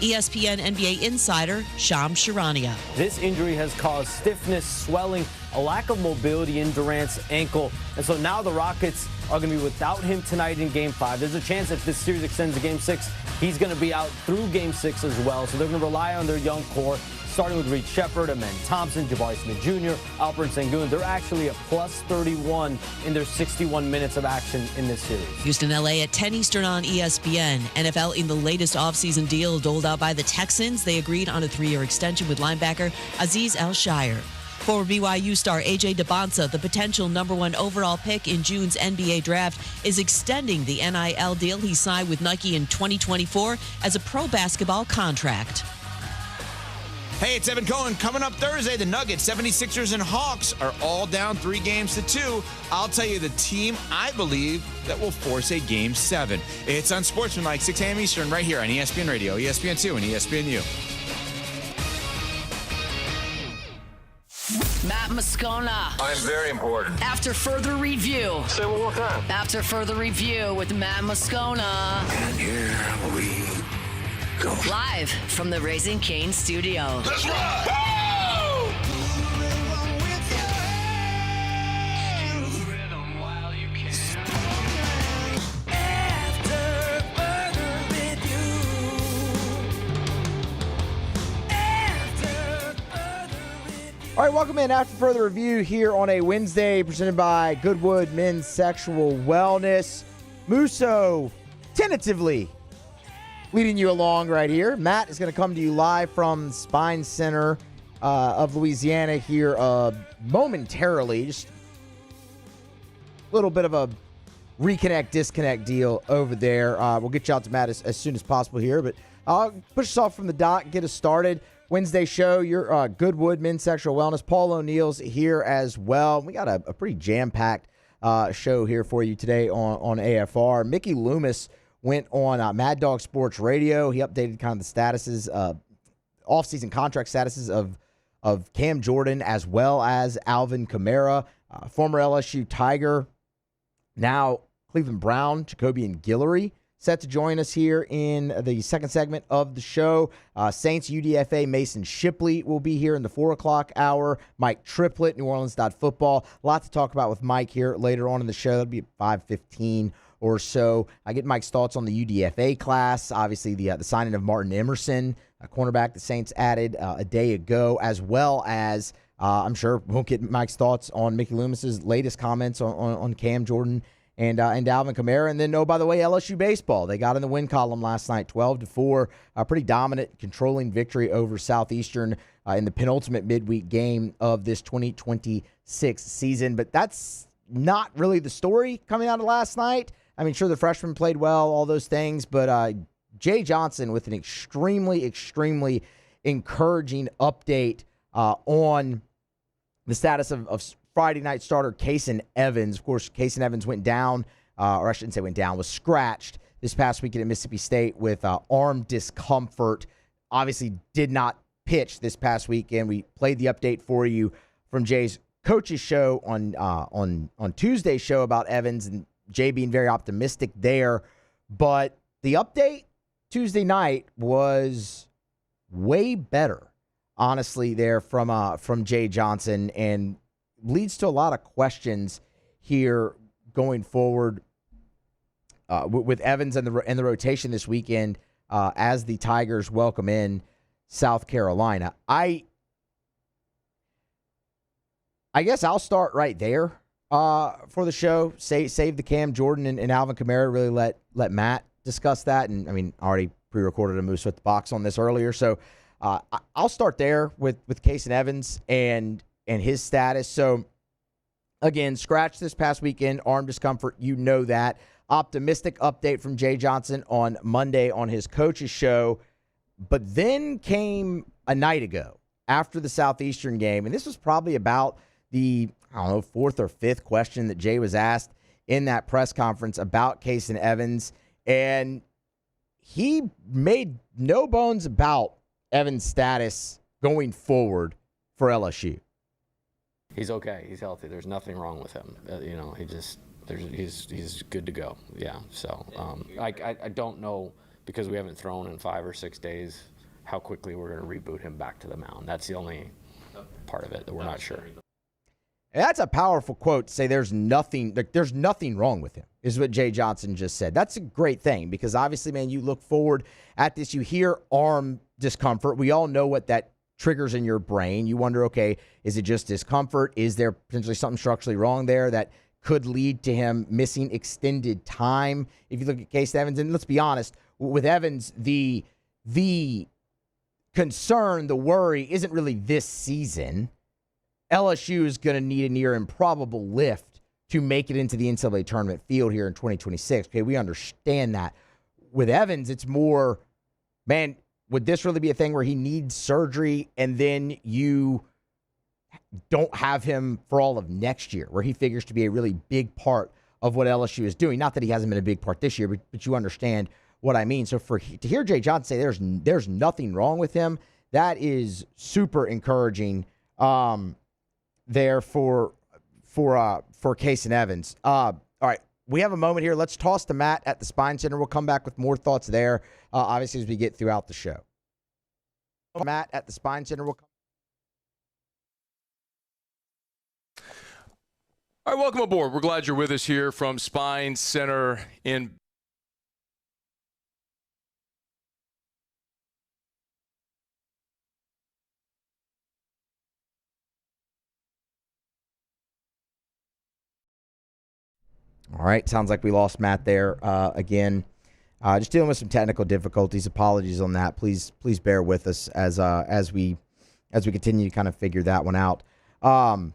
ESPN NBA insider Shams Charania. This injury has caused stiffness, swelling, a lack of mobility in Durant's ankle. And so now the Rockets are going to be without him tonight in Game 5. There's a chance if this series extends to Game 6, he's going to be out through Game 6 as well. So they're going to rely on their young core, starting with Reed Shepard, Amen Thompson, Jabari Smith Jr., Alperen Sengun. They're actually a plus 31 in their 61 minutes of action in this series. Houston, LA at 10 Eastern on ESPN. NFL in the latest offseason deal doled out by the Texans. They agreed on a 3-year extension with linebacker Azeez Al-Shire. Former BYU star A.J. DeBonsa, the potential #1 overall pick in June's NBA draft, is extending the NIL deal he signed with Nike in 2024 as a pro basketball contract. Hey, it's Evan Cohen. Coming up Thursday, the Nuggets, 76ers, and Hawks are all down 3-2. I'll tell you the team I believe that will force a Game 7. It's on Sportsmanlike, 6 a.m. Eastern, right here on ESPN Radio, ESPN2, and ESPNU. Matt Moscona. I'm very important. After further review. Say it one more time. After further review with Matt Moscona. And here we go. Live from the Raising Cane studio. Let's rock! Go! All right, welcome in after further review here on a Wednesday presented by Goodwood Men's Sexual Wellness. Musso tentatively leading you along right here. Matt is going to come to you live from Spine Center of Louisiana here momentarily. Just a little bit of a reconnect, disconnect deal over there. We'll get you out to Matt as soon as possible here, but I'll push us off from the dot, get us started. Wednesday show, your Goodwood Men's Sexual Wellness. Paul O'Neill's here as well. We got a pretty jam-packed show here for you today on AFR. Mickey Loomis went on Mad Dog Sports Radio. He updated kind of the statuses, off-season contract statuses of Cam Jordan as well as Alvin Kamara, former LSU Tiger, now Cleveland Brown, Jacobian Guillory, set to join us here in the second segment of the show. Saints UDFA Mason Shipley will be here in the 4 o'clock hour. Mike Triplet, neworleans.football. A lot to talk about with Mike here later on in the show. That'll be at 5:15 or so. I get Mike's thoughts on the UDFA class. Obviously, the signing of Martin Emerson, a cornerback the Saints added a day ago, as well as I'm sure we'll get Mike's thoughts on Mickey Loomis's latest comments on Cam Jordan and Alvin Kamara. And then, oh, by the way, LSU Baseball. They got in the win column last night, 12-4. A pretty dominant, controlling victory over Southeastern in the penultimate midweek game of this 2026 season. But that's not really the story coming out of last night. I mean, sure, the freshmen played well, all those things. But Jay Johnson with an extremely, extremely encouraging update on the status of Friday night starter Kason Evans. Of course, Kason Evans went down, or I shouldn't say went down, was scratched this past weekend at Mississippi State with arm discomfort. Obviously did not pitch this past weekend. We played the update for you from Jay's coach's show on Tuesday's show about Evans, and Jay being very optimistic there. But the update Tuesday night was way better, honestly, there from Jay Johnson, and leads to a lot of questions here going forward with Evans and the rotation this weekend as the Tigers welcome in South Carolina. I guess I'll start right there for the show. Save the Cam Jordan and Alvin Kamara. Really let Matt discuss that. And I mean, already pre-recorded a Moose with the Box on this earlier, so I'll start there with Kason Evans and his status. So, again, scratch this past weekend, arm discomfort, you know that. Optimistic update from Jay Johnson on Monday on his coach's show. But then came a night ago after the Southeastern game, and this was probably about the, fourth or fifth question that Jay was asked in that press conference about Kason Evans, and he made no bones about Evans' status going forward for LSU. He's okay. He's healthy. There's nothing wrong with him. He's good to go. Yeah. So I don't know because we haven't thrown in 5 or 6 days, how quickly we're going to reboot him back to the mound. That's the only part of it that we're not sure. And that's a powerful quote to say there's nothing wrong with him, is what Jay Johnson just said. That's a great thing because obviously, man, you look forward at this, you hear arm discomfort. We all know what that triggers in your brain. You wonder, okay, is it just discomfort? Is there potentially something structurally wrong there that could lead to him missing extended time? If you look at Case Evans, and let's be honest, with Evans, the concern, the worry isn't really this season. LSU is going to need a near improbable lift to make it into the NCAA tournament field here in 2026. Okay, we understand that. With Evans, it's more, man, would this really be a thing where he needs surgery and then you don't have him for all of next year, where he figures to be a really big part of what LSU is doing? Not that he hasn't been a big part this year, but you understand what I mean. So to hear Jay Johnson say there's nothing wrong with him, that is super encouraging there for Case and Evans. All right, we have a moment here. Let's toss to Matt at the Spine Center. We'll come back with more thoughts there, obviously, as we get throughout the show. Matt at the Spine Center. All right, welcome aboard. We're glad you're with us here from Spine Center in All right, sounds like we lost Matt there again. Just dealing with some technical difficulties. Apologies on that. Please bear with us as we continue to kind of figure that one out. I'm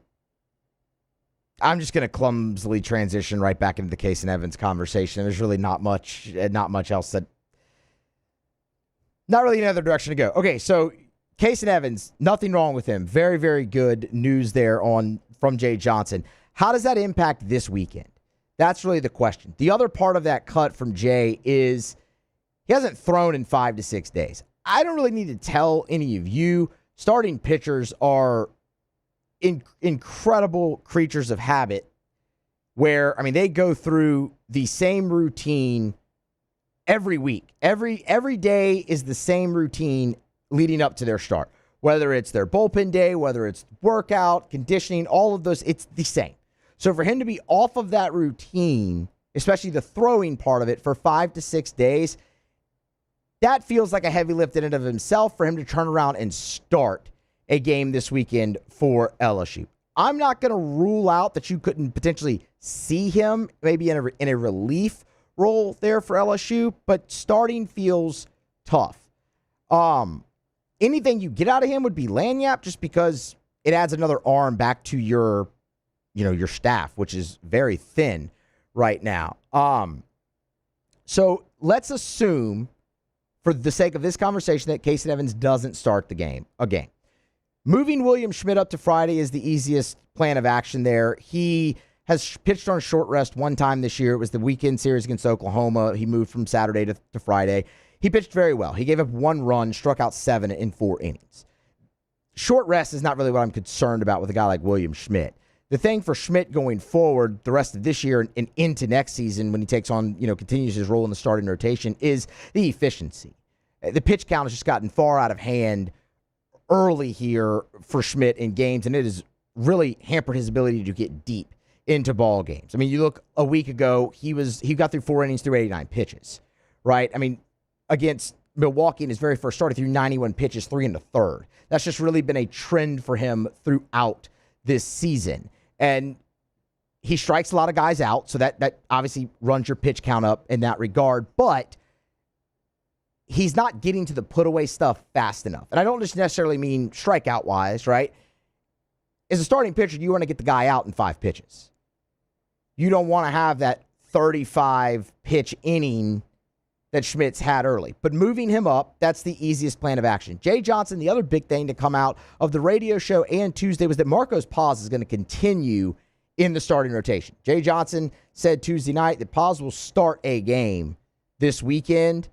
just going to clumsily transition right back into the Case and Evans conversation. There's really not much else that, not really another direction to go. Okay, so Case and Evans, nothing wrong with him. Very, very good news there from Jay Johnson. How does that impact this weekend? That's really the question. The other part of that cut from Jay is he hasn't thrown in 5 to 6 days. I don't really need to tell any of you, starting pitchers are incredible creatures of habit where, I mean, they go through the same routine every week. Every day is the same routine leading up to their start. Whether it's their bullpen day, whether it's workout, conditioning, all of those, it's the same. So for him to be off of that routine, especially the throwing part of it, for 5 to 6 days, that feels like a heavy lift in and of himself for him to turn around and start a game this weekend for LSU. I'm not going to rule out that you couldn't potentially see him maybe in a relief role there for LSU, but starting feels tough. Anything you get out of him would be Lanyap, just because it adds another arm back to your staff, which is very thin right now. So let's assume, for the sake of this conversation, that Case and Evans doesn't start the game again. Moving William Schmidt up to Friday is the easiest plan of action there. He has pitched on a short rest one time this year. It was the weekend series against Oklahoma. He moved from Saturday to Friday. He pitched very well. He gave up 1 run, struck out 7 in 4 innings. Short rest is not really what I'm concerned about with a guy like William Schmidt. The thing for Schmidt going forward the rest of this year and into next season, when he takes on, continues his role in the starting rotation, is the efficiency. The pitch count has just gotten far out of hand early here for Schmidt in games, and it has really hampered his ability to get deep into ball games. I mean, you look a week ago, he got through 4 innings through 89 pitches, right? I mean, against Milwaukee in his very first start, he threw 91 pitches, 3 1/3. That's just really been a trend for him throughout this season. And he strikes a lot of guys out, so that obviously runs your pitch count up in that regard. But he's not getting to the put-away stuff fast enough. And I don't just necessarily mean strikeout-wise, right? As a starting pitcher, you want to get the guy out in 5 pitches. You don't want to have that 35-pitch inning that Schmidt's had early. But moving him up, that's the easiest plan of action. Jay Johnson, the other big thing to come out of the radio show and Tuesday was that Marcos Paz is going to continue in the starting rotation. Jay Johnson said Tuesday night that Paz will start a game this weekend,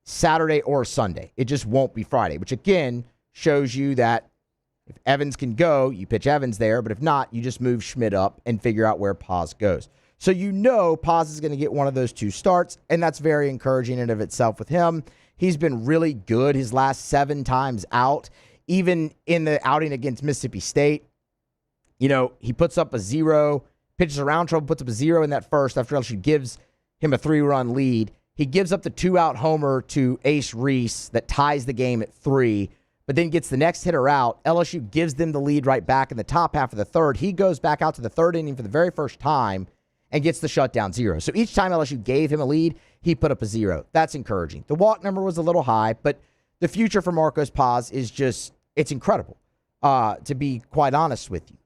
Saturday or Sunday. It just won't be Friday, which again shows you that if Evans can go, you pitch Evans there, but if not, you just move Schmidt up and figure out where Paz goes. So you know Paz is going to get one of those 2 starts, and that's very encouraging in and of itself with him. He's been really good his last 7 times out, even in the outing against Mississippi State. You know, he puts up a 0, pitches around trouble, puts up a 0 in that first after LSU gives him a 3-run lead. He gives up the 2-out homer to Ace Reese that ties the game at 3, but then gets the next hitter out. LSU gives them the lead right back in the top half of the third. He goes back out to the 3rd inning for the very first time and gets the shutdown 0. So each time LSU gave him a lead, he put up a 0. That's encouraging. The walk number was a little high, but the future for Marcos Paz is just, it's incredible, to be quite honest with you.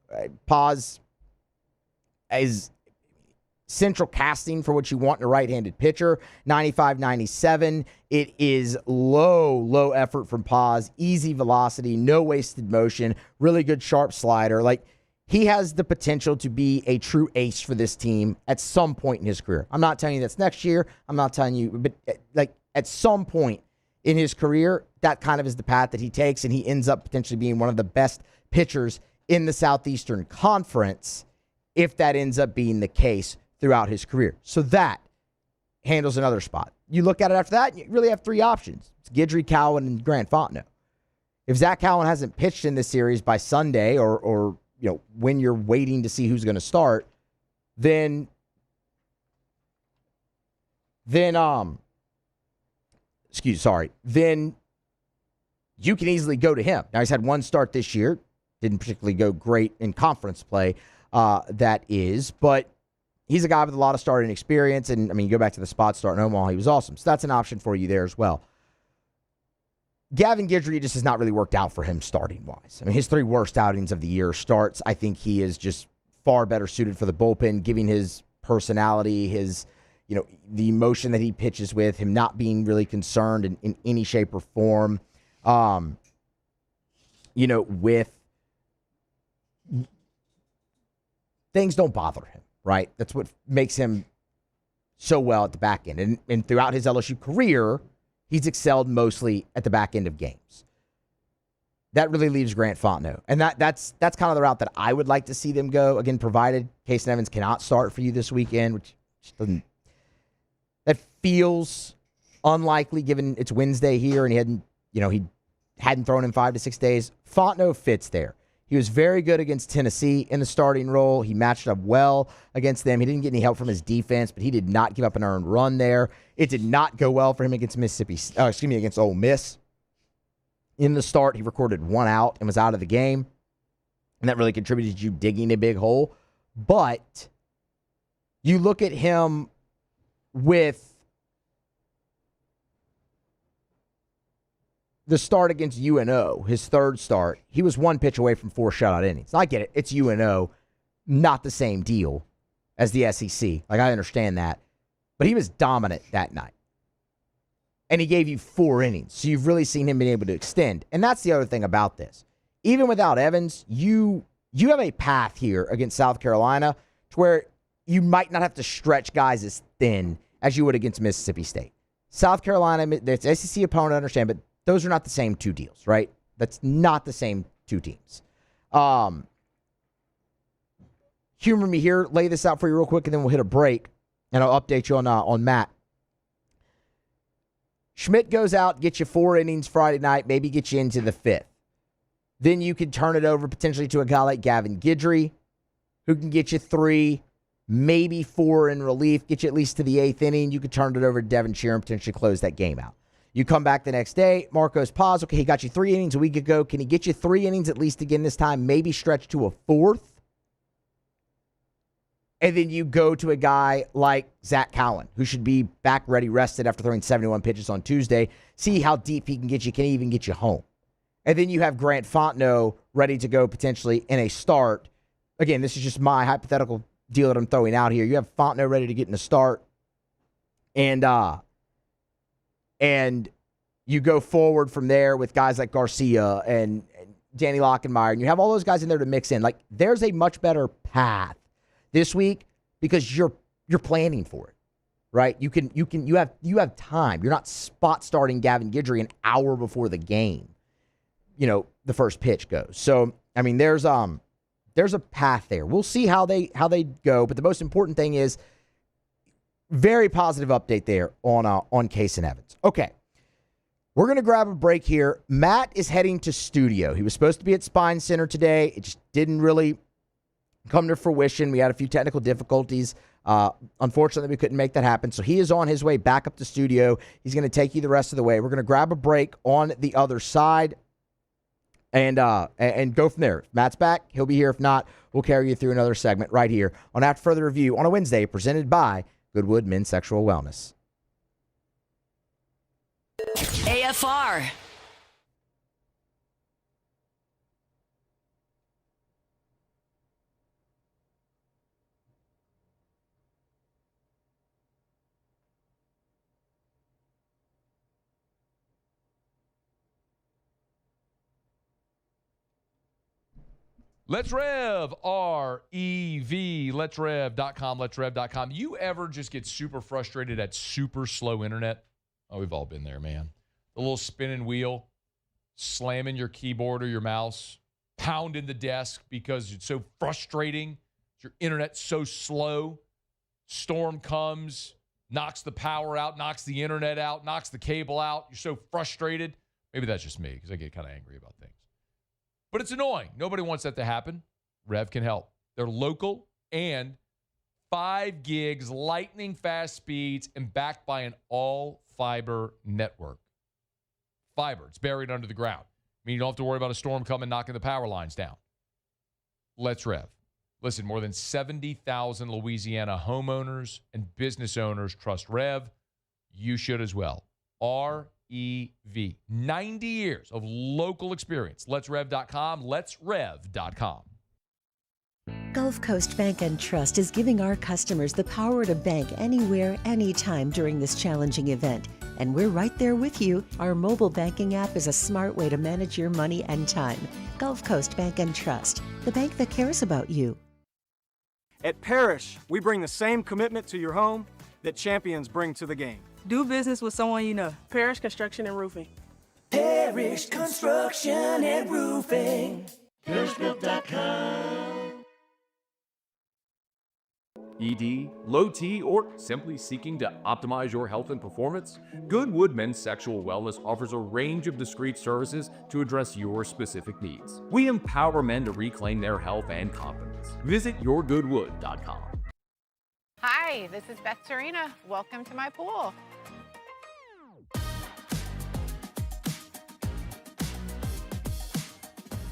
Paz is central casting for what you want in a right-handed pitcher. 95-97. It is low effort from Paz. Easy velocity, no wasted motion, really good sharp slider. Like, he has the potential to be a true ace for this team at some point in his career. I'm not telling you that's next year. I'm not telling you, but like at some point in his career, that kind of is the path that he takes, and he ends up potentially being one of the best pitchers in the Southeastern Conference if that ends up being the case throughout his career. So that handles another spot. You look at it after that, you really have 3 options. It's Guidry, Cowan, and Grant Fontenot. If Zach Cowan hasn't pitched in this series by Sunday or you know, when you're waiting to see who's going to start, then you can easily go to him. Now, he's had 1 start this year. Didn't particularly go great in conference play, that is. But he's a guy with a lot of starting experience. And, I mean, you go back to the spot start in Omaha, he was awesome. So that's an option for you there as well. Gavin Guillory just has not really worked out for him starting-wise. I mean, his 3 worst outings of the year starts. I think he is just far better suited for the bullpen, giving his personality, his, you know, the emotion that he pitches with, him not being really concerned in any shape or form, you know, with things don't bother him, right? That's what makes him so well at the back end. And throughout his LSU career, he's excelled mostly at the back end of games. That really leaves Grant Fontenot. And that's kind of the route that I would like to see them go. Again, provided Case Evans cannot start for you this weekend, which just doesn't, that feels unlikely given it's Wednesday here and he hadn't thrown in 5 to 6 days. Fontenot fits there. He was very good against Tennessee in the starting role. He matched up well against them. He didn't get any help from his defense, but he did not give up an earned run there. It did not go well for him against against Ole Miss. In the start, he recorded 1 out and was out of the game, and that really contributed to you digging a big hole. But you look at him with the start against UNO, his 3rd start, he was 1 pitch away from 4 shutout innings. I get it. It's UNO, not the same deal as the SEC. Like, I understand that. But he was dominant that night. And he gave you 4 innings. So you've really seen him being able to extend. And that's the other thing about this. Even without Evans, you have a path here against South Carolina to where you might not have to stretch guys as thin as you would against Mississippi State. South Carolina, it's SEC opponent, I understand, but those are not the same 2 deals, right? That's not the same 2 teams. Humor me here, lay this out for you real quick, and then we'll hit a break, and I'll update you on Matt. Schmidt goes out, gets you 4 innings Friday night, maybe get you into the 5th. Then you can turn it over potentially to a guy like Gavin Guidry, who can get you 3, maybe 4 in relief, get you at least to the 8th inning. You could turn it over to Devin Sheeran and potentially close that game out. You come back the next day, Marcos Paz, okay, he got you 3 innings a week ago. Can he get you 3 innings at least again this time, maybe stretch to a 4th? And then you go to a guy like Zach Cowan, who should be back ready, rested after throwing 71 pitches on Tuesday. See how deep he can get you. Can he even get you home? And then you have Grant Fontenot ready to go potentially in a start. Again, this is just my hypothetical deal that I'm throwing out here. You have Fontenot ready to get in a start. And you go forward from there with guys like Garcia and Danny Lockenmeyer, and you have all those guys in there to mix in. Like, there's a much better path this week because you're planning for it, right? You have time. You're not spot starting Gavin Guidry an hour before the game, the first pitch goes. So, I mean, there's there's a path there. We'll see how they go, but the most important thing is very positive update there on Case and Evans. Okay. We're going to grab a break here. Matt is heading to studio. He was supposed to be at Spine Center today. It just didn't really come to fruition. We had a few technical difficulties. Unfortunately, we couldn't make that happen. So he is on his way back up to studio. He's going to take you the rest of the way. We're going to grab a break on the other side and go from there. If Matt's back, he'll be here. If not, we'll carry you through another segment right here on After Further Review on a Wednesday, presented by Goodwood Men's Sexual Wellness. AFR. Let's Rev, R-E-V, letsrev.com, letsrev.com. You ever just get super frustrated at super slow internet? Oh, we've all been there, man. The little spinning wheel, slamming your keyboard or your mouse, pounding the desk because it's so frustrating. Your internet's so slow. Storm comes, knocks the power out, knocks the internet out, knocks the cable out. You're so frustrated. Maybe that's just me because I get kind of angry about things. But it's annoying. Nobody wants that to happen. Rev can help. They're local and 5 gigs, lightning fast speeds, and backed by an all-fiber network. Fiber. It's buried under the ground. I mean, you don't have to worry about a storm coming knocking the power lines down. Let's Rev. Listen, more than 70,000 Louisiana homeowners and business owners trust Rev. You should as well. REV. 90 years of local experience. Let'sRev.com. Let'sRev.com. Gulf Coast Bank and Trust is giving our customers the power to bank anywhere, anytime during this challenging event. And we're right there with you. Our mobile banking app is a smart way to manage your money and time. Gulf Coast Bank and Trust, the bank that cares about you. At Parrish, we bring the same commitment to your home that champions bring to the game. Do business with someone you know. Parrish Construction and Roofing. Parrish Construction and Roofing. ParrishBuilt.com. ED, low T, or simply seeking to optimize your health and performance? Goodwood Men's Sexual Wellness offers a range of discreet services to address your specific needs. We empower men to reclaim their health and confidence. Visit yourgoodwood.com. Hi, this is Beth Serena. Welcome to my pool.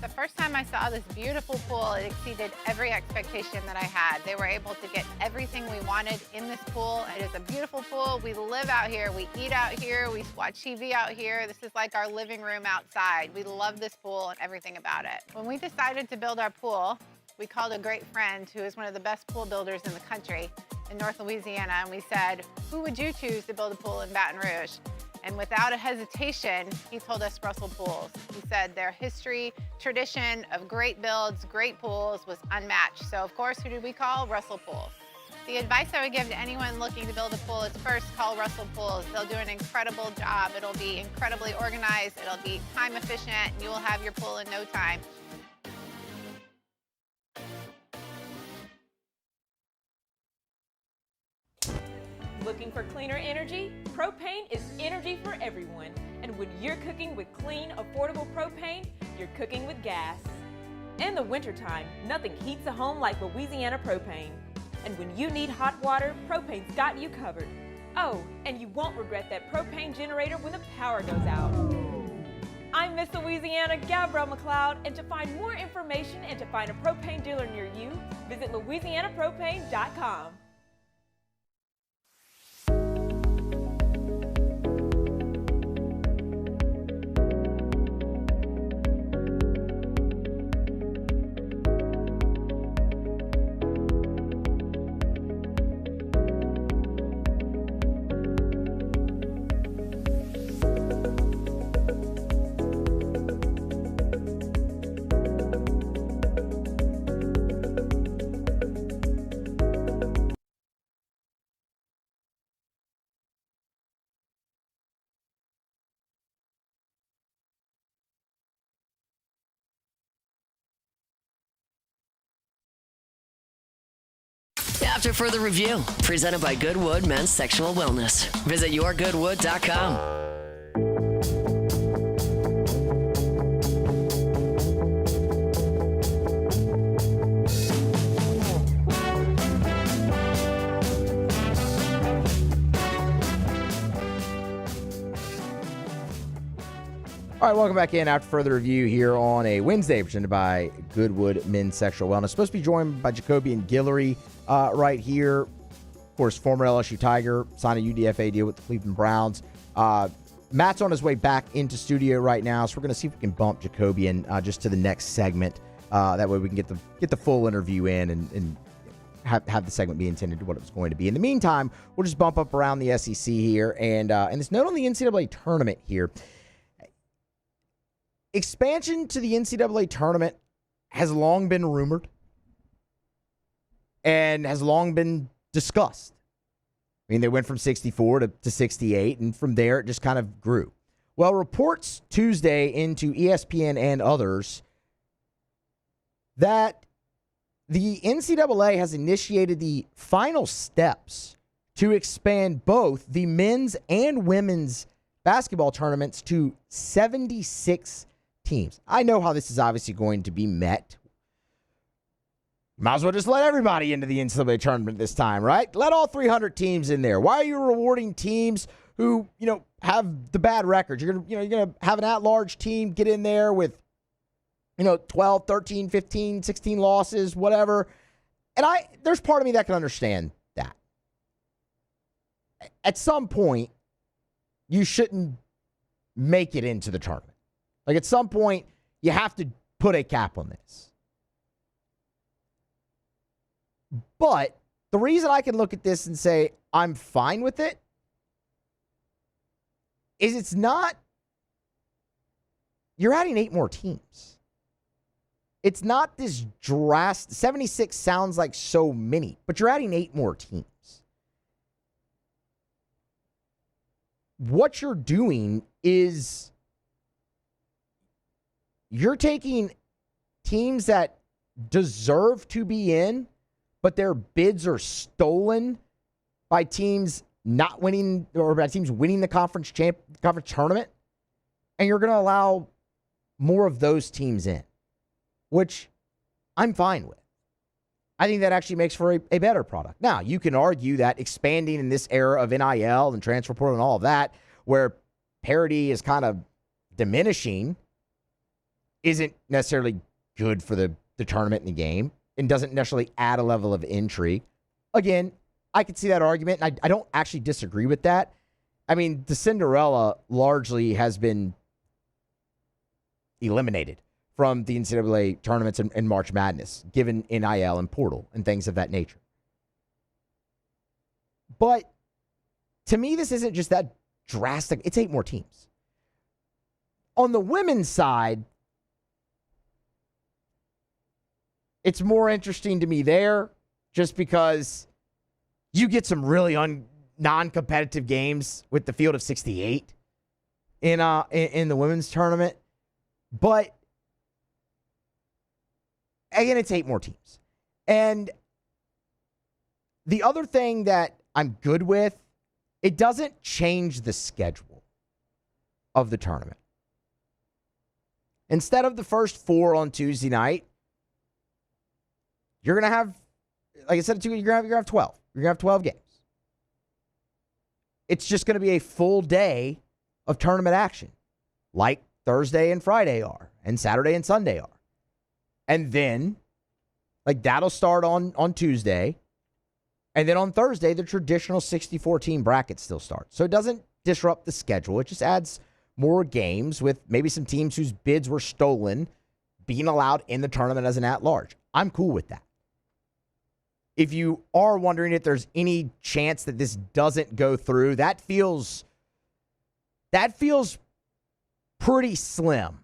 The first time I saw this beautiful pool, it exceeded every expectation that I had. They were able to get everything we wanted in this pool. It is a beautiful pool. We live out here, we eat out here, we watch TV out here. This is like our living room outside. We love this pool and everything about it. When we decided to build our pool, we called a great friend who is one of the best pool builders in the country in North Louisiana, and we said, who would you choose to build a pool in Baton Rouge? And without a hesitation, he told us Russell Pools. He said their history, tradition of great builds, great pools was unmatched. So of course, who did we call? Russell Pools. The advice I would give to anyone looking to build a pool is first call Russell Pools. They'll do an incredible job. It'll be incredibly organized. It'll be time efficient, and you will have your pool in no time. Looking for cleaner energy? Propane is energy for everyone. And when you're cooking with clean, affordable propane, you're cooking with gas. In the wintertime, nothing heats a home like Louisiana propane. And when you need hot water, propane's got you covered. Oh, and you won't regret that propane generator when the power goes out. I'm Miss Louisiana, Gabrielle McLeod, and to find more information and to find a propane dealer near you, visit louisianapropane.com. After Further Review, presented by Goodwood Men's Sexual Wellness. Visit yourgoodwood.com. All right, welcome back in after Further Review here on a Wednesday, presented by Goodwood Men's Sexual Wellness. Supposed to be joined by Jacobian Guillory right here. Of course, former LSU Tiger, signed a UDFA deal with the Cleveland Browns. Matt's on his way back into studio right now, so we're going to see if we can bump Jacobian just to the next segment. That way we can get the full interview in and have the segment be intended to what it was going to be. In the meantime, we'll just bump up around the SEC here and this note on the NCAA tournament here. Expansion to the NCAA tournament has long been rumored and has long been discussed. I mean, they went from 64 to 68, and from there it just kind of grew. Well, reports Tuesday into ESPN and others that the NCAA has initiated the final steps to expand both the men's and women's basketball tournaments to 76 teams. I know how this is obviously going to be met. Might as well just let everybody into the NCAA tournament this time, right? Let all 300 teams in there. Why are you rewarding teams who, have the bad records? You're gonna have an at-large team get in there with, 12, 13, 15, 16 losses, whatever. And there's part of me that can understand that. At some point, you shouldn't make it into the tournament. Like, at some point, you have to put a cap on this. But the reason I can look at this and say I'm fine with it is it's not, you're adding 8 more teams. It's not this drastic, 76 sounds like so many, but you're adding 8 more teams. What you're doing is you're taking teams that deserve to be in, but their bids are stolen by teams not winning, or by teams winning the conference tournament, and you're going to allow more of those teams in, which I'm fine with. I think that actually makes for a better product. Now, you can argue that expanding in this era of NIL and transfer portal and all of that, where parity is kind of diminishing, isn't necessarily good for the tournament and the game and doesn't necessarily add a level of intrigue. Again, I could see that argument, and I don't actually disagree with that. I mean, the Cinderella largely has been eliminated from the NCAA tournaments and March Madness, given NIL and portal and things of that nature. But to me, this isn't just that drastic. It's 8 more teams. On the women's side, it's more interesting to me there just because you get some really non-competitive games with the field of 68 in the women's tournament. But again, it's 8 more teams. And the other thing that I'm good with, it doesn't change the schedule of the tournament. Instead of the first 4 on Tuesday night, you're going to have, like I said, you're going to have 12. You're going to have 12 games. It's just going to be a full day of tournament action, like Thursday and Friday are, and Saturday and Sunday are. And then, like, that'll start on Tuesday. And then on Thursday, the traditional 64-team bracket still starts. So it doesn't disrupt the schedule. It just adds more games with maybe some teams whose bids were stolen being allowed in the tournament as an at-large. I'm cool with that. If you are wondering if there's any chance that this doesn't go through, that feels pretty slim.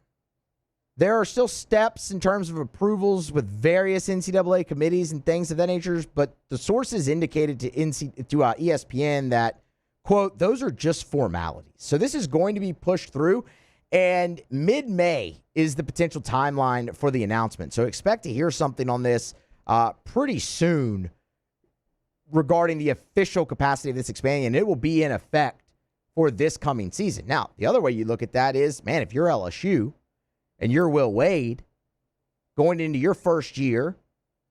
There are still steps in terms of approvals with various NCAA committees and things of that nature, but the sources indicated to ESPN that, quote, those are just formalities. So this is going to be pushed through, and mid-May is the potential timeline for the announcement. So expect to hear something on this pretty soon regarding the official capacity of this expansion. It will be in effect for this coming season. Now, the other way you look at that is, man, if you're LSU and you're Will Wade going into your first year,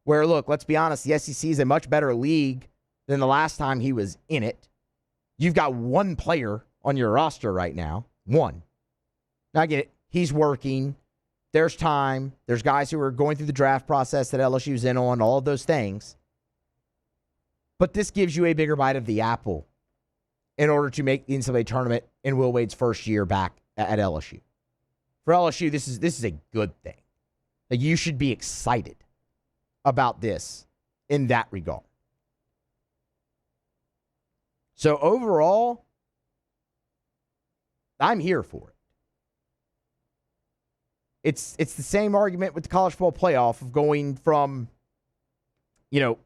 where, look, let's be honest, the SEC is a much better league than the last time he was in it. You've got one player on your roster right now. One. Now, I get it. He's working. There's time. There's guys who are going through the draft process that LSU's in on, all of those things. But this gives you a bigger bite of the apple in order to make the NCAA tournament in Will Wade's first year back at LSU. For LSU, this is a good thing. Like, you should be excited about this in that regard. So overall, I'm here for it. It's the same argument with the college football playoff of going from, 12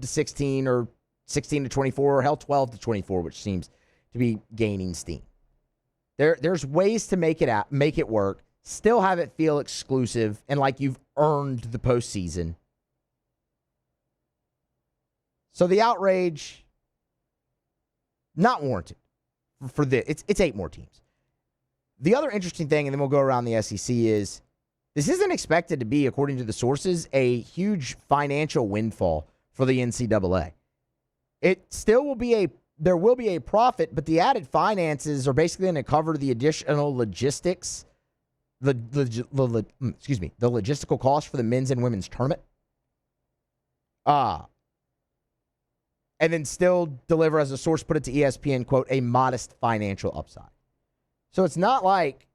to 16 or 16 to 24, or hell, 12 to 24, which seems to be gaining steam. There's ways to make it work, still have it feel exclusive and like you've earned the postseason. So the outrage, not warranted for this. It's 8 more teams. The other interesting thing, and then we'll go around the SEC, is this isn't expected to be, according to the sources, a huge financial windfall for the NCAA. It still will be there will be a profit, but the added finances are basically going to cover the additional logistics, the logistical cost for the men's and women's tournament. And then still deliver, as a source put it to ESPN, quote, a modest financial upside. So it's not like,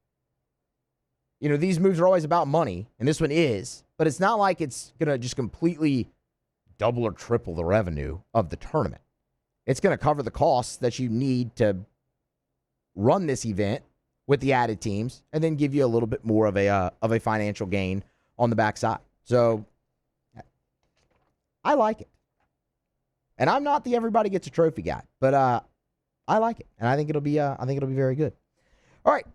these moves are always about money, and this one is, but it's not like it's going to just completely double or triple the revenue of the tournament. It's going to cover the costs that you need to run this event with the added teams, and then give you a little bit more of a financial gain on the backside. So I like it. And I'm not the everybody gets a trophy guy, but I like it, and I think it'll be very good. All right,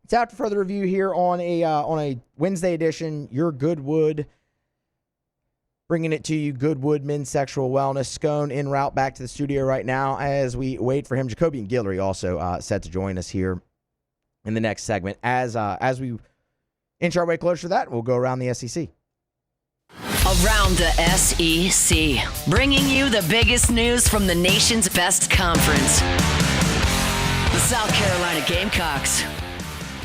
it's after further review here on a Wednesday edition. Your Goodwood, bringing it to you. Goodwood Men's Sexual Wellness. Scone en route back to the studio right now as we wait for him. Jacobian Guillory also set to join us here in the next segment. As we inch our way closer to that, we'll go around the SEC. Around the SEC, bringing you the biggest news from the nation's best conference. The South Carolina Gamecocks.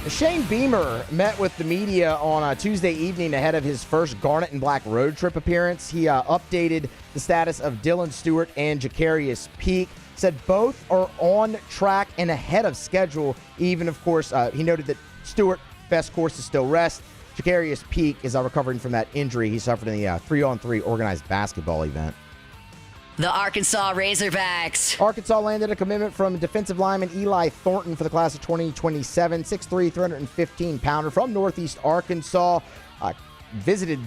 Shane Beamer met with the media on a Tuesday evening ahead of his first Garnet and Black road trip appearance. He updated the status of Dylan Stewart and Jacarius Peak. Said both are on track and ahead of schedule. Even, of course, he noted that Stewart, best course is still rest. Jacarius Peak is recovering from that injury he suffered in the 3-on-3 organized basketball event. The Arkansas Razorbacks. Arkansas landed a commitment from defensive lineman Eli Thornton for the class of 2027. 6'3", 315-pounder from Northeast Arkansas. Visited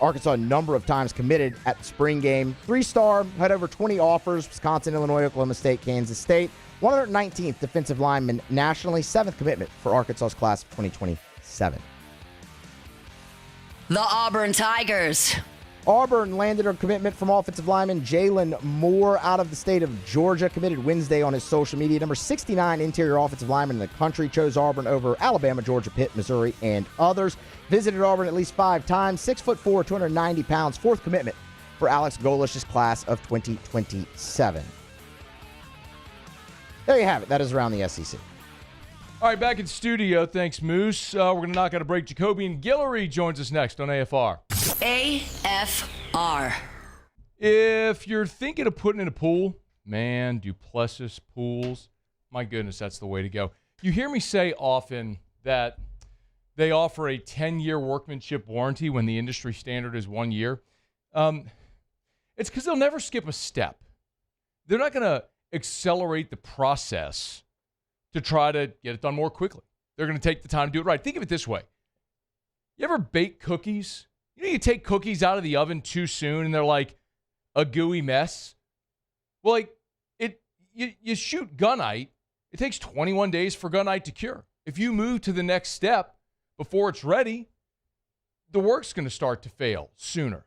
Arkansas a number of times, committed at the spring game. 3-star, had over 20 offers. Wisconsin, Illinois, Oklahoma State, Kansas State. 119th defensive lineman nationally. 7th commitment for Arkansas's class of 2027. The Auburn Tigers. Auburn landed a commitment from offensive lineman Jalen Moore out of the state of Georgia, committed Wednesday on his social media. Number 69 interior offensive lineman in the country, chose Auburn over Alabama, Georgia, Pitt, Missouri, and others. Visited Auburn at least 5 times. 6'4", 290 pounds. 4th commitment for Alex Golish's class of 2027. There you have it. That is around the SEC. All right, back in studio. Thanks, Moose. We're going to knock out a break. Jacobian Gillery joins us next on AFR. AFR. If you're thinking of putting in a pool, man, Duplessis pools, my goodness, that's the way to go. You hear me say often that they offer a 10-year workmanship warranty when the industry standard is 1 year. It's because they'll never skip a step. They're not going to accelerate the process to try to get it done more quickly. They're going to take the time to do it right. Think of it this way. You ever bake cookies? You take cookies out of the oven too soon and they're like a gooey mess. Well, you shoot gunite. It takes 21 days for gunite to cure. If you move to the next step before it's ready, the work's going to start to fail sooner.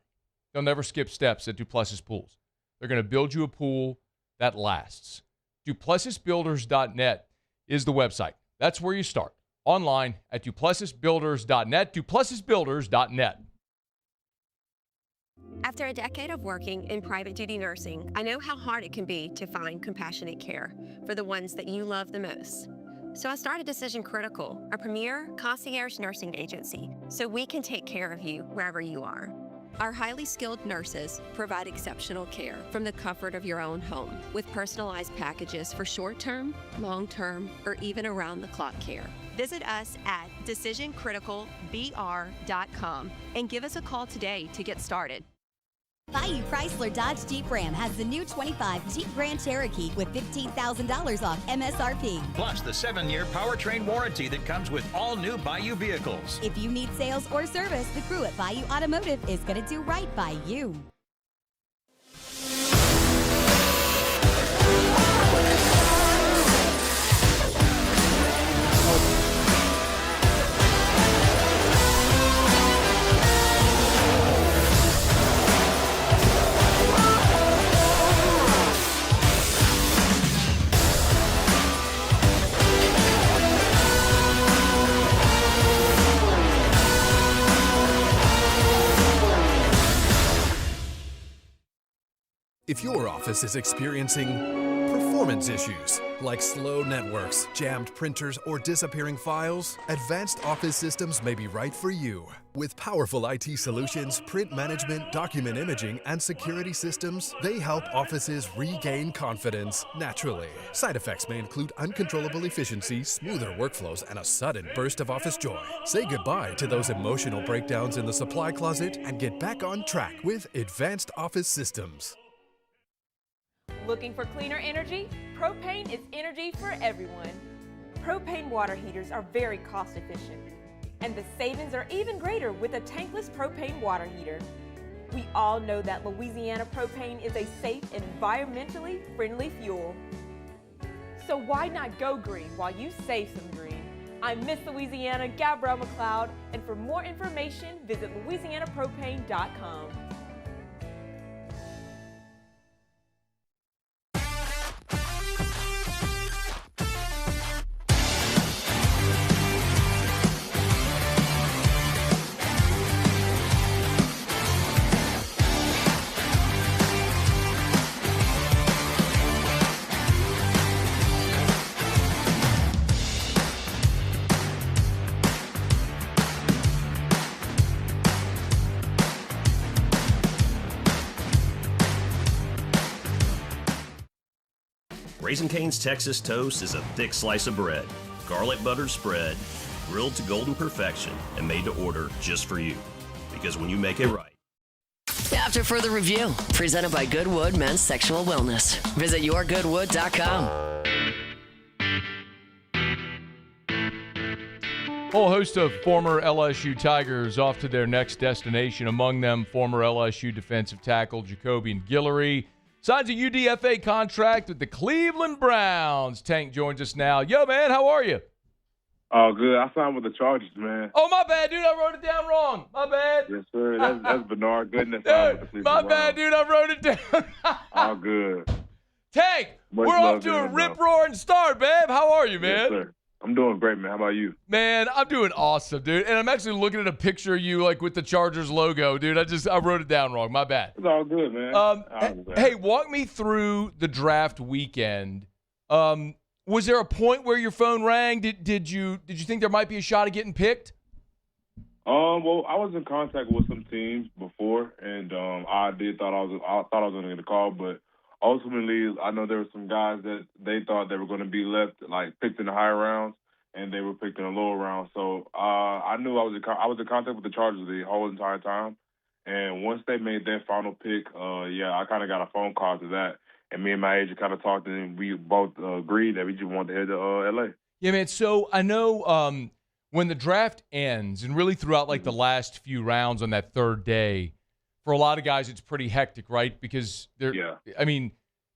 They'll never skip steps at Duplessis Pools. They're going to build you a pool that lasts. DuplessisBuilders.net is the website. That's where you start. Online at DuplessisBuilders.net, DuplessisBuilders.net. After a decade of working in private duty nursing, I know how hard it can be to find compassionate care for the ones that you love the most. So I started Decision Critical, a premier concierge nursing agency, so we can take care of you wherever you are. Our highly skilled nurses provide exceptional care from the comfort of your own home with personalized packages for short-term, long-term, or even around-the-clock care. Visit us at decisioncriticalbr.com and give us a call today to get started. Bayou Chrysler Dodge Jeep Ram has the new 25 Jeep Grand Cherokee with $15,000 off MSRP. Plus the 7-year powertrain warranty that comes with all new Bayou vehicles. If you need sales or service, the crew at Bayou Automotive is going to do right by you. If your office is experiencing performance issues, like slow networks, jammed printers, or disappearing files, Advanced Office Systems may be right for you. With powerful IT solutions, print management, document imaging, and security systems, they help offices regain confidence naturally. Side effects may include uncontrollable efficiency, smoother workflows, and a sudden burst of office joy. Say goodbye to those emotional breakdowns in the supply closet and get back on track with Advanced Office Systems. Looking for cleaner energy? Propane is energy for everyone. Propane water heaters are very cost efficient, and the savings are even greater with a tankless propane water heater. We all know that Louisiana propane is a safe and environmentally friendly fuel. So why not go green while you save some green? I'm Miss Louisiana, Gabrielle McLeod, and for more information, visit louisianapropane.com. Raising Cane's Texas Toast is a thick slice of bread, garlic buttered spread, grilled to golden perfection, and made to order just for you. Because when you make it right. After further review, presented by Goodwood Men's Sexual Wellness. Visit yourgoodwood.com. Whole host of former LSU Tigers off to their next destination. Among them, former LSU defensive tackle Jacobian Guillory signs a UDFA contract with the Cleveland Browns. Tank joins us now. Yo, man, how are you? Oh, good. I signed with the Chargers, man. Oh, my bad, dude. I wrote it down wrong. My bad. Yes, sir. That's Bernard Goodness. Dude, my bad, dude. I wrote it down. All good. Tank, we're off to a rip-roaring start, babe. How are you, man? Yes, sir. I'm doing great, man. How about you? Man, I'm doing awesome, dude. And I'm actually looking at a picture of you, like, with the Chargers logo, dude. I wrote it down wrong. My bad. It's all good, man. Hey, walk me through the draft weekend. Was there a point where your phone rang? Did you think there might be a shot of getting picked? Well, I was in contact with some teams before, and I thought I was going to get a call, but ultimately, I know there were some guys that they thought they were going to be left, like, picked in the higher rounds, and they were picked in the lower rounds. So I knew I was in contact with the Chargers the whole entire time. And once they made their final pick, I kind of got a phone call to that. And me and my agent kind of talked, and we both agreed that we just wanted to head to L.A. Yeah, man. So I know when the draft ends, and really throughout, like, the last few rounds on that third day, for a lot of guys, it's pretty hectic, right? Because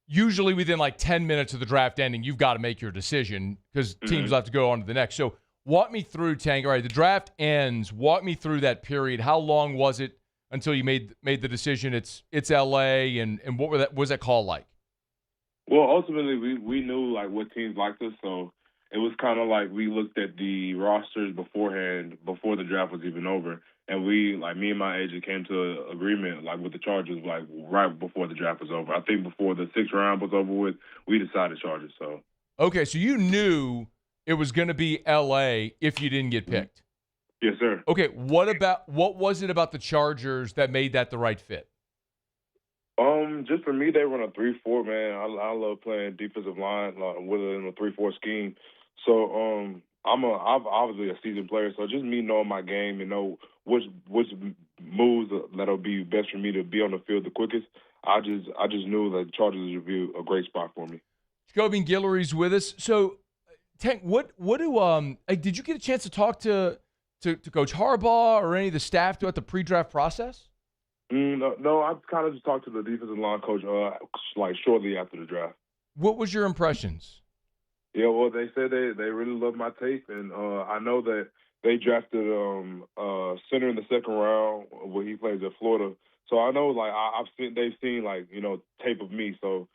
usually within like 10 minutes of the draft ending, you've got to make your decision because teams will have to go on to the next. So walk me through, Tank. All right, the draft ends. Walk me through that period. How long was it until you made the decision it's LA, and what was that call like? Well, ultimately, we knew like what teams liked us, so it was kind of like we looked at the rosters beforehand, before the draft was even over, and me and my agent came to an agreement like with the Chargers like right before the draft was over. I think before the 6th round was over with, we decided Chargers. So okay, so you knew it was going to be LA if you didn't get picked. Yes, sir. Okay, what was it about the Chargers that made that the right fit? Just for me, they run a 3-4, man. I love playing defensive line within a 3-4 scheme. So I'm obviously a seasoned player, so just me knowing my game and know which moves that'll be best for me to be on the field the quickest. I just knew that the Chargers would be a great spot for me. Jacobian Guillory's with us. So, Tank, what do did you get a chance to talk to Coach Harbaugh or any of the staff throughout the pre-draft process? No, I kind of just talked to the defensive line coach like shortly after the draft. What was your impressions? Yeah, well, they said they really loved my tape, and I know that they drafted center in the 2nd round where he plays at Florida. So I know like they've seen like tape of me. So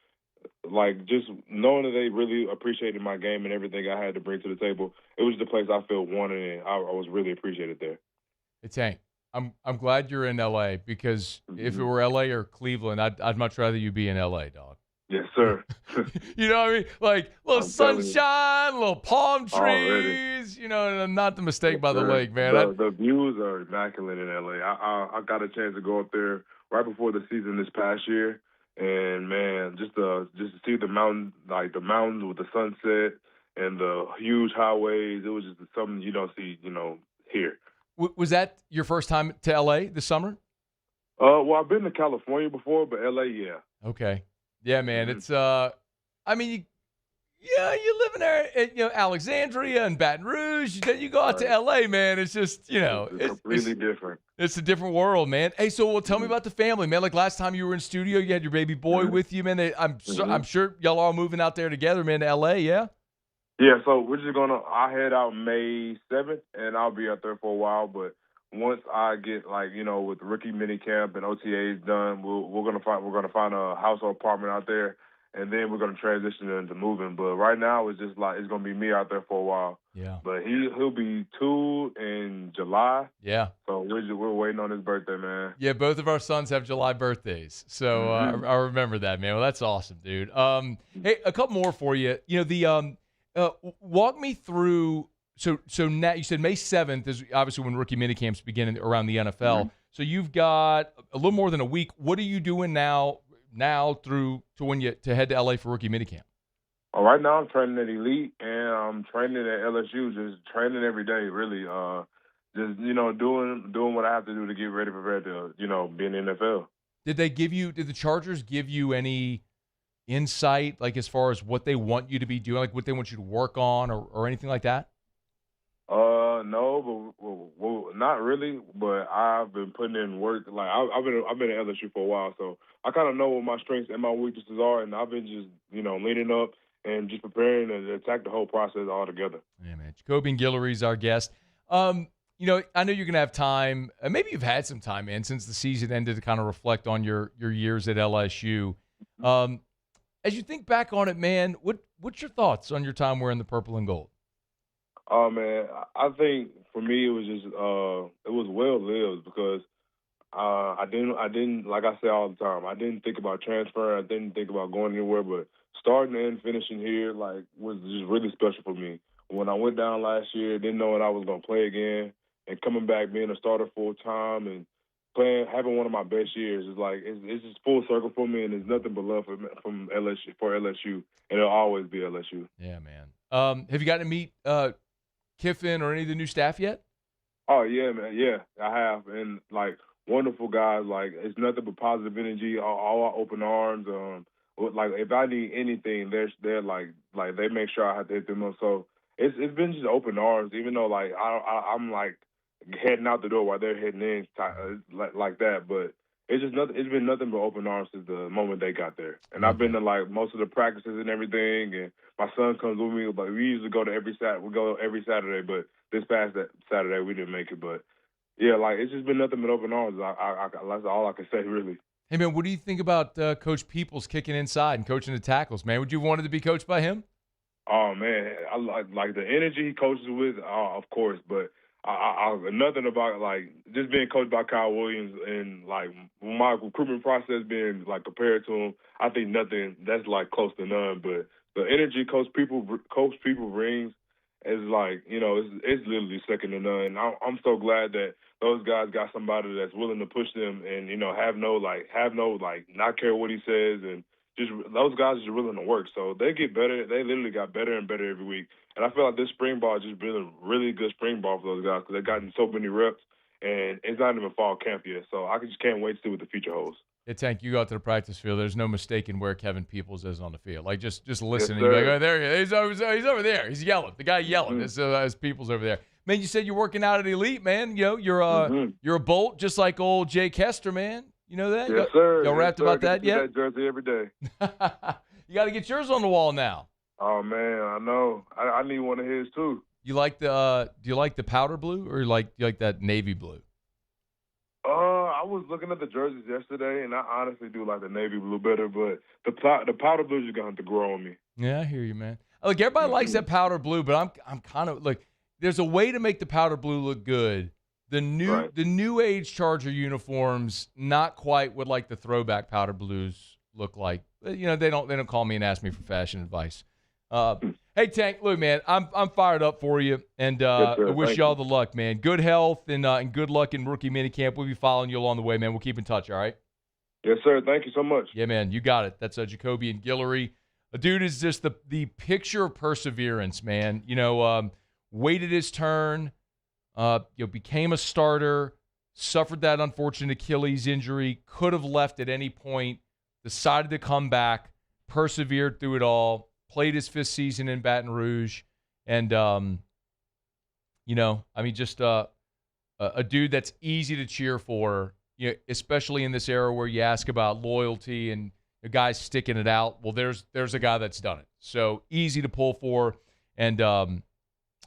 like just knowing that they really appreciated my game and everything I had to bring to the table, it was the place I felt wanted, and I was really appreciated there. It's Tank. I'm glad you're in LA because if it were LA or Cleveland, I'd much rather you be in LA, dog. Yes, sir. You know what I mean? Like little sunshine, little palm trees. Not the mistake by the lake, man. The views are immaculate in LA. I got a chance to go up there right before the season this past year, and man, just to see the mountains with the sunset and the huge highways. It was just something you don't see, here. Was that your first time to LA this summer? Well, I've been to California before, but LA, yeah. Okay. Yeah, man. It's you live in there, Alexandria and Baton Rouge. Then you go out to LA, man. It's just, it's completely different. It's a different world, man. Hey, so tell me about the family, man. Like last time you were in studio, you had your baby boy with you, man. I'm sure y'all are moving out there together, man, to LA, yeah? Yeah, so we're just I head out May 7th, and I'll be out there for a while. But once I get with rookie minicamp and OTAs done, we're gonna find a house or apartment out there, and then we're gonna transition into moving. But right now it's just it's gonna be me out there for a while. Yeah. But he'll be 2 in July. Yeah. So we're waiting on his birthday, man. Yeah, both of our sons have July birthdays, so I remember that, man. Well, that's awesome, dude. Hey, a couple more for you. Walk me through. So now you said May 7th is obviously when rookie minicamps begin around the NFL. Mm-hmm. So you've got a little more than a week. What are you doing now through to when you head to LA for rookie minicamp? Right now I'm training at Elite and I'm training at LSU, just training every day, really. Just doing what I have to do to get ready prepared to be in the NFL. Did the Chargers give you any insight, like as far as what they want you to be doing, like what they want you to work on or anything like that? No, but not really. But I've been putting in work. Like I've been at LSU for a while, so I kind of know what my strengths and my weaknesses are, and I've been just leaning up and just preparing to attack the whole process all together. Yeah, man. Jacobian Gillery is our guest. I know you're gonna have time. Maybe you've had some time, man, since the season ended to kind of reflect on your years at LSU. As you think back on it, man, what's your thoughts on your time wearing the purple and gold? Oh man, I think for me it was just it was well lived because I didn't like I say all the time, I didn't think about transferring, I didn't think about going anywhere, but starting and finishing here was just really special for me. When I went down last year, didn't know that I was gonna play again, and coming back being a starter full time and having one of my best years is it's just full circle for me, and there's nothing but love from LSU for LSU, and it'll always be LSU. Yeah, man. Have you gotten to meet Kiffin or any of the new staff yet? Oh yeah, man. Yeah, I have, and wonderful guys. It's nothing but positive energy. All open arms. If I need anything, they're they make sure I have to hit them up. So it's been just open arms. Even though I'm heading out the door while they're heading in, like that. But it's just nothing. It's been nothing but open arms since the moment they got there. And I've been to most of the practices and everything. And my son comes with me. We usually go to every Saturday. We go every Saturday, but this past Saturday we didn't make it. But yeah, like it's just been nothing but open arms. That's all I can say, really. Hey, man, what do you think about Coach Peoples kicking inside and coaching the tackles, man? Would you want to be coached by him? Oh man, I like the energy he coaches with, of course. But I nothing about like just being coached by Kyle Williams and like my recruitment process being like compared to him. I think nothing that's like close to none. But the energy Coach People brings is like it's literally second to none. I'm so glad that those guys got somebody that's willing to push them and have no not care what he says, and just those guys are just willing to work. So they get better. They literally got better and better every week. And I feel like this spring ball has just been a really good spring ball for those guys because they've gotten so many reps, and it's not even fall camp yet. So I just can't wait to see what the future holds. Hey, Tank, you go out to the practice field. There's no mistaking where Kevin Peoples is on the field. Like, just listen. Yes, You're like, oh, there he is. He's over there. He's yelling. The guy yelling. It's Peoples over there. Man, you said you're working out at Elite, man. You're a Bolt just like old Jay Kester, man. You know that? Yes, sir. Y'all rapped about that yet? That jersey every day. You got to get yours on the wall now. Oh man, I know. I need one of his too. You like the? Do you like the powder blue or you like that navy blue? I was looking at the jerseys yesterday, and I honestly do like the navy blue better, but the powder blue is gonna have to grow on me. Yeah, I hear you, man. Look, everybody likes that powder blue, but I'm kind of like, there's a way to make the powder blue look good. The new age Charger uniforms, not quite what like the throwback powder blues look like. They don't call me and ask me for fashion advice. Hey Tank, look, man, I'm fired up for you, and I wish you all the luck, man. Good health and good luck in rookie minicamp. We'll be following you along the way, man. We'll keep in touch, all right? Yes, sir. Thank you so much. Yeah, man, you got it. That's Jacobian Guillory. A dude is just the picture of perseverance, man. Waited his turn, became a starter, suffered that unfortunate Achilles injury, could have left at any point, decided to come back, persevered through it all. Played his 5th season in Baton Rouge, and just a dude that's easy to cheer for. Especially in this era where you ask about loyalty and the guys sticking it out. Well, there's a guy that's done it. So easy to pull for, and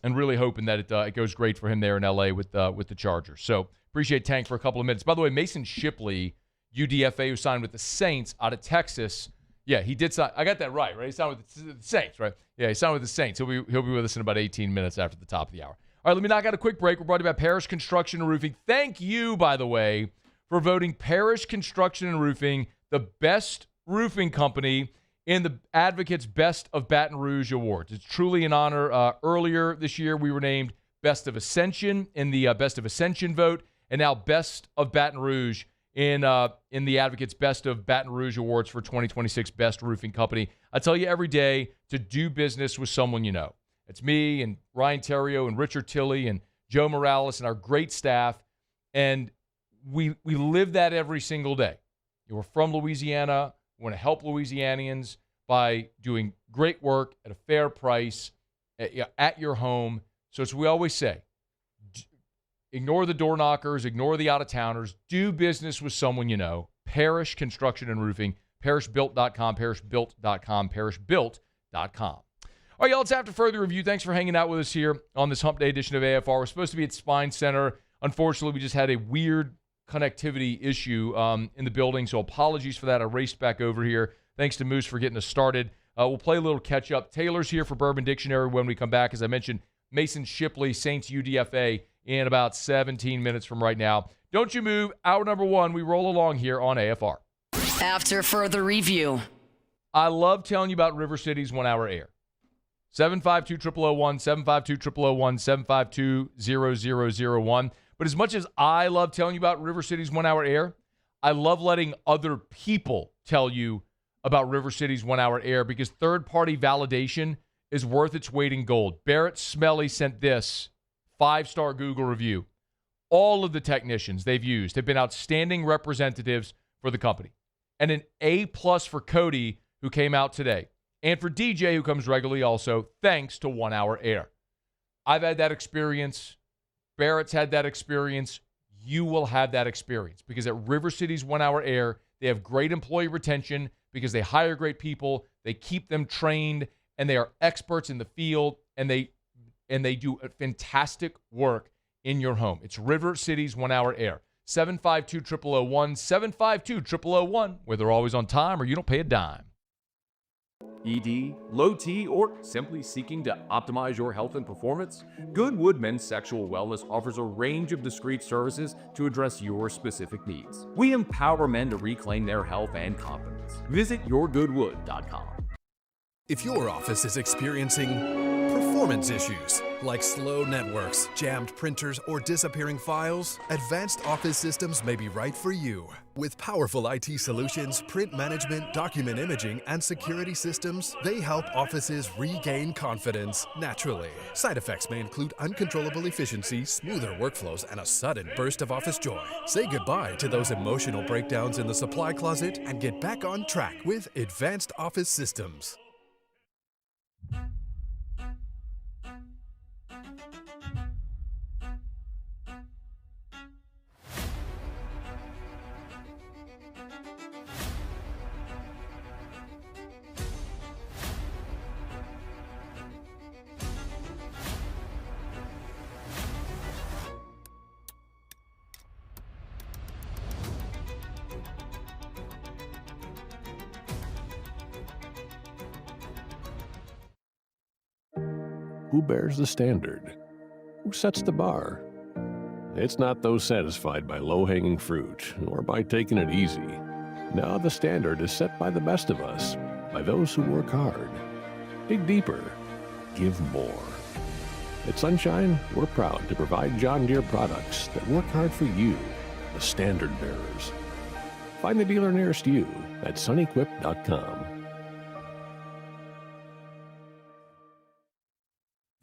really hoping that it goes great for him there in LA with the Chargers. So appreciate Tank for a couple of minutes. By the way, Mason Shipley, UDFA, who signed with the Saints out of Texas. Yeah, he did sign. I got that right? He signed with the Saints, right? Yeah, he signed with the Saints. He'll be with us in about 18 minutes after the top of the hour. All right, let me knock out a quick break. We're brought to you by Parish Construction and Roofing. Thank you, by the way, for voting Parish Construction and Roofing the best roofing company in the Advocates Best of Baton Rouge Awards. It's truly an honor. Earlier this year, we were named Best of Ascension in the Best of Ascension vote, and now Best of Baton Rouge in the Advocates Best of Baton Rouge Awards for 2026 Best Roofing Company. I tell you every day to do business with someone you know. It's me and Ryan Terrio and Richard Tilley and Joe Morales and our great staff, and we live that every single day. We're from Louisiana. We want to help Louisianians by doing great work at a fair price at your home. So as we always say, ignore the door knockers, ignore the out-of-towners. Do business with someone you know. Parish Construction and Roofing, parishbuilt.com, parishbuilt.com, parishbuilt.com. All right, y'all, it's after further review. Thanks for hanging out with us here on this Hump Day edition of AFR. We're supposed to be at Spine Center. Unfortunately, we just had a weird connectivity issue in the building, so apologies for that. I raced back over here. Thanks to Moose for getting us started. We'll play a little catch-up. Taylor's here for Bourbon Dictionary when we come back. As I mentioned, Mason Shipley, Saints UDFA, in about 17 minutes from right now. Don't you move. Hour number 1, we roll along here on AFR. After further review. I love telling you about River City's 1 hour air. 752-0001, 752-0001, 752-0001. But as much as I love telling you about River City's 1 hour air, I love letting other people tell you about River City's 1 hour air because third-party validation is worth its weight in gold. Barrett Smelly sent this 5-star Google review. All of the technicians they've used have been outstanding representatives for the company. And an A+ for Cody, who came out today. And for DJ, who comes regularly also, thanks to 1 hour air. I've had that experience. Barrett's had that experience. You will have that experience because at River City's 1 hour air, they have great employee retention because they hire great people, they keep them trained, and they are experts in the field, and they do fantastic work in your home. It's River City's 1-hour air. 752-0001, 752-0001, where they're always on time or you don't pay a dime. ED, low T, or simply seeking to optimize your health and performance? Goodwood Men's Sexual Wellness offers a range of discreet services to address your specific needs. We empower men to reclaim their health and confidence. Visit yourgoodwood.com. If your office is experiencing performance issues like slow networks, jammed printers, or disappearing files, Advanced Office Systems may be right for you. With powerful IT solutions, print management, document imaging, and security systems, they help offices regain confidence naturally. Side effects may include uncontrollable efficiency, smoother workflows, and a sudden burst of office joy. Say goodbye to those emotional breakdowns in the supply closet and get back on track with Advanced Office Systems. Who bears the standard? Who sets the bar? It's not those satisfied by low-hanging fruit or by taking it easy. No, the standard is set by the best of us, by those who work hard. Dig deeper. Give more. At Sunshine, we're proud to provide John Deere products that work hard for you, the standard bearers. Find the dealer nearest you at sunequip.com.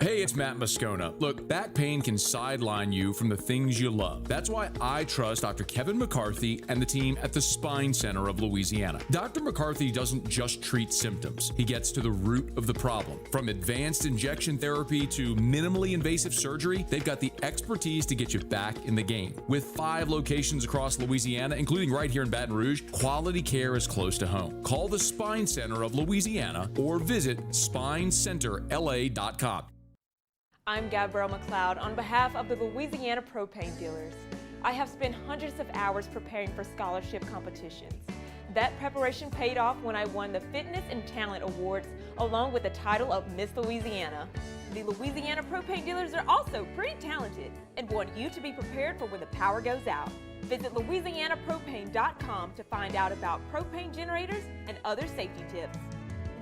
Hey, it's Matt Moscona. Look, back pain can sideline you from the things you love. That's why I trust Dr. Kevin McCarthy and the team at the Spine Center of Louisiana. Dr. McCarthy doesn't just treat symptoms. He gets to the root of the problem. From advanced injection therapy to minimally invasive surgery, they've got the expertise to get you back in the game. With 5 locations across Louisiana, including right here in Baton Rouge, quality care is close to home. Call the Spine Center of Louisiana or visit spinecenterla.com. I'm Gabrielle McLeod on behalf of the Louisiana Propane Dealers. I have spent hundreds of hours preparing for scholarship competitions. That preparation paid off when I won the Fitness and Talent Awards along with the title of Miss Louisiana. The Louisiana Propane Dealers are also pretty talented and want you to be prepared for when the power goes out. Visit louisianapropane.com to find out about propane generators and other safety tips.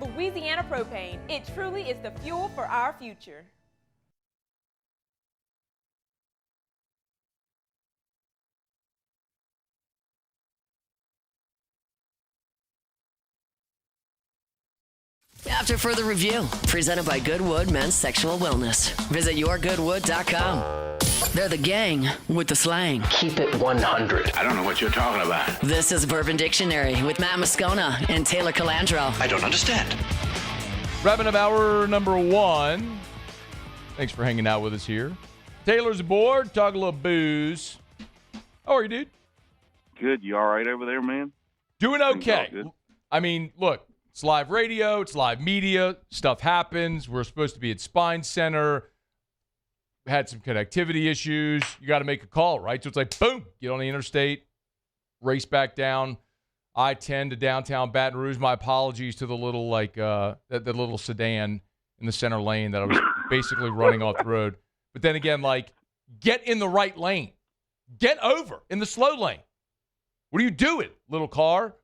Louisiana Propane, it truly is the fuel for our future. After further review, presented by Goodwood Men's Sexual Wellness. Visit yourgoodwood.com. They're the gang with the slang. Keep it 100. I don't know what you're talking about. This is Bourbon Dictionary with Matt Moscona and Taylor Calandro. I don't understand. Wrapping up hour number 1. Thanks for hanging out with us here. Taylor's aboard. Talk a little booze. How are you, dude? Good. You all right over there, man? Doing okay. I mean, look. It's live radio. It's live media. Stuff happens. We're supposed to be at Spine Center. We had some connectivity issues. You got to make a call, right? So it's like, boom, get on the interstate, race back down I-10 to downtown Baton Rouge. My apologies to the little, that little sedan in the center lane that I was basically running off the road. But then again, get in the right lane. Get over in the slow lane. What are you doing, little car?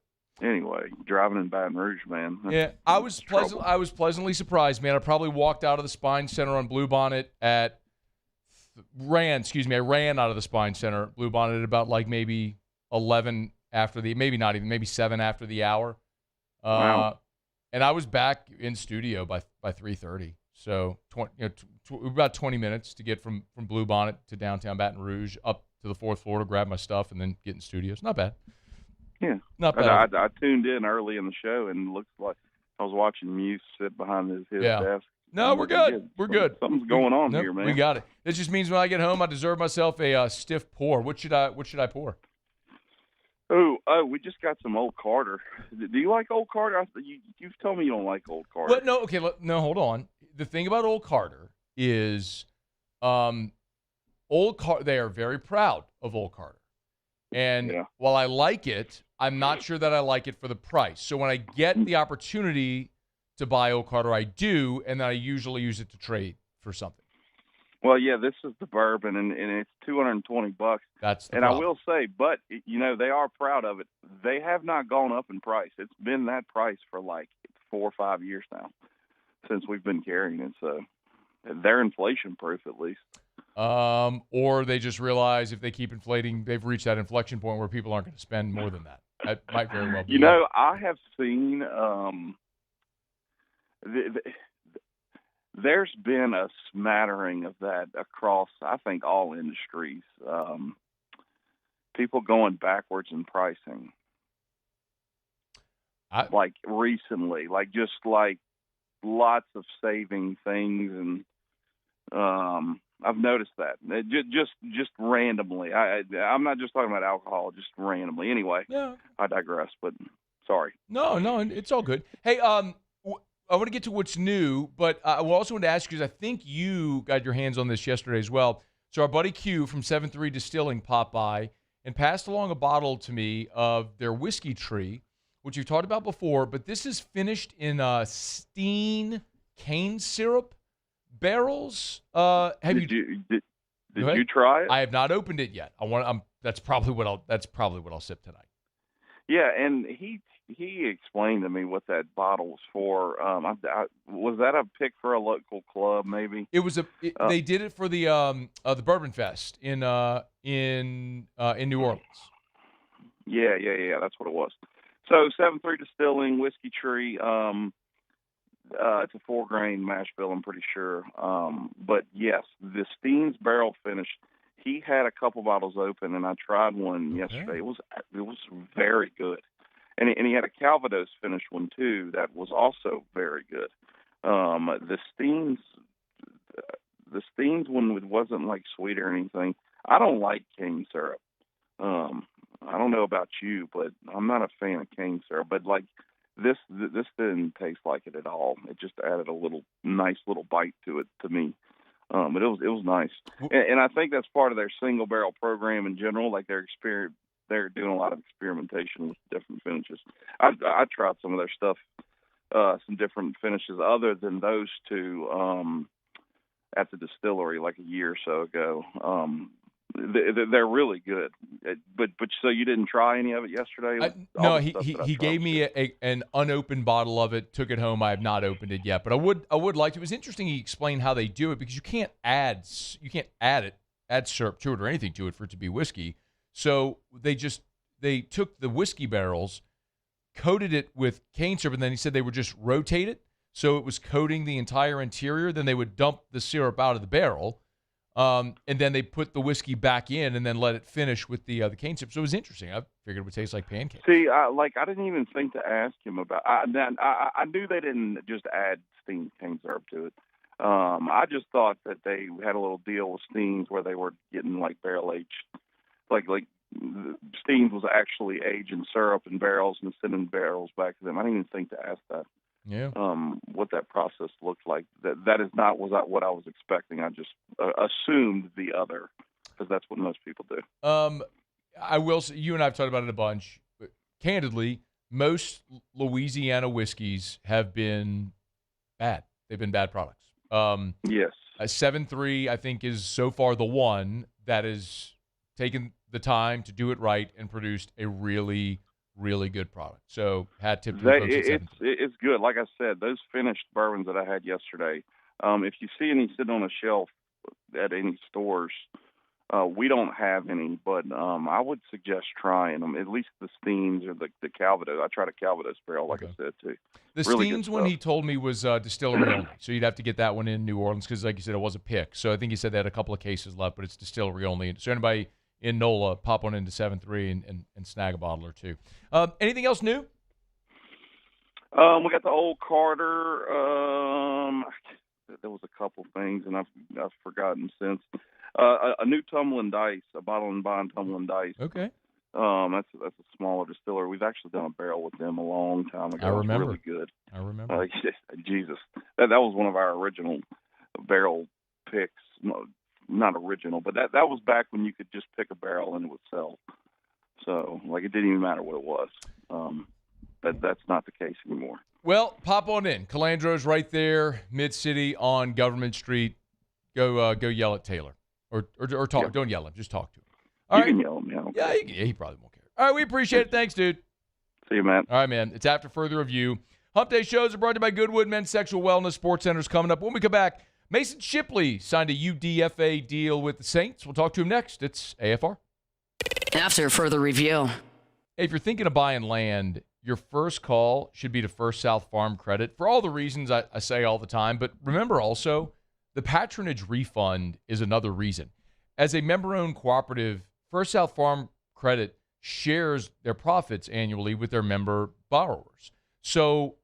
Anyway, driving in Baton Rouge, man. Yeah, I was pleasantly surprised, man. I probably walked out of the Spine Center on Bluebonnet I ran out of the Spine Center, Bluebonnet at about maybe 11 after maybe 7 after the hour. Wow. And I was back in studio by 3:30. So about 20 minutes to get from Bluebonnet to downtown Baton Rouge up to the 4th floor to grab my stuff and then get in studio. It's not bad. Yeah, not bad. I tuned in early in the show and it looks like I was watching Muse sit behind his desk. No, we're good. We're good. Something's going on here, man. We got it. This just means when I get home, I deserve myself a stiff pour. What should I pour? Oh, we just got some Old Carter. Do you like Old Carter? You've told me you don't like Old Carter. Well, no, hold on. The thing about Old Carter is Old They are very proud of Old Carter. And while I like it, I'm not sure that I like it for the price. So when I get the opportunity to buy Old Carter, I do, and then I usually use it to trade for something. Well, yeah, this is the bourbon, and it's $220. That's the and problem. I will say, but they are proud of it. They have not gone up in price. It's been that price for like 4 or 5 years now since we've been carrying it. So they're inflation proof at least. Or they just realize if they keep inflating, they've reached that inflection point where people aren't going to spend more than that. That might very well be. I have seen there's been a smattering of that across, I think, all industries. People going backwards in pricing. Like recently, just lots of saving things, and I've noticed that just randomly. I'm not just talking about alcohol, just randomly. Anyway, I digress. But sorry. No, it's all good. Hey, I want to get to what's new, but I also want to ask you, because I think you got your hands on this yesterday as well. So our buddy Q from 7-3 Distilling popped by and passed along a bottle to me of their whiskey tree, which you've talked about before, but this is finished in Steen cane syrup barrels. Did you try it? I have not opened it yet. That's probably what I'll sip tonight. Yeah, and he explained to me what that bottle was for. Was that a pick for a local club? Maybe it was they did it for the Bourbon Fest in New Orleans. Yeah, that's what it was. So 7-3 Distilling whiskey tree. It's a 4-grain mash bill, I'm pretty sure. But yes, the Steen's barrel finish. He had a couple bottles open, and I tried one yesterday. It was very good. And he had a Calvados finished one, too, that was also very good. The Steen's one wasn't, sweet or anything. I don't like cane syrup. I don't know about you, but I'm not a fan of cane syrup. But, this didn't taste like it at all. It just added a nice little bite to it to me. But it was nice. And I think that's part of their single-barrel program in general, they're doing a lot of experimentation with different finishes. I tried some of their stuff, some different finishes other than those two at the distillery a year or so ago. They're really good. But so you didn't try any of it yesterday? No, he gave me an unopened bottle of it, took it home. I have not opened it yet, but I would like to. It was interesting he explained how they do it, because you can't add syrup to it or anything to it for it to be whiskey. So they took the whiskey barrels, coated it with cane syrup, and then he said they would just rotate it. So it was coating the entire interior. Then they would dump the syrup out of the barrel, and then they put the whiskey back in and then let it finish with the cane syrup. So it was interesting. I figured it would taste like pancakes. See, I didn't even think to ask him about. I knew they didn't just add Steen cane syrup to it. I just thought that they had a little deal with Steen's where they were getting barrel aged. Like Steen's was actually aging syrup in barrels and sending barrels back to them. I didn't even think to ask that. Yeah. What that process looked like. That is not what I was expecting. I just assumed the other, because that's what most people do. I will say, you and I have talked about it a bunch. But candidly, most Louisiana whiskeys have been bad. They've been bad products. Yes. 7-3, I think, is so far the one that is taken the time to do it right and produced a really, really good product. So hat tip to the folks at 7-3. It's good. Like I said, those finished bourbons that I had yesterday, if you see any sitting on a shelf at any stores, we don't have any, but I would suggest trying them, at least the Steens or the Calvados. I tried a Calvados barrel, like I said, too. The really Steens one he told me was distillery only, so you'd have to get that one in New Orleans because, like you said, it was a pick. So I think he said they had a couple of cases left, but it's distillery only. So anybody in NOLA, pop one into 7-3 and snag a bottle or two. Anything else new? We got the Old Carter. There was a couple things, and I've forgotten since. A new tumbling dice, a bottle and bond tumbling dice. Okay. That's a smaller distiller. We've actually done a barrel with them a long time ago. I remember. It was really good. I remember. Jesus, that was one of our original barrel picks not original, but that was back when you could just pick a barrel and it would sell. So, like, it didn't even matter what it was. That's not the case anymore. Well, pop on in. Calandro's right there, Mid-City on Government Street. Go yell at Taylor. Or talk. Yeah. Don't yell at him. Just talk to him. All right. You can yell at him. Yeah, he probably won't care. All right, we appreciate it. Thanks, dude. See you, man. All right, man. It's after further review. Hump Day shows are brought to you by Goodwood Men's Sexual Wellness Sports Centers coming up. When we come back, Mason Shipley signed a UDFA deal with the Saints. We'll talk to him next. It's AFR. After further review. If you're thinking of buying land, your first call should be to First South Farm Credit for all the reasons I say all the time. But remember also, the patronage refund is another reason. As a member-owned cooperative, First South Farm Credit shares their profits annually with their member borrowers. So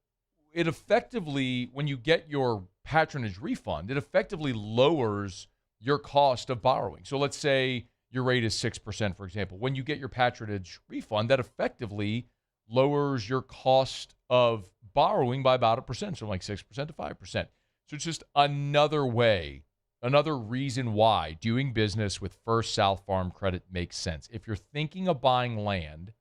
it effectively, when you get your patronage refund, it effectively lowers your cost of borrowing. So let's say your rate is 6%, for example. When you get your patronage refund, that effectively lowers your cost of borrowing by about 1%, so like 6% to 5%. So it's just another way, another reason why doing business with First South Farm Credit makes sense. If you're thinking of buying land,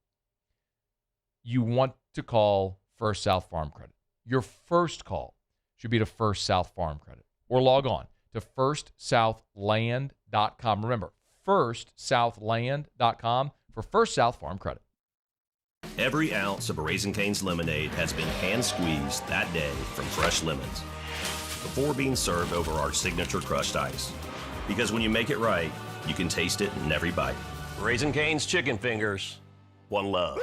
you want to call First South Farm Credit. Your first call should be to First South Farm Credit, or log on to firstsouthland.com. Remember, firstsouthland.com for First South Farm Credit. Every ounce of Raising Cane's lemonade has been hand-squeezed that day from fresh lemons before being served over our signature crushed ice. Because when you make it right, you can taste it in every bite. Raising Cane's chicken fingers, one love.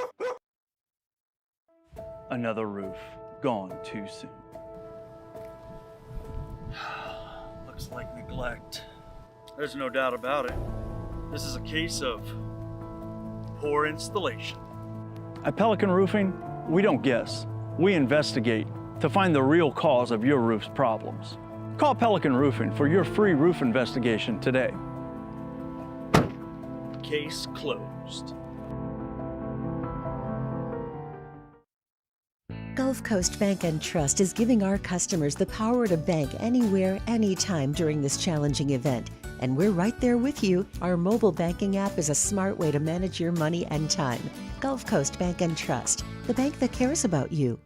Another roof gone too soon. Looks like neglect. There's no doubt about it. This is a case of poor installation. At Pelican Roofing, we don't guess. We investigate to find the real cause of your roof's problems. Call Pelican Roofing for your free roof investigation today. Case closed. Gulf Coast Bank and Trust is giving our customers the power to bank anywhere, anytime during this challenging event. And we're right there with you. Our mobile banking app is a smart way to manage your money and time. Gulf Coast Bank and Trust, the bank that cares about you.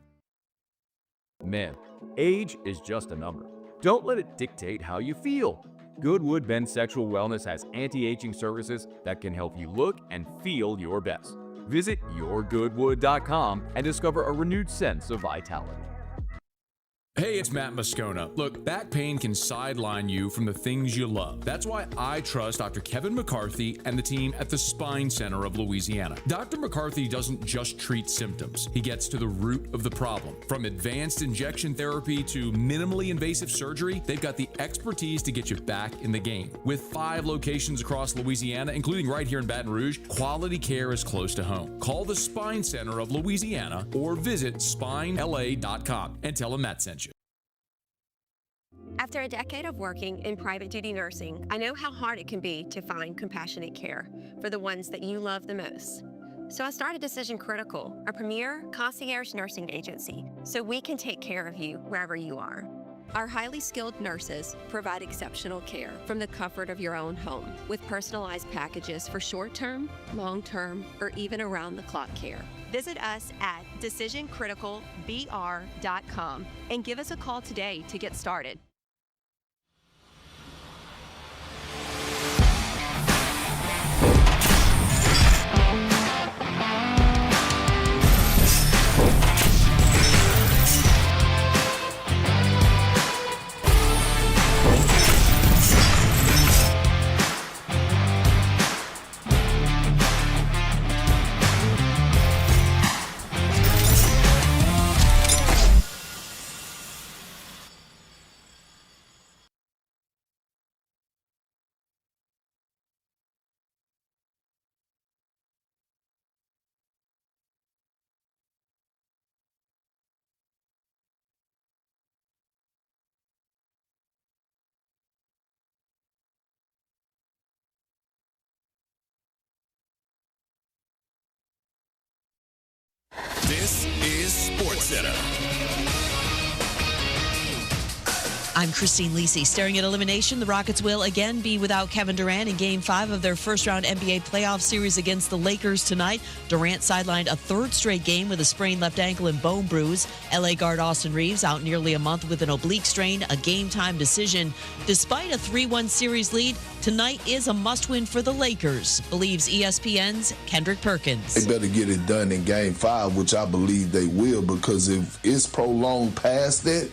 Man, age is just a number. Don't let it dictate how you feel. Goodwood Men's Sexual Wellness has anti-aging services that can help you look and feel your best. Visit yourgoodwood.com and discover a renewed sense of vitality. Hey, it's Matt Moscona. Look, back pain can sideline you from the things you love. That's why I trust Dr. Kevin McCarthy and the team at the Spine Center of Louisiana. Dr. McCarthy doesn't just treat symptoms. He gets to the root of the problem. From advanced injection therapy to minimally invasive surgery, they've got the expertise to get you back in the game. With 5 locations across Louisiana, including right here in Baton Rouge, quality care is close to home. Call the Spine Center of Louisiana or visit spinela.com and tell them Matt sent you. After a decade of working in private duty nursing, I know how hard it can be to find compassionate care for the ones that you love the most. So I started Decision Critical, a premier concierge nursing agency, so we can take care of you wherever you are. Our highly skilled nurses provide exceptional care from the comfort of your own home with personalized packages for short-term, long-term, or even around-the-clock care. Visit us at decisioncriticalbr.com and give us a call today to get started. This is SportsCenter. I'm Christine Lisi. Staring at elimination, the Rockets will again be without Kevin Durant in Game 5 of their first-round NBA playoff series against the Lakers tonight. Durant sidelined a third straight game with a sprained left ankle and bone bruise. LA guard Austin Reeves out nearly a month with an oblique strain, a game-time decision. Despite a 3-1 series lead, tonight is a must-win for the Lakers, believes ESPN's Kendrick Perkins. They better get it done in Game 5, which I believe they will, because if it's prolonged past that,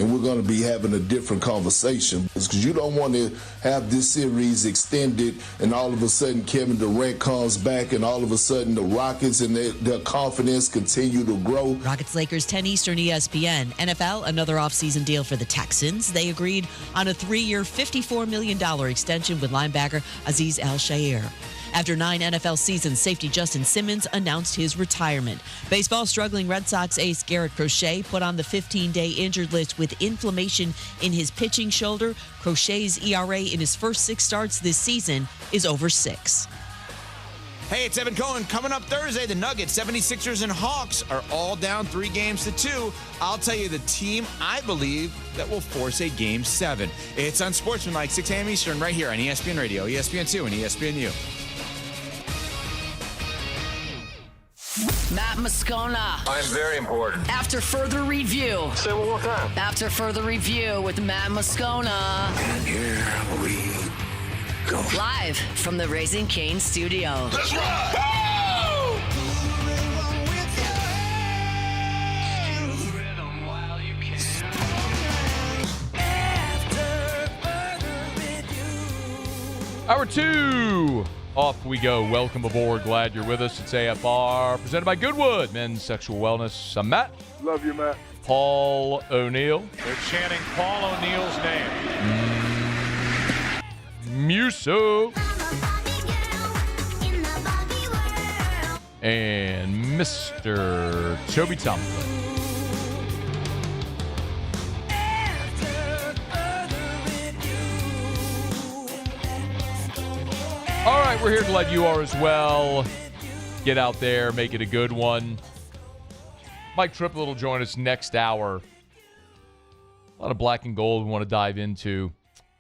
and we're going to be having a different conversation. Because you don't want to have this series extended and all of a sudden Kevin Durant comes back and all of a sudden the Rockets and their confidence continue to grow. Rockets Lakers 10 Eastern ESPN. NFL, another offseason deal for the Texans. They agreed on a 3-year, $54 million extension with linebacker Azeez Al-Shaair. After 9 NFL seasons, safety Justin Simmons announced his retirement. Baseball struggling Red Sox ace Garrett Crochet put on the 15-day injured list with inflammation in his pitching shoulder. Crochet's ERA in his first 6 starts this season is over 6. Hey, it's Evan Cohen. Coming up Thursday, the Nuggets, 76ers, and Hawks are all down 3-2. I'll tell you the team I believe that will force a Game 7. It's Unsportsmanlike, 6 a.m. Eastern, right here on ESPN Radio, ESPN2, and ESPNU. Matt Moscona. I'm very important. After further review. Say it one more time. After further review with Matt Moscona. And here we go. Live from the Raising Cane studio. Let's rock! Hour 2. Off we go. Welcome aboard. Glad you're with us. It's AFR, presented by Goodwood Men's Sexual Wellness. I'm Matt. Love you, Matt. Paul O'Neill. They're chanting Paul O'Neill's name. Muso. And Mr. Toby Thompson. All right, we're here to let you are as well. Get out there, make it a good one. Mike Triplet will join us next hour. A lot of black and gold we want to dive into.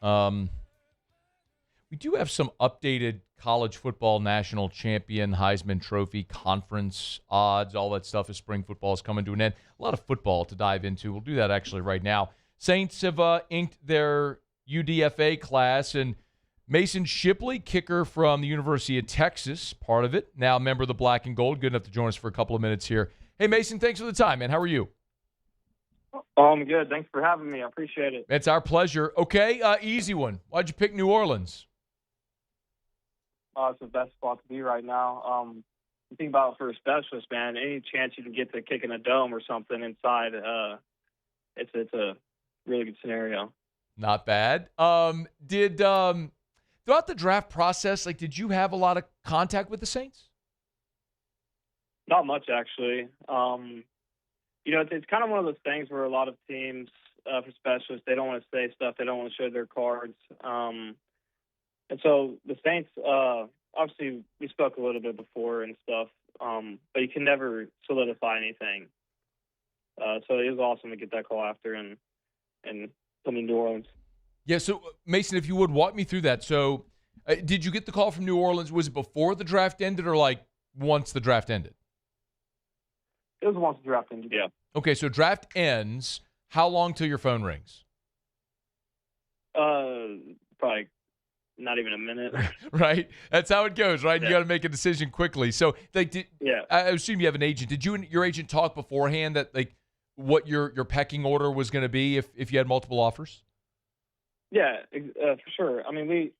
We do have some updated college football national champion, Heisman Trophy conference odds, all that stuff as spring football is coming to an end. A lot of football to dive into. We'll do that actually right now. Saints have inked their UDFA class, and Mason Shipley, kicker from the University of Texas, part of it, now a member of the Black and Gold, good enough to join us for a couple of minutes here. Hey, Mason, thanks for the time, man. How are you? I'm good. Thanks for having me. I appreciate it. It's our pleasure. Okay, easy one. Why'd you pick New Orleans? It's the best spot to be right now. You think about it for a specialist, man, any chance you can get to kick in a dome or something inside, it's a really good scenario. Not bad. Throughout the draft process, did you have a lot of contact with the Saints? Not much, actually. It's kind of one of those things where a lot of teams, for specialists, they don't want to say stuff. They don't want to show their cards. And so the Saints, obviously, we spoke a little bit before and stuff, but you can never solidify anything. So it was awesome to get that call after and come to New Orleans. Yeah, so, Mason, if you would, walk me through that. So, did you get the call from New Orleans? Was it before the draft ended or, once the draft ended? It was once the draft ended, yeah. Okay, so draft ends. How long till your phone rings? Probably not even a minute. Right? That's how it goes, right? Yeah. You got to make a decision quickly. So, yeah. I assume you have an agent. Did you and your agent talk beforehand that, what your pecking order was going to be if you had multiple offers? Yeah, for sure. I mean, we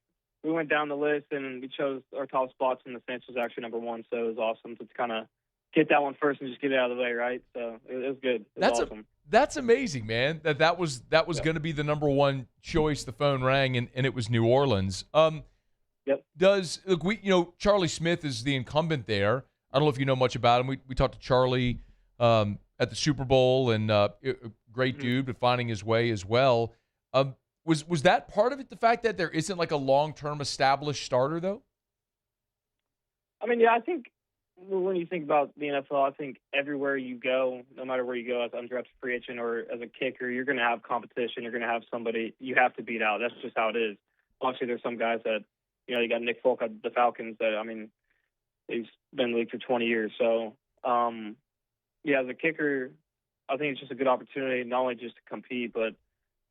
went down the list and we chose our top spots, and the Saints was actually number 1, so it was awesome to kind of get that one first and just get it out of the way, right? So it was good. It was awesome. That's amazing, man. That was going to be the number 1 choice. The phone rang, and it was New Orleans. Yep. Charlie Smith is the incumbent there. I don't know if you know much about him. We talked to Charlie at the Super Bowl, and great dude, but finding his way as well. Was that part of it, the fact that there isn't a long-term established starter, though? I mean, yeah, I think when you think about the NFL, I think everywhere you go, no matter where you go as undrafted free agent or as a kicker, you're going to have competition. You're going to have somebody you have to beat out. That's just how it is. Obviously, there's some guys that, you got Nick Folk at the Falcons that, he's been in the league for 20 years. So, as a kicker, I think it's just a good opportunity, not only just to compete, but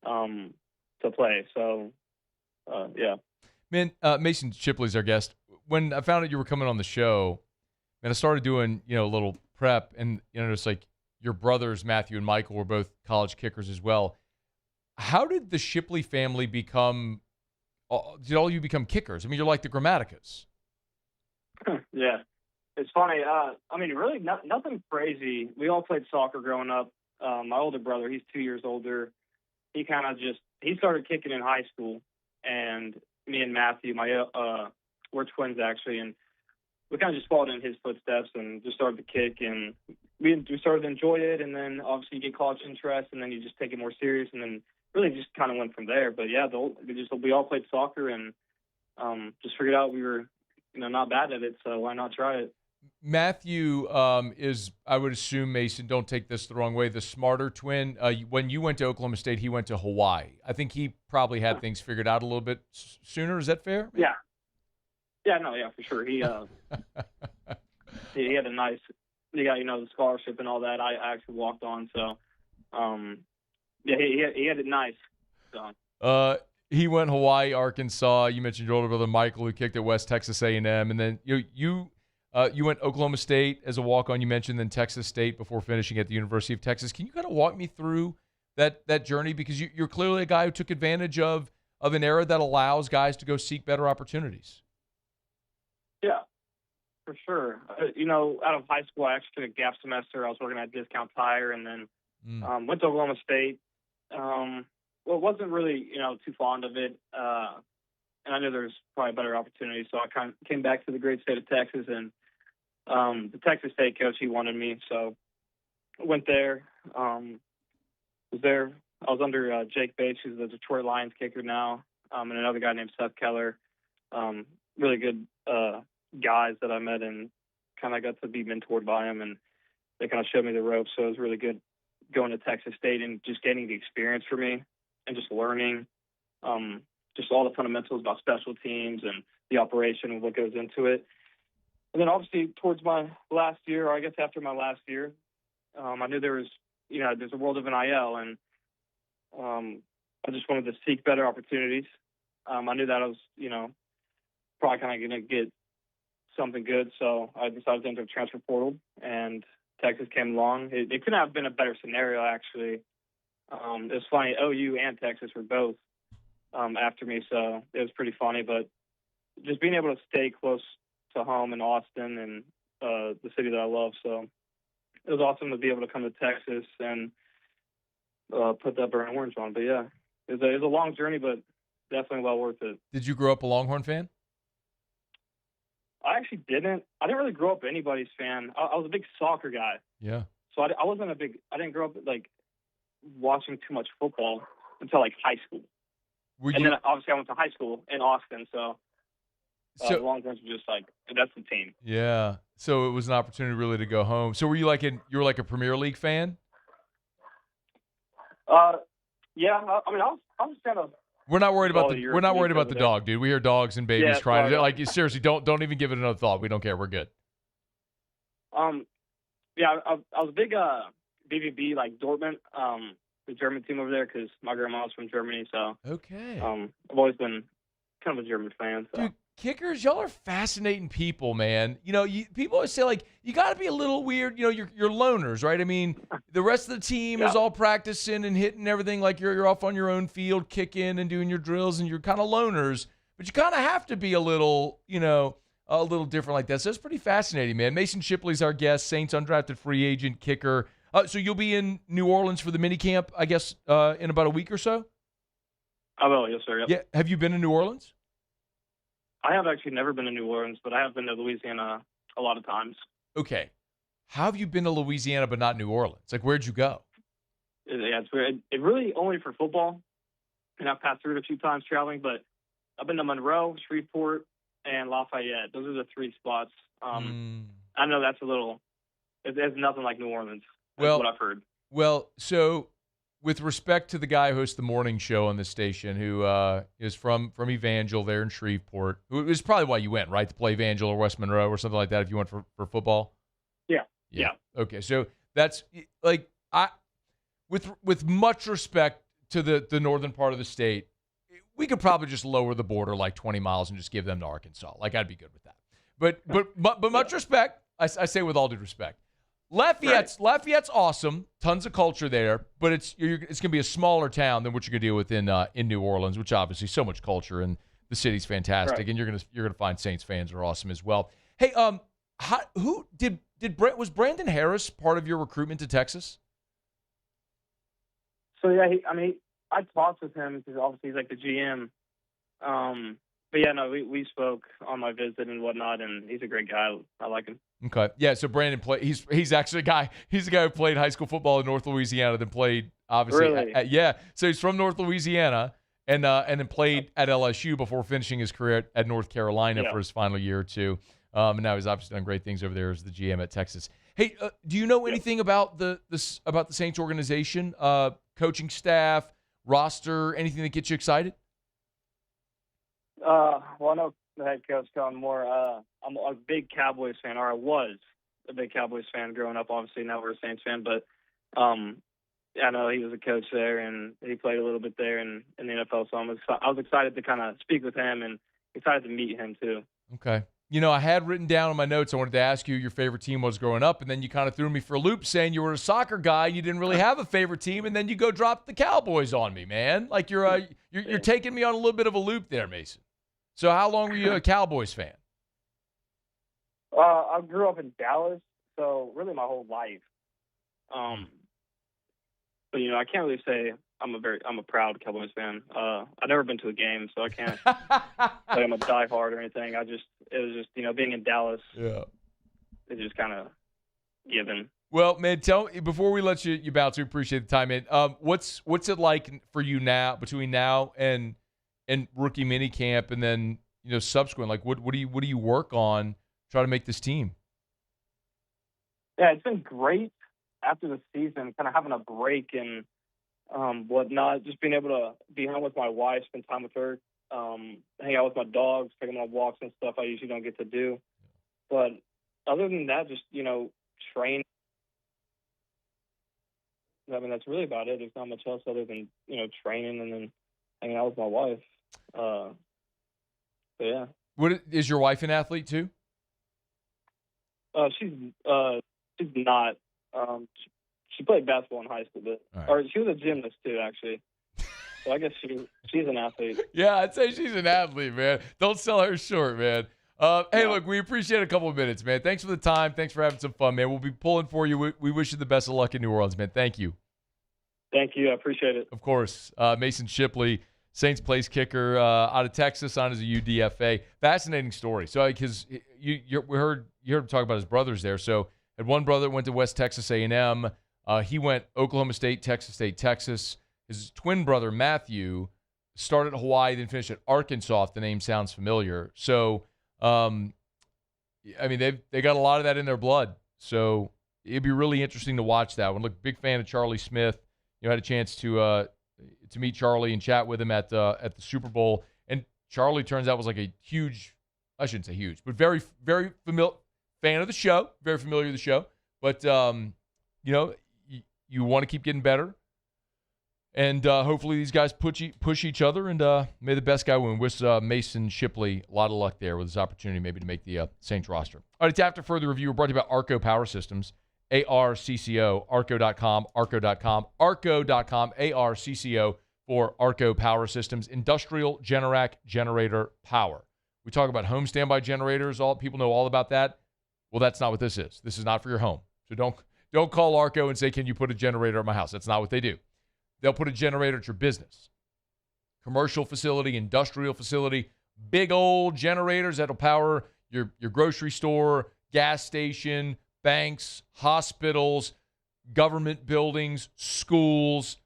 to play. So, yeah. Man, Mason Shipley's our guest. When I found out you were coming on the show, and I started doing, a little prep, and, it's like your brothers, Matthew and Michael, were both college kickers as well. How did the Shipley family become, did all you become kickers? You're like the Grammaticas. Yeah. It's funny. Really nothing crazy. We all played soccer growing up. My older brother, he's 2 years older. He he started kicking in high school, and me and Matthew, we're twins actually, and we kind of just followed in his footsteps and just started to kick, and we started to enjoy it, and then obviously you get college interest, and then you just take it more serious, and then really just kind of went from there. But yeah, we all played soccer, and just figured out we were not bad at it, so why not try it? Matthew is, I would assume, Mason, don't take this the wrong way, the smarter twin. When you went to Oklahoma State, he went to Hawaii. I think he probably had things figured out a little bit sooner. Is that fair? Yeah. Yeah, no, yeah, for sure. He he had a nice, he got the scholarship and all that. I actually walked on, so he had it nice. So. He went Hawaii, Arkansas. You mentioned your older brother Michael, who kicked at West Texas A&M, and then you went Oklahoma State as a walk-on. You mentioned then Texas State before finishing at the University of Texas. Can you kind of walk me through that journey, because you're clearly a guy who took advantage of an era that allows guys to go seek better opportunities? Yeah, for sure. Out of high school, I actually took a gap semester. I was working at Discount Tire, and then went to Oklahoma State. Wasn't really, too fond of it. And I knew there was probably better opportunities, so I kind of came back to the great state of Texas, and the Texas State coach, he wanted me, so I went there. Was there. I was under Jake Bates, who's the Detroit Lions kicker now, and another guy named Seth Keller. Really good guys that I met, and kind of got to be mentored by them, and they kind of showed me the ropes. So it was really good going to Texas State and just getting the experience for me and just learning just all the fundamentals about special teams and the operation and what goes into it. And then obviously towards my last year, or I guess after my last year, I knew there was, there's a world of NIL, and I just wanted to seek better opportunities. I knew that I was, probably kind of going to get something good, so I decided to enter the transfer portal, and Texas came along. It couldn't have been a better scenario, actually. It was funny, OU and Texas were both after me, so it was pretty funny, but just being able to stay close to home in Austin and the city that I love, so it was awesome to be able to come to Texas and put that burnt orange on. But yeah, it was a long journey, but definitely well worth it. Did you grow up a Longhorn fan? I actually didn't. I didn't really grow up anybody's fan. I was a big soccer guy. Yeah. So I wasn't I didn't grow up watching too much football until high school. Then obviously I went to high school in Austin, so the Longhorns were just that's the team. Yeah. So it was an opportunity really to go home. So were you you were a Premier League fan? Yeah. I was kind of. We're not worried about the dog, dude. We hear dogs and babies crying. Seriously, don't even give it another thought. We don't care. We're good. Yeah, I was a big BVB Dortmund, the German team over there, because my grandma's from Germany. So okay. I've always been kind of a German fan. So. Dude, kickers, y'all are fascinating people, man. People always say you got to be a little weird. You're loners, right? The rest of the team is all practicing and hitting everything. You're off on your own field, kicking and doing your drills, and you're kind of loners. But you kind of have to be a little, a little different like that. So it's pretty fascinating, man. Mason Shipley's our guest, Saints undrafted free agent kicker. So you'll be in New Orleans for the mini camp, I guess, in about a week or so? I will, yes, sir. Yep. Yeah. Have you been in New Orleans? I have actually never been to New Orleans, but I have been to Louisiana a lot of times. Okay. How have you been to Louisiana but not New Orleans? Where'd you go? Yeah, it's weird. It really only for football, and I've passed through it a few times traveling, but I've been to Monroe, Shreveport, and Lafayette. Those are the three spots. I know that's a little. It's nothing like New Orleans. That's what I've heard. Well, so with respect to the guy who hosts the morning show on this station, who is from Evangel there in Shreveport, who is probably why you went, right, to play Evangel or West Monroe or something like that if you went for football? Yeah. Okay, so that's like with much respect to the northern part of the state, we could probably just lower the border like 20 miles and just give them to Arkansas. Like, I'd be good with that. But much respect, I say with all due respect. Lafayette's awesome, tons of culture there, but it's going to be a smaller town than what you're going to deal with in New Orleans, which obviously so much culture and the city's fantastic, and you're going to find Saints fans are awesome as well. Hey, was Brandon Harris part of your recruitment to Texas? So yeah, I talked with him because obviously he's like the GM. But yeah, no, we spoke on my visit and whatnot, and he's a great guy. I like him. Okay, yeah. So Brandon he's actually a guy. He's a guy who played high school football in North Louisiana, then played obviously. Really? So he's from North Louisiana, and then played at LSU before finishing his career at North Carolina for his final year or two. And now he's obviously done great things over there as the GM at Texas. Hey, do you know anything about the Saints organization, coaching staff, roster, anything that gets you excited? Well, I know the head coach, Colin Moore. I'm a big Cowboys fan, or I was a big Cowboys fan growing up. Obviously, now we're a Saints fan, but I know he was a coach there, and he played a little bit there in the NFL. So I was excited to kind of speak with him and excited to meet him too. Okay. You know, I had written down on my notes, I wanted to ask you who your favorite team was growing up, and then you kind of threw me for a loop saying you were a soccer guy, you didn't really have a favorite team, and then you go drop the Cowboys on me, man. Like you're taking me on a little bit of a loop there, Mason. So how long were you a Cowboys fan? I grew up in Dallas, so really my whole life. But I can't really say I'm a proud Cowboys fan. I've never been to a game, so I can't say I'm a diehard or anything. It was just being in Dallas. Yeah, it's just kind of given. Well, man, before we let you bounce, we appreciate the time, man. What's it like for you now between now and rookie mini camp, and then subsequent? Like, what do you work on try to make this team? Yeah, it's been great after the season, kind of having a break and whatnot. Just being able to be home with my wife, spend time with her, hang out with my dogs, take them on walks and stuff I usually don't get to do. But other than that, just train. I mean, that's really about it. There's not much else other than training and then hanging out with my wife. So yeah. What is your wife an athlete too? She's not. She played basketball in high school, but or she was a gymnast too, actually. So I guess she's an athlete. Yeah, I'd say she's an athlete, man. Don't sell her short, man. Hey, look, we appreciate a couple of minutes, man. Thanks for the time. Thanks for having some fun, man. We'll be pulling for you. We wish you the best of luck in New Orleans, man. Thank you. Thank you. I appreciate it. Of course. Mason Shipley, Saints place kicker out of Texas, signed as a UDFA. Fascinating story. So, because you heard him talk about his brothers there. So, had one brother went to West Texas A&M. He went Oklahoma State, Texas. His twin brother, Matthew, started at Hawaii, then finished at Arkansas, if the name sounds familiar. So, I mean, they got a lot of that in their blood. So, it'd be really interesting to watch that one. Look, big fan of Charlie Smith. Had a chance to meet Charlie and chat with him at the Super Bowl. And Charlie, turns out, was like a huge, I shouldn't say huge, but very, very familiar fan of the show, very familiar with the show. But, you want to keep getting better. And hopefully these guys push each other, and may the best guy win. Wish Mason Shipley a lot of luck there with his opportunity maybe to make the Saints roster. All right, it's After Further Review. We're brought to you by Arco Power Systems, ARCCO, Arco.com, Arco.com, ARCCO for Arco Power Systems, Industrial Generac Generator Power. We talk about home standby generators. All people know all about that. Well, that's not what this is. This is not for your home. So don't call Arco and say, can you put a generator at my house? That's not what they do. They'll put a generator at your business, commercial facility, industrial facility, big old generators that'll power your grocery store, gas station, banks, hospitals, government buildings, schools.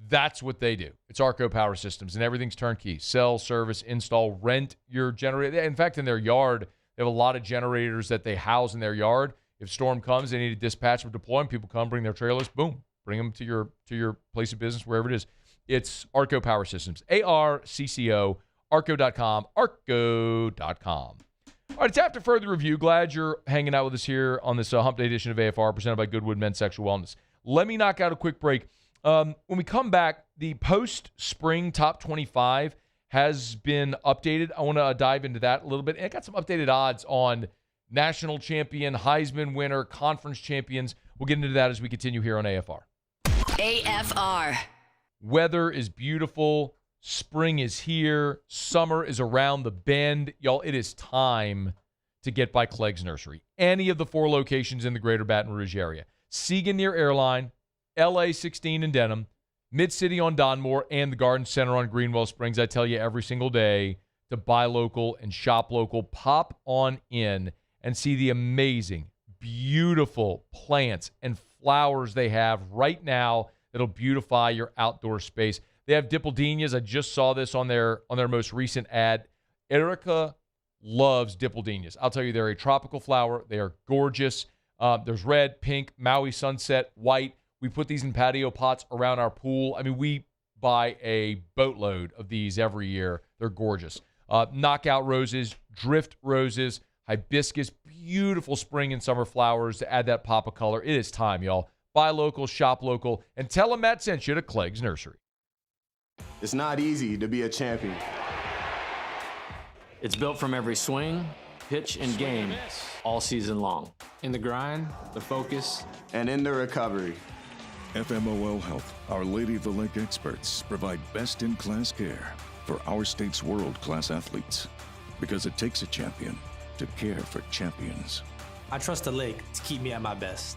That's what they do. It's Arco Power Systems, and everything's turnkey. Sell, service, install, rent your generator. In fact, in their yard, They have a lot of generators that they house in their yard. If storm comes, they need to dispatch them, deploy them. People come, bring their trailers, boom, bring them to your place of business, wherever it is. It's Arco Power Systems, ARCCO, arco.com, arco.com. All right, it's after further review. Glad you're hanging out with us here on this Hump Day edition of AFR presented by Goodwood Men's Sexual Wellness. Let me knock out a quick break. When we come back, the post-spring top 25 has been updated. I want to dive into that a little bit. And I got some updated odds on national champion, Heisman winner, conference champions. We'll get into that as we continue here on AFR. AFR. Weather is beautiful. Spring is here. Summer is around the bend. Y'all, it is time to get by Clegg's Nursery. Any of the 4 locations in the greater Baton Rouge area. Siegen near Airline, LA 16 in Denham, Mid-City on Donmore, and the Garden Center on Greenwell Springs. I tell you every single day to buy local and shop local. Pop on in and see the amazing, beautiful plants and flowers they have right now that'll beautify your outdoor space. They have dippledinas. I just saw this on their most recent ad. Erica loves dippledinas. I'll tell you, they're a tropical flower. They are gorgeous. There's red, pink, Maui sunset, white. We put these in patio pots around our pool. I mean, we buy a boatload of these every year. They're gorgeous. Knockout roses, drift roses, hibiscus, beautiful spring and summer flowers to add that pop of color. It is time, y'all. Buy local, shop local, and tell them Matt sent you to Clegg's Nursery. It's not easy to be a champion. It's built from every swing, pitch, and game all season long. In the grind, the focus, and in the recovery. FMOL Health, Our Lady of the Lake experts provide best-in-class care for our state's world-class athletes. Because it takes a champion to care for champions. I trust the lake to keep me at my best.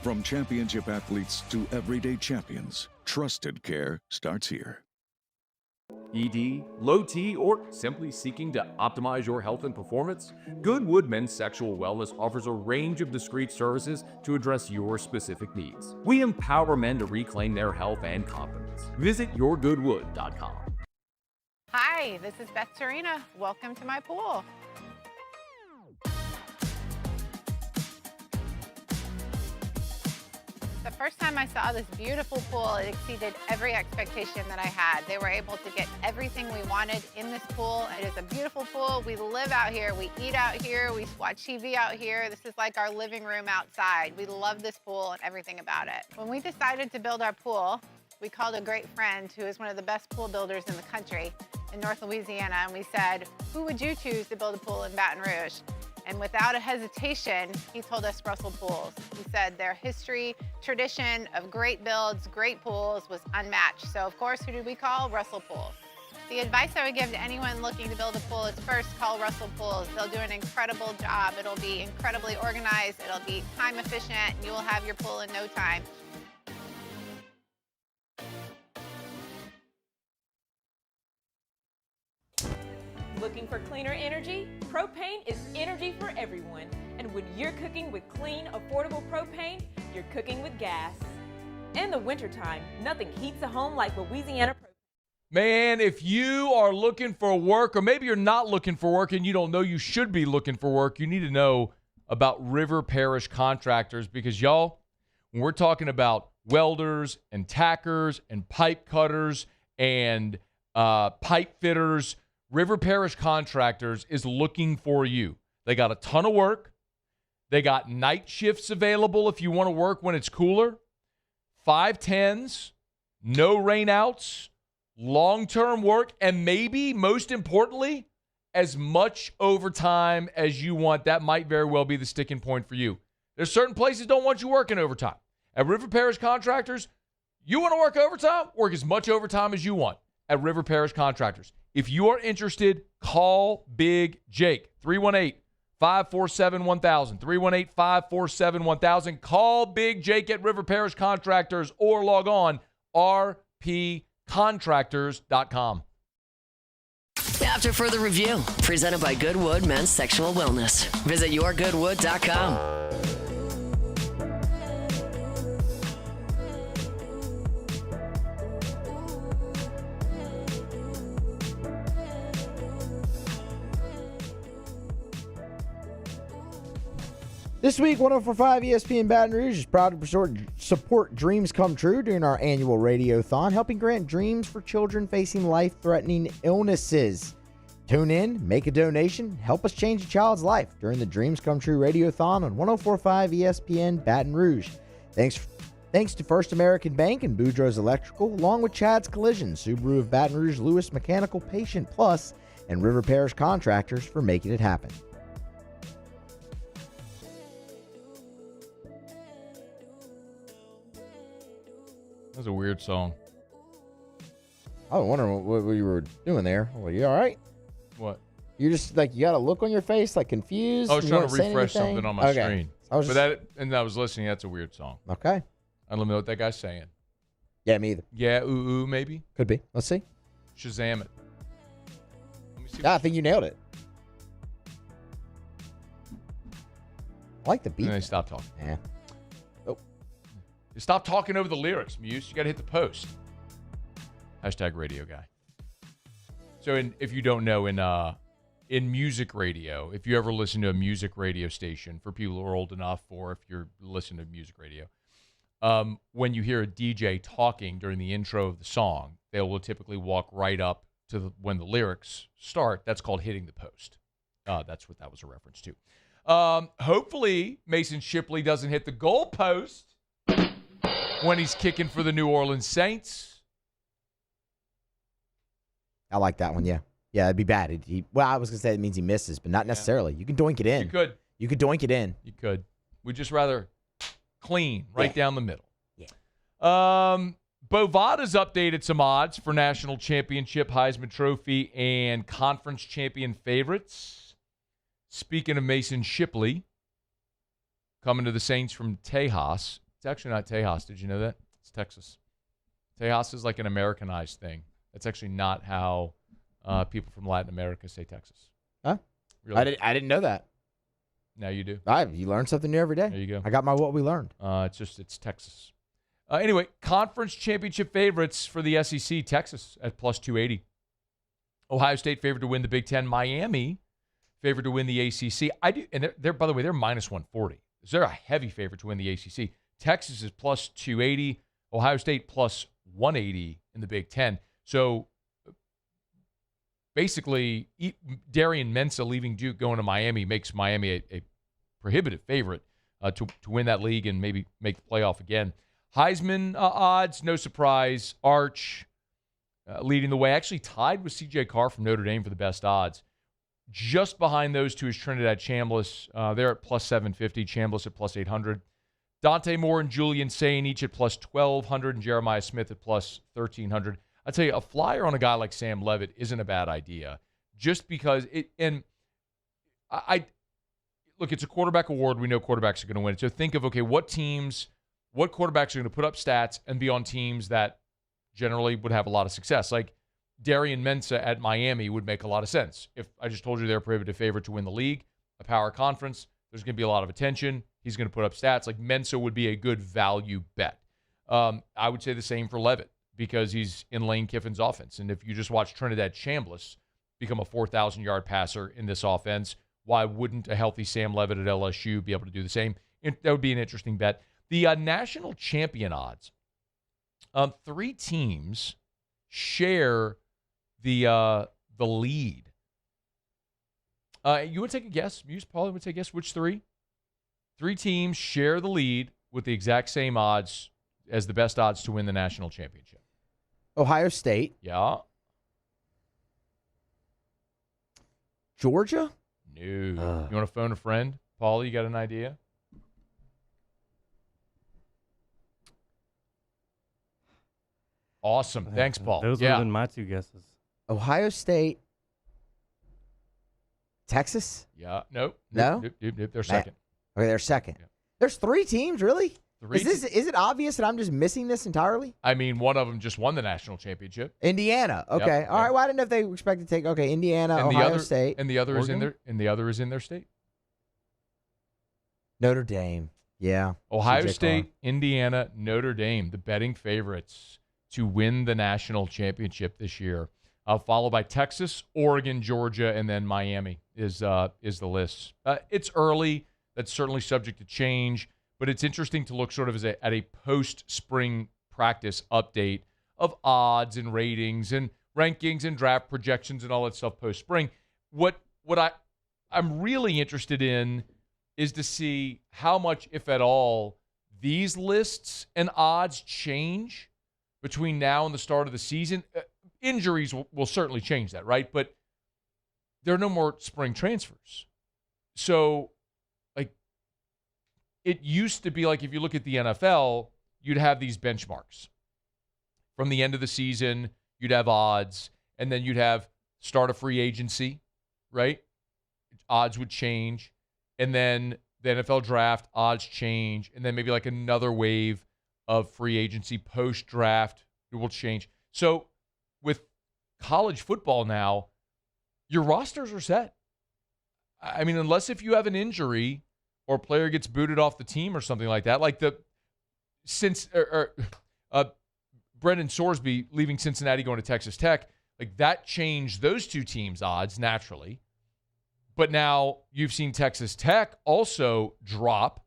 From championship athletes to everyday champions, trusted care starts here. ED, low T, or simply seeking to optimize your health and performance? Goodwood Men's Sexual Wellness offers a range of discreet services to address your specific needs. We empower men to reclaim their health and confidence. Visit yourgoodwood.com. Hi, this is Beth Serena. Welcome to my pool. The first time I saw this beautiful pool, it exceeded every expectation that I had. They were able to get everything we wanted in this pool. It is a beautiful pool. We live out here, we eat out here, we watch TV out here. This is like our living room outside. We love this pool and everything about it. When we decided to build our pool, we called a great friend who is one of the best pool builders in the country in North Louisiana, and we said, who would you choose to build a pool in Baton Rouge? And without a hesitation, he told us Russell Pools. He said their history, tradition of great builds, great pools was unmatched. So of course, who did we call? Russell Pools. The advice I would give to anyone looking to build a pool is first call Russell Pools. They'll do an incredible job. It'll be incredibly organized. It'll be time efficient, and you will have your pool in no time. Looking for cleaner energy? Propane is energy for everyone. And when you're cooking with clean, affordable propane, you're cooking with gas. In the wintertime, nothing heats a home like Louisiana propane. Man, if you are looking for work, or maybe you're not looking for work and you don't know you should be looking for work, you need to know about River Parish Contractors, because y'all, when we're talking about welders and tackers and pipe cutters and pipe fitters, River Parish Contractors is looking for you. They got a ton of work. They got night shifts available if you want to work when it's cooler. 5/10s, no rainouts, long-term work, and maybe, most importantly, as much overtime as you want. That might very well be the sticking point for you. There's certain places don't want you working overtime. At River Parish Contractors, you want to work overtime? Work as much overtime as you want at River Parish Contractors. If you are interested, call Big Jake, 318-547-1000, 318-547-1000. Call Big Jake at River Parish Contractors or log on rpcontractors.com. After further review, presented by Goodwood Men's Sexual Wellness. Visit yourgoodwood.com. This week, 104.5 ESPN Baton Rouge is proud to support Dreams Come True during our annual Radiothon, helping grant dreams for children facing life-threatening illnesses. Tune in, make a donation, help us change a child's life during the Dreams Come True Radiothon on 104.5 ESPN Baton Rouge. Thanks to First American Bank and Boudreaux's Electrical, along with Chad's Collision, Subaru of Baton Rouge, Lewis Mechanical, Patient Plus, and River Parish Contractors for making it happen. That was a weird song. I was wondering what you were doing there. Well, you all right? What? You're just like, you got a look on your face, like confused. I was You trying weren't to saying refresh anything? something on my Okay. screen. I was I was listening. That's a weird song. Okay. I don't know what that guy's saying. Yeah, me either. Yeah, ooh, maybe. Could be. Let's see. Shazam it. Let me see. Yeah, I think you nailed it. I like the beat. And then stop talking. Yeah. Oh. Stop talking over the lyrics, Muse. You got to hit the post. Hashtag radio guy. So if you don't know, in music radio, if you ever listen to a music radio station, for people who are old enough, or if you're listening to music radio, when you hear a DJ talking during the intro of the song, they will typically walk right up to when the lyrics start. That's called hitting the post. That's what that was a reference to. Hopefully, Mason Shipley doesn't hit the goal post when he's kicking for the New Orleans Saints. I like that one, yeah. Yeah, it'd be bad. I was going to say it means he misses, but not necessarily. You can doink it in. You could. You could doink it in. You could. We'd just rather clean right down the middle. Yeah. Bovada's updated some odds for national championship, Heisman Trophy, and conference champion favorites. Speaking of Mason Shipley, coming to the Saints from Tejas. It's actually not Tejas. Did you know that? It's Texas. Tejas is like an Americanized thing. That's actually not how people from Latin America say Texas. Huh? Really? I didn't know that. Now you do. You learn something new every day. There you go. I got my what we learned. It's Texas. Anyway, conference championship favorites for the SEC, Texas at plus 280. Ohio State favored to win the Big Ten. Miami favored to win the ACC. They're by the way, they're minus 140. So they're a heavy favorite to win the ACC. Texas is plus 280. Ohio State plus 180 in the Big Ten. So basically, Darian Mensah leaving Duke going to Miami makes Miami a prohibitive favorite to win that league and maybe make the playoff again. Heisman odds, no surprise. Arch leading the way, actually tied with C.J. Carr from Notre Dame for the best odds. Just behind those two is Trinidad Chambliss. They're at plus 750. Chambliss at plus 800. Dante Moore and Julian Sain each at plus 1,200, and Jeremiah Smith at plus 1,300. I'd tell you, a flyer on a guy like Sam Levitt isn't a bad idea, just because look, it's a quarterback award. We know quarterbacks are going to win it. So think of, okay, what quarterbacks are going to put up stats and be on teams that generally would have a lot of success. Like Darian Mensah at Miami would make a lot of sense. If I just told you they're a prohibitive favorite to win the league, a power conference, there's going to be a lot of attention. He's going to put up stats. Like Mensah would be a good value bet. I would say the same for Levitt, because he's in Lane Kiffin's offense. And if you just watch Trinidad Chambliss become a 4,000-yard passer in this offense, why wouldn't a healthy Sam Levitt at LSU be able to do the same? That would be an interesting bet. The national champion odds, 3 teams share the lead. You would take a guess? Muse, Paulie would take a guess. Which 3? 3 teams share the lead with the exact same odds as the best odds to win the national championship. Ohio State. Yeah. Georgia? No. You want to phone a friend? Paulie, you got an idea? Awesome. Thanks, Paul. Those would have been my 2 guesses. Ohio State. Texas? Yeah. Nope. No? Nope. They're second. Okay, they're second. Yeah. There's 3 teams, really? 3 Is it obvious that I'm just missing this entirely? I mean, one of them just won the national championship. Indiana. Okay. Yep. All right. Well, I didn't know if they were expected to take. Okay, Indiana, Ohio State, and the other is in Oregon? their state. Notre Dame. Yeah. Ohio CJ State, Carr. Indiana, Notre Dame, the betting favorites to win the national championship this year. Followed by Texas, Oregon, Georgia, and then Miami is the list. It's early. That's certainly subject to change, but it's interesting to look sort of at a post-spring practice update of odds and ratings and rankings and draft projections and all that stuff post-spring. What I'm really interested in is to see how much, if at all, these lists and odds change between now and the start of the season. Injuries will certainly change that, right? But there are no more spring transfers. So, like, it used to be like if you look at the NFL, you'd have these benchmarks. From the end of the season, you'd have odds, and then you'd have start of free agency, right? Odds would change. And then the NFL draft, odds change. And then maybe like another wave of free agency post-draft, it will change. So with college football now, your rosters are set. I mean, unless if you have an injury or a player gets booted off the team or something like that, like Brendan Sorsby leaving Cincinnati going to Texas Tech, like that changed those two teams' odds naturally. But now you've seen Texas Tech also drop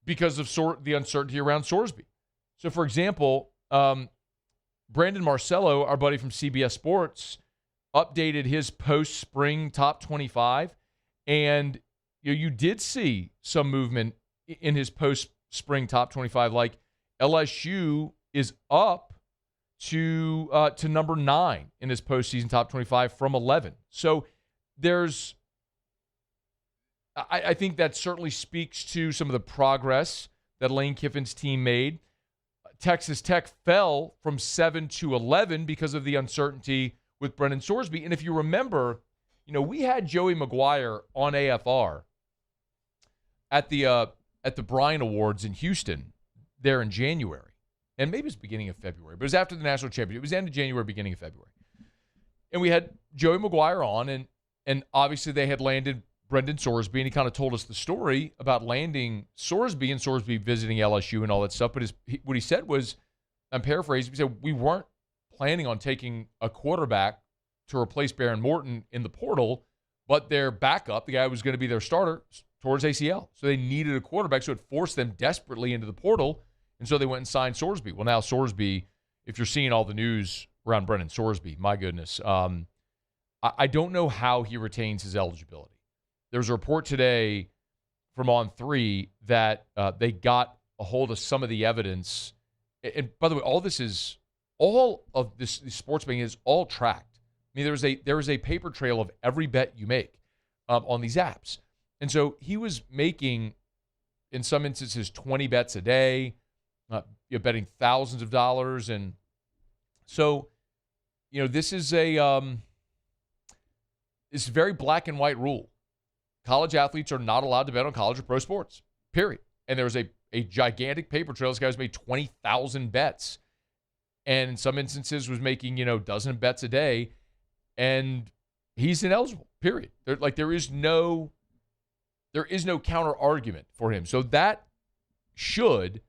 because of the uncertainty around Sorsby. So, for example, Brandon Marcello, our buddy from CBS Sports, updated his post-spring top 25, and you did see some movement in his post-spring top 25. Like LSU is up to number 9 in his postseason top 25 from 11. So I think that certainly speaks to some of the progress that Lane Kiffin's team made. Texas Tech fell from 7 to 11 because of the uncertainty with Brendan Sorsby. And if you remember, we had Joey McGuire on AFR at the Bryan Awards in Houston there in January. And maybe it's beginning of February, but it was after the national championship. It was end of January, beginning of February. And we had Joey McGuire on, and obviously they had landed Brendan Sorsby, and he kind of told us the story about landing Sorsby and Sorsby visiting LSU and all that stuff. But what he said was, I'm paraphrasing, he said, we weren't planning on taking a quarterback to replace Baron Morton in the portal, but their backup, the guy who was going to be their starter, towards ACL. So they needed a quarterback, so it forced them desperately into the portal, and so they went and signed Sorsby. Well, now Sorsby, if you're seeing all the news around Brendan Sorsby, my goodness, I don't know how he retains his eligibility. There's a report today from On3 that they got a hold of some of the evidence. And by the way, all of this sports betting is all tracked. I mean, there is a paper trail of every bet you make on these apps. And so he was making, in some instances, 20 bets a day, betting thousands of dollars. And so, this is it's a very black and white rule. College athletes are not allowed to bet on college or pro sports, period. And there was a gigantic paper trail. This guy was made 20,000 bets. And in some instances was making, dozen bets a day. And he's ineligible, period. There is no counter argument for him. So that should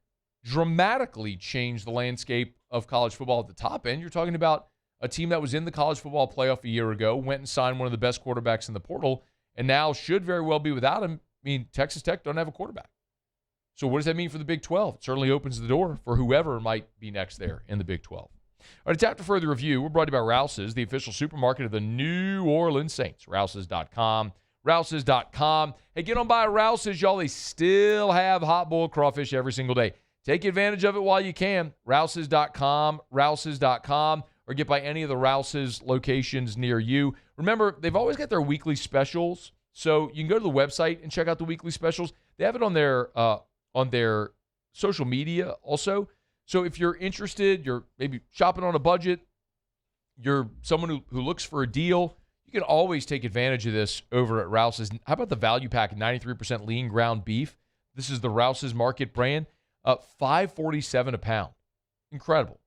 dramatically change the landscape of college football at the top end. You're talking about a team that was in the college football playoff a year ago, went and signed one of the best quarterbacks in the portal, and now should very well be without him. I mean, Texas Tech don't have a quarterback. So what does that mean for the Big 12? It certainly opens the door for whoever might be next there in the Big 12. All right, it's after further review. We're brought to you by Rouse's, the official supermarket of the New Orleans Saints. Rouse's.com. Rouse's.com. Hey, get on by Rouse's, y'all. They still have hot boiled crawfish every single day. Take advantage of it while you can. Rouse's.com. Rouse's.com. Or get by any of the Rouse's locations near you. Remember, they've always got their weekly specials, so you can go to the website and check out the weekly specials. They have it on their social media also. So if you're interested, you're maybe shopping on a budget, you're someone who looks for a deal, you can always take advantage of this over at Rouse's. How about the value pack, 93% lean ground beef? This is the Rouse's Market brand, $5.47 a pound. Incredible.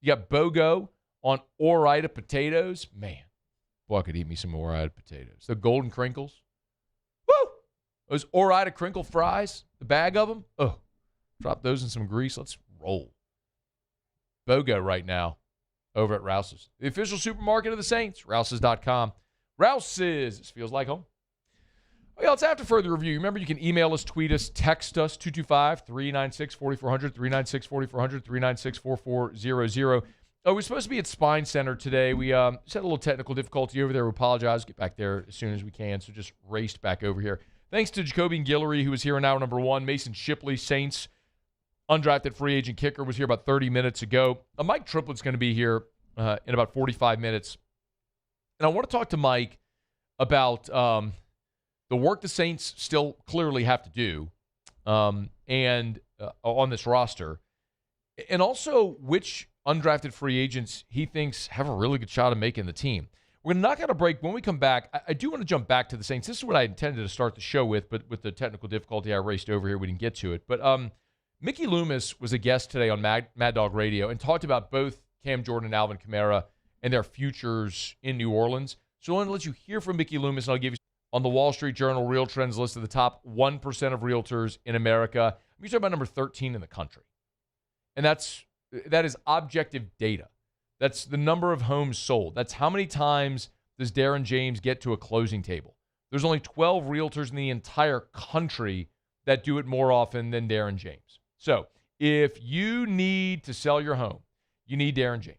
You got BOGO on Ore-Ida potatoes. Man, boy, I could eat me some Ore-Ida potatoes. The golden crinkles. Woo! Those Ore-Ida crinkle fries, the bag of them. Oh, drop those in some grease. Let's roll. BOGO right now over at Rouse's. The official supermarket of the Saints, Rouse's.com. Rouse's. This feels like home. Well, it's after further review. Remember, you can email us, tweet us, text us, 225-396-4400, 396-4400, 396-4400. We're supposed to be at Spine Center today. We just had a little technical difficulty over there. We apologize. Get back there as soon as we can, so just raced back over here. Thanks to Jacobian Guillory, who was here in hour number 1. Mason Shipley, Saints undrafted free agent kicker, was here about 30 minutes ago. Mike Triplet's going to be here in about 45 minutes. And I want to talk to Mike about the work the Saints still clearly have to do and on this roster, and also which undrafted free agents he thinks have a really good shot of making the team. We're going to knock out a break. When we come back, I do want to jump back to the Saints. This is what I intended to start the show with, but with the technical difficulty, I raced over here. We didn't get to it. But Mickey Loomis was a guest today on Mad Dog Radio and talked about both Cam Jordan and Alvin Kamara and their futures in New Orleans. So I want to let you hear from Mickey Loomis, and I'll give you on the Wall Street Journal Real Trends list of the top 1% of realtors in America. You're talking about number 13 in the country. And that is objective data. That's the number of homes sold. That's how many times does Darren James get to a closing table. There's only 12 realtors in the entire country that do it more often than Darren James. So if you need to sell your home, you need Darren James.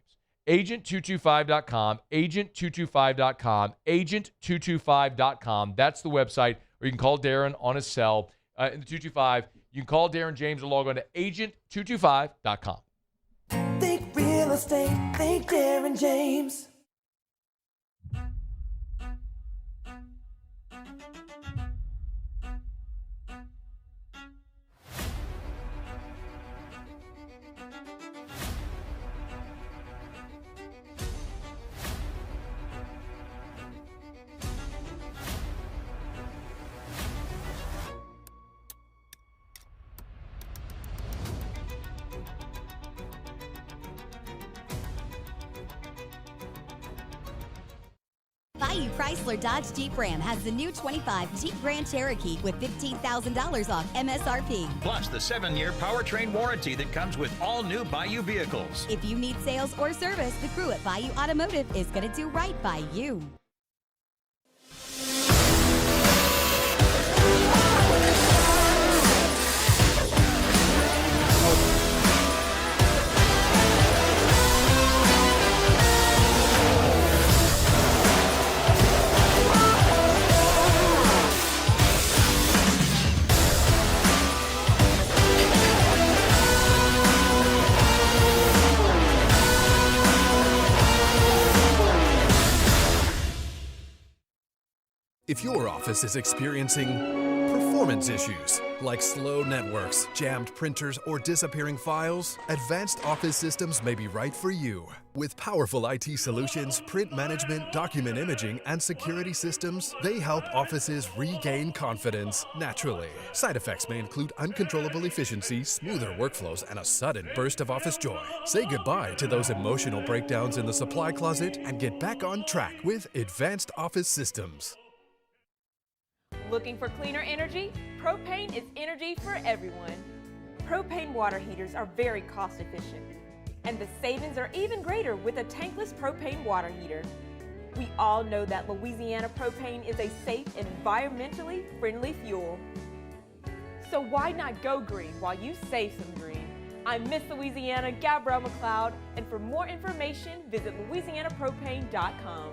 Agent225.com, agent225.com, agent225.com. That's the website, or you can call Darren on his cell in the 225. You can call Darren James or log on to agent225.com. Think real estate, think Darren James. Bayou Chrysler Dodge Jeep Ram has the new 25 Jeep Grand Cherokee with $15,000 off MSRP. Plus the 7-year powertrain warranty that comes with all new Bayou vehicles. If you need sales or service, the crew at Bayou Automotive is going to do right by you. If your office is experiencing performance issues like slow networks, jammed printers, or disappearing files, Advanced Office Systems may be right for you. With powerful IT solutions, print management, document imaging, and security systems, they help offices regain confidence naturally. Side effects may include uncontrollable efficiency, smoother workflows, and a sudden burst of office joy. Say goodbye to those emotional breakdowns in the supply closet and get back on track with Advanced Office Systems. Looking for cleaner energy? Propane is energy for everyone. Propane water heaters are very cost efficient, and the savings are even greater with a tankless propane water heater. We all know that Louisiana propane is a safe and environmentally friendly fuel. So why not go green while you save some green? I'm Miss Louisiana, Gabrielle McLeod, and for more information, visit louisianapropane.com.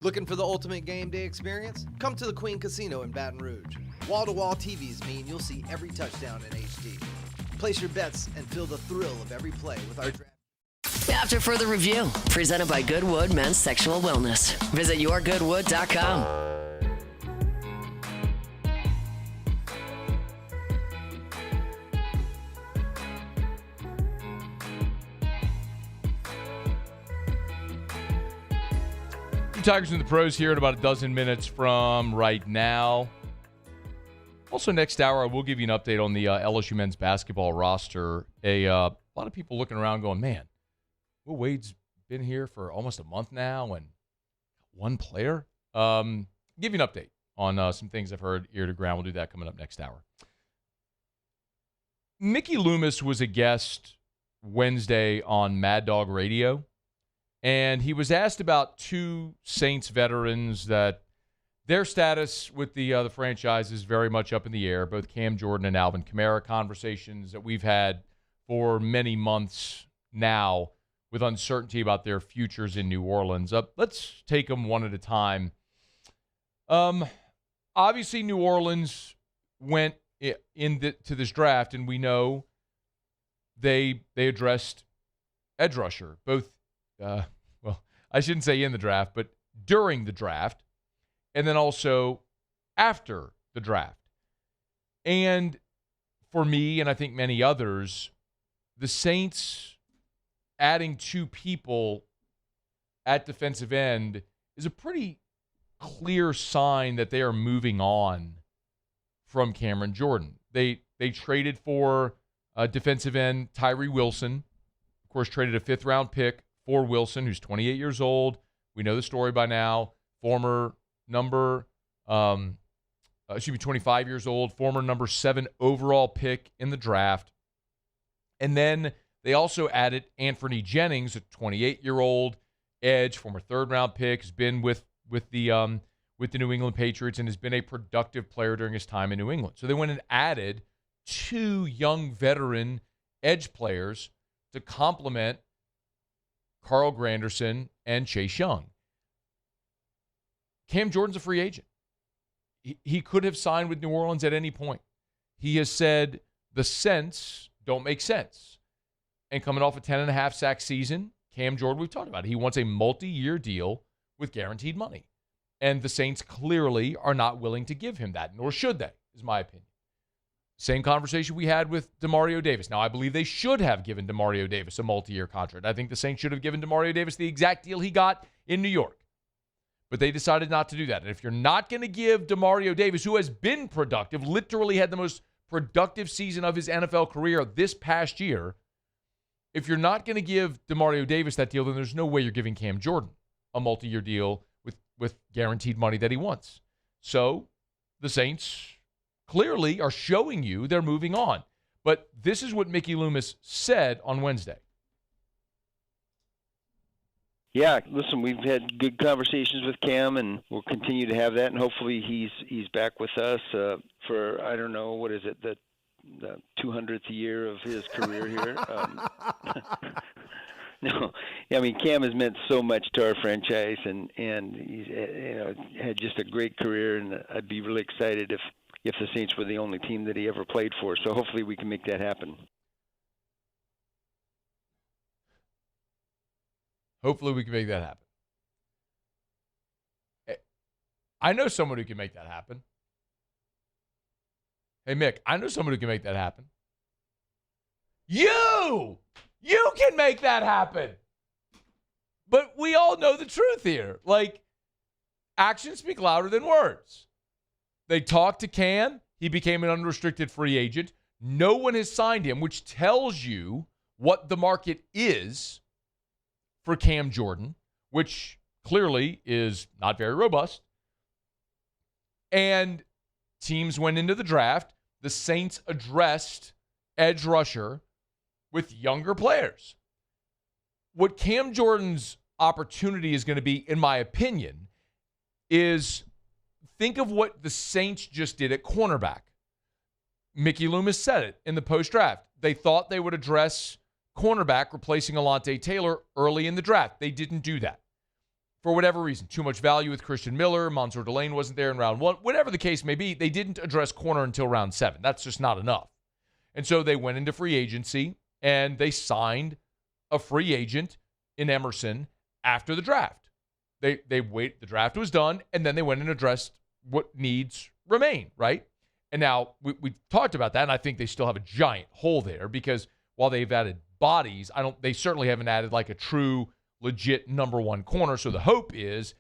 Looking for the ultimate game day experience? Come to the Queen Casino in Baton Rouge. Wall-to-wall TVs mean you'll see every touchdown in HD. Place your bets and feel the thrill of every play with our draft. After further review, presented by Goodwood Men's Sexual Wellness. Visit yourgoodwood.com. Tigers and the Pros here in about a dozen minutes from right now. Also, next hour, I will give you an update on the LSU men's basketball roster. A lot of people looking around going, man, Will Wade's been here for almost a month now and one player. Give you an update on some things I've heard ear to ground. We'll do that coming up next hour. Mickey Loomis was a guest Wednesday on Mad Dog Radio, and he was asked about two Saints veterans that their status with the franchise is very much up in the air, both Cam Jordan and Alvin Kamara, conversations that we've had for many months now with uncertainty about their futures in New Orleans. Let's take them one at a time. Obviously, New Orleans went to this draft, and we know they addressed edge rusher, both, I shouldn't say in the draft, but during the draft, and then also after the draft. And for me, and I think many others, the Saints adding two people at defensive end is a pretty clear sign that they are moving on from Cameron Jordan. They traded for defensive end Tyree Wilson. Of course, traded a fifth-round pick for Wilson, who's 28 years old. We know the story by now. Former 25 years old, former number 7 overall pick in the draft. And then they also added Anthony Jennings, a 28-year-old edge, former third-round pick, has been with the New England Patriots and has been a productive player during his time in New England. So they went and added two young veteran edge players to complement Carl Granderson and Chase Young. Cam Jordan's a free agent. He could have signed with New Orleans at any point. He has said the cents don't make sense. And coming off a 10.5 sack season, Cam Jordan, we've talked about it, he wants a multi-year deal with guaranteed money. And the Saints clearly are not willing to give him that, nor should they, is my opinion. Same conversation we had with DeMario Davis. Now, I believe they should have given DeMario Davis a multi-year contract. I think the Saints should have given DeMario Davis the exact deal he got in New York. But they decided not to do that. And if you're not going to give DeMario Davis, who has been productive, literally had the most productive season of his NFL career this past year, if you're not going to give DeMario Davis that deal, then there's no way you're giving Cam Jordan a multi-year deal with guaranteed money that he wants. So the Saints clearly are showing you they're moving on. But this is what Mickey Loomis said on Wednesday. Yeah, listen, we've had good conversations with Cam, and we'll continue to have that, and hopefully he's back with us for, I don't know, what is it, the 200th year of his career here. No, I mean, Cam has meant so much to our franchise, and he's had just a great career, and I'd be really excited if the Saints were the only team that he ever played for. So hopefully we can make that happen. Hopefully we can make that happen. I know someone who can make that happen. Hey, Mick, I know someone who can make that happen. You can make that happen. But we all know the truth here. Like, actions speak louder than words. They talked to Cam. He became an unrestricted free agent. No one has signed him, which tells you what the market is for Cam Jordan, which clearly is not very robust. And teams went into the draft. The Saints addressed edge rusher with younger players. What Cam Jordan's opportunity is going to be, in my opinion, is think of what the Saints just did at cornerback. Mickey Loomis said it in the post-draft. They thought they would address cornerback replacing Alontae Taylor early in the draft. They didn't do that. For whatever reason, too much value with Christian Miller, Mansour Delane wasn't there in round 1. Whatever the case may be, they didn't address corner until round 7. That's just not enough. And so they went into free agency, and they signed a free agent in Emerson after the draft. They wait. The draft was done, and then they went and addressed what needs remain, right? And now we talked about that, and I think they still have a giant hole there because while they've added bodies, they certainly haven't added like a true, legit number 1 corner. So the hope is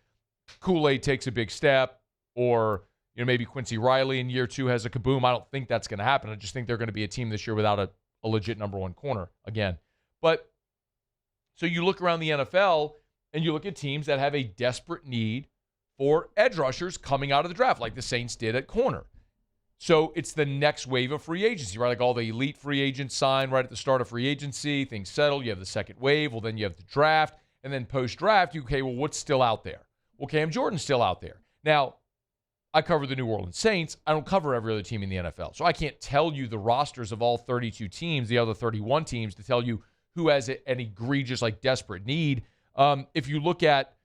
Kool-Aid takes a big step, or maybe Quincy Riley in year 2 has a kaboom. I don't think that's going to happen. I just think they're going to be a team this year without a legit number 1 corner again. But so you look around the NFL and you look at teams that have a desperate need for edge rushers coming out of the draft, like the Saints did at corner. So it's the next wave of free agency, right? Like all the elite free agents sign right at the start of free agency, things settle, you have the second wave, well, then you have the draft, and then post-draft, well, what's still out there? Well, Cam Jordan's still out there. Now, I cover the New Orleans Saints. I don't cover every other team in the NFL. So I can't tell you the rosters of all 32 teams, the other 31 teams, to tell you who has an egregious, desperate need. If you look at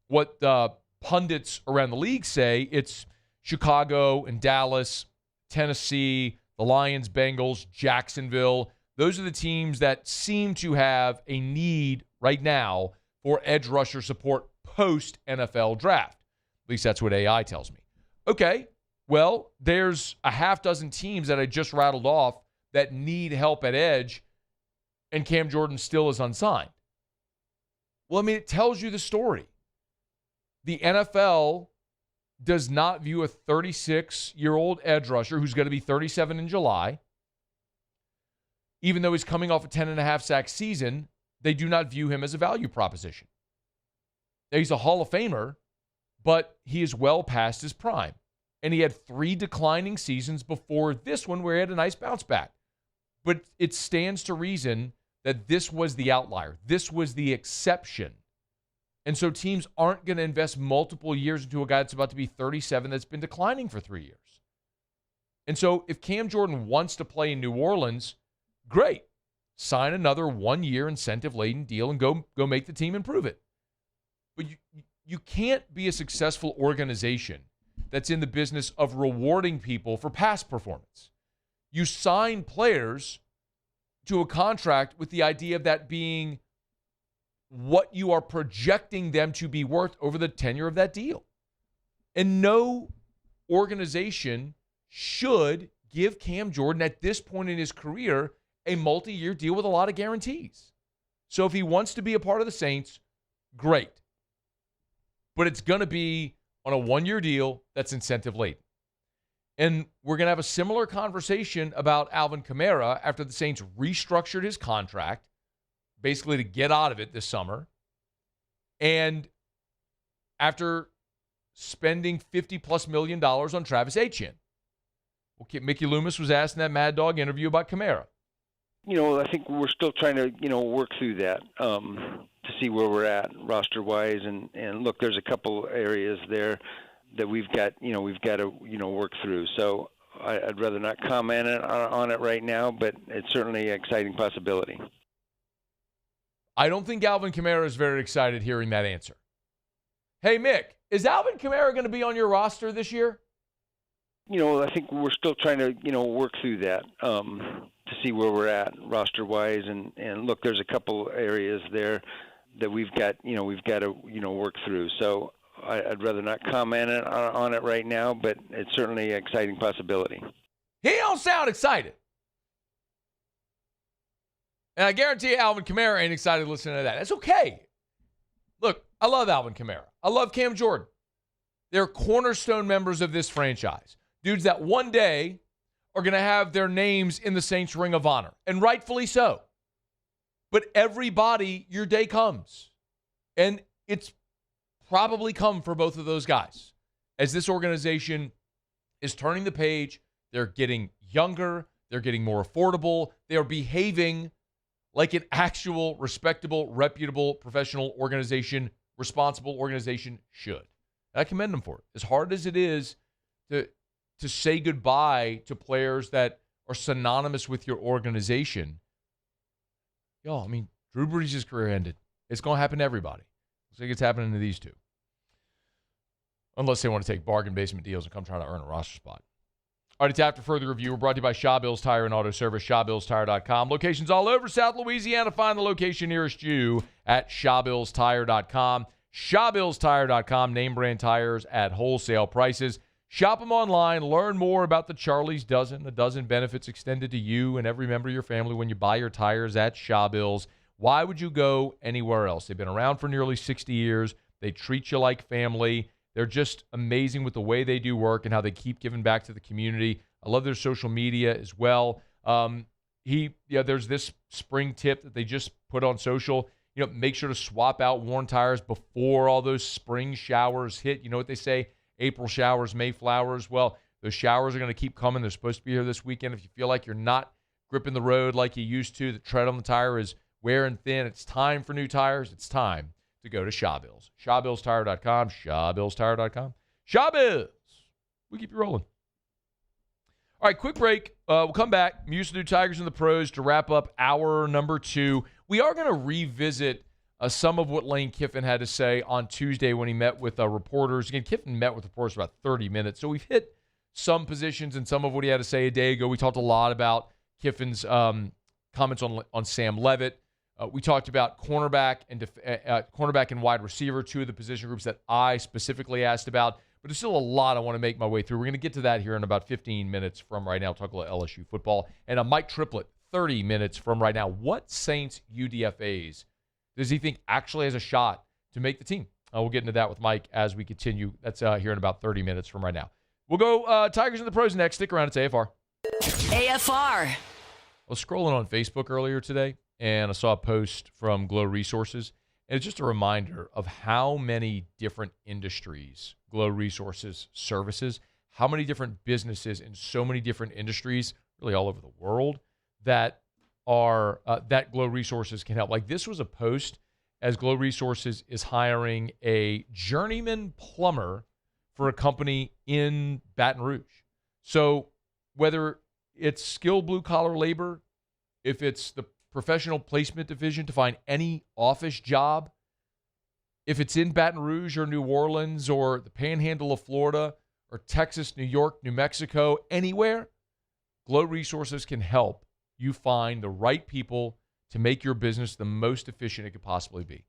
what the pundits around the league say, it's Chicago and Dallas, Tennessee, the Lions, Bengals, Jacksonville. Those are the teams that seem to have a need right now for edge rusher support post-NFL draft. At least that's what AI tells me. Okay, well, there's a half dozen teams that I just rattled off that need help at edge, and Cam Jordan still is unsigned. Well, it tells you the story. The NFL does not view a 36-year-old edge rusher who's going to be 37 in July, even though he's coming off a 10.5 sack season, they do not view him as a value proposition. Now, he's a Hall of Famer, but he is well past his prime. And he had 3 declining seasons before this one where he had a nice bounce back. But it stands to reason that this was the outlier. This was the exception. And so teams aren't going to invest multiple years into a guy that's about to be 37 that's been declining for 3 years. And so if Cam Jordan wants to play in New Orleans, great. Sign another 1-year incentive-laden deal and go make the team improve it. But you can't be a successful organization that's in the business of rewarding people for past performance. You sign players to a contract with the idea of that being what you are projecting them to be worth over the tenure of that deal. And no organization should give Cam Jordan at this point in his career a multi-year deal with a lot of guarantees. So if he wants to be a part of the Saints, great. But it's going to be on a 1-year deal that's incentive-laden. And we're going to have a similar conversation about Alvin Kamara after the Saints restructured his contract, basically to get out of it this summer. And after spending $50+ million on Travis Etienne. Well, Mickey Loomis was asked in that Mad Dog interview about Kamara. I think we're still trying to, work through that to see where we're at roster-wise. And look, there's a couple areas there that we've got to, work through. So I'd rather not comment on it right now, but it's certainly an exciting possibility. I don't think Alvin Kamara is very excited hearing that answer. Hey, Mick, is Alvin Kamara going to be on your roster this year? I think we're still trying to, work through that to see where we're at roster-wise. And look, there's a couple areas there that we've got to, work through. So I'd rather not comment on it right now, but it's certainly an exciting possibility. He don't sound excited. And I guarantee you Alvin Kamara ain't excited listening to that. That's okay. Look, I love Alvin Kamara. I love Cam Jordan. They're cornerstone members of this franchise. Dudes that one day are going to have their names in the Saints Ring of Honor, and rightfully so. But everybody, your day comes. And it's probably come for both of those guys. As this organization is turning the page, they're getting younger, they're getting more affordable, they're behaving like an actual, respectable, reputable, professional organization, responsible organization should. And I commend them for it. As hard as it is to say goodbye to players that are synonymous with your organization. Drew Brees' career ended. It's going to happen to everybody. Looks like it's happening to these two. Unless they want to take bargain basement deals and come trying to earn a roster spot. All right, it's After Further Review. We're brought to you by Shaw Bills Tire and Auto Service, ShawBillsTire.com. Locations all over South Louisiana. Find the location nearest you at ShawBillsTire.com. ShawBillsTire.com, name brand tires at wholesale prices. Shop them online. Learn more about the Charlie's Dozen, the dozen benefits extended to you and every member of your family when you buy your tires at Shaw Bills. Why would you go anywhere else? They've been around for nearly 60 years. They treat you like family. They're just amazing with the way they do work and how they keep giving back to the community. I love their social media as well. There's this spring tip that they just put on social. Make sure to swap out worn tires before all those spring showers hit. You know what they say? April showers, May flowers. Well, those showers are going to keep coming. They're supposed to be here this weekend. If you feel like you're not gripping the road like you used to, the tread on the tire is wearing thin, it's time for new tires. It's time to go to Shawbills. ShawBillsTire.com. ShawBillsTire.com. Shawbills. We keep you rolling. All right, quick break. We'll come back. Muse New Tigers and the Pros to wrap up hour number 2. We are going to revisit some of what Lane Kiffin had to say on Tuesday when he met with reporters. Again, Kiffin met with reporters for about 30 minutes. So we've hit some positions and some of what he had to say a day ago. We talked a lot about Kiffin's comments on Sam Levitt. We talked about cornerback and wide receiver, 2 of the position groups that I specifically asked about. But there's still a lot I want to make my way through. We're going to get to that here in about 15 minutes from right now. Talk about LSU football. And Mike Triplet, 30 minutes from right now. What Saints UDFAs does he think actually has a shot to make the team? We'll get into that with Mike as we continue. That's here in about 30 minutes from right now. We'll go Tigers and the Pros next. Stick around. It's AFR. AFR. I was scrolling on Facebook earlier today, and I saw a post from Glow Resources. And it's just a reminder of how many different industries Glow Resources services, how many different businesses in so many different industries, really all over the world, that are that Glow Resources can help. Like this was a post as Glow Resources is hiring a journeyman plumber for a company in Baton Rouge. So whether it's skilled blue-collar labor, if it's the professional placement division to find any office job, if it's in Baton Rouge or New Orleans or the Panhandle of Florida or Texas, New York, New Mexico, anywhere, Glow Resources can help you find the right people to make your business the most efficient it could possibly be.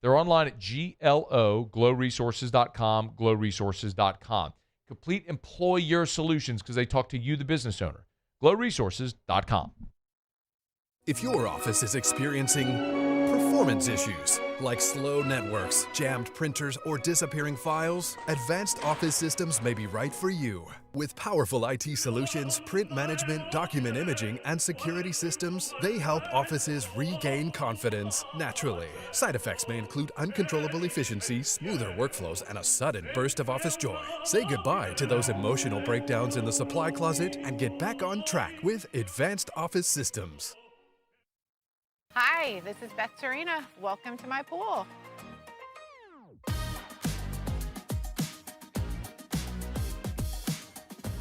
They're online at glowresources.com, glowresources.com. Complete employer solutions because they talk to you, the business owner. glowresources.com. If your office is experiencing performance issues like slow networks, jammed printers, or disappearing files, Advanced Office Systems may be right for you. With powerful IT solutions, print management, document imaging, and security systems, they help offices regain confidence naturally. Side effects may include uncontrollable efficiency, smoother workflows, and a sudden burst of office joy. Say goodbye to those emotional breakdowns in the supply closet and get back on track with Advanced Office Systems. Hi, this is Beth Serena. Welcome to my pool.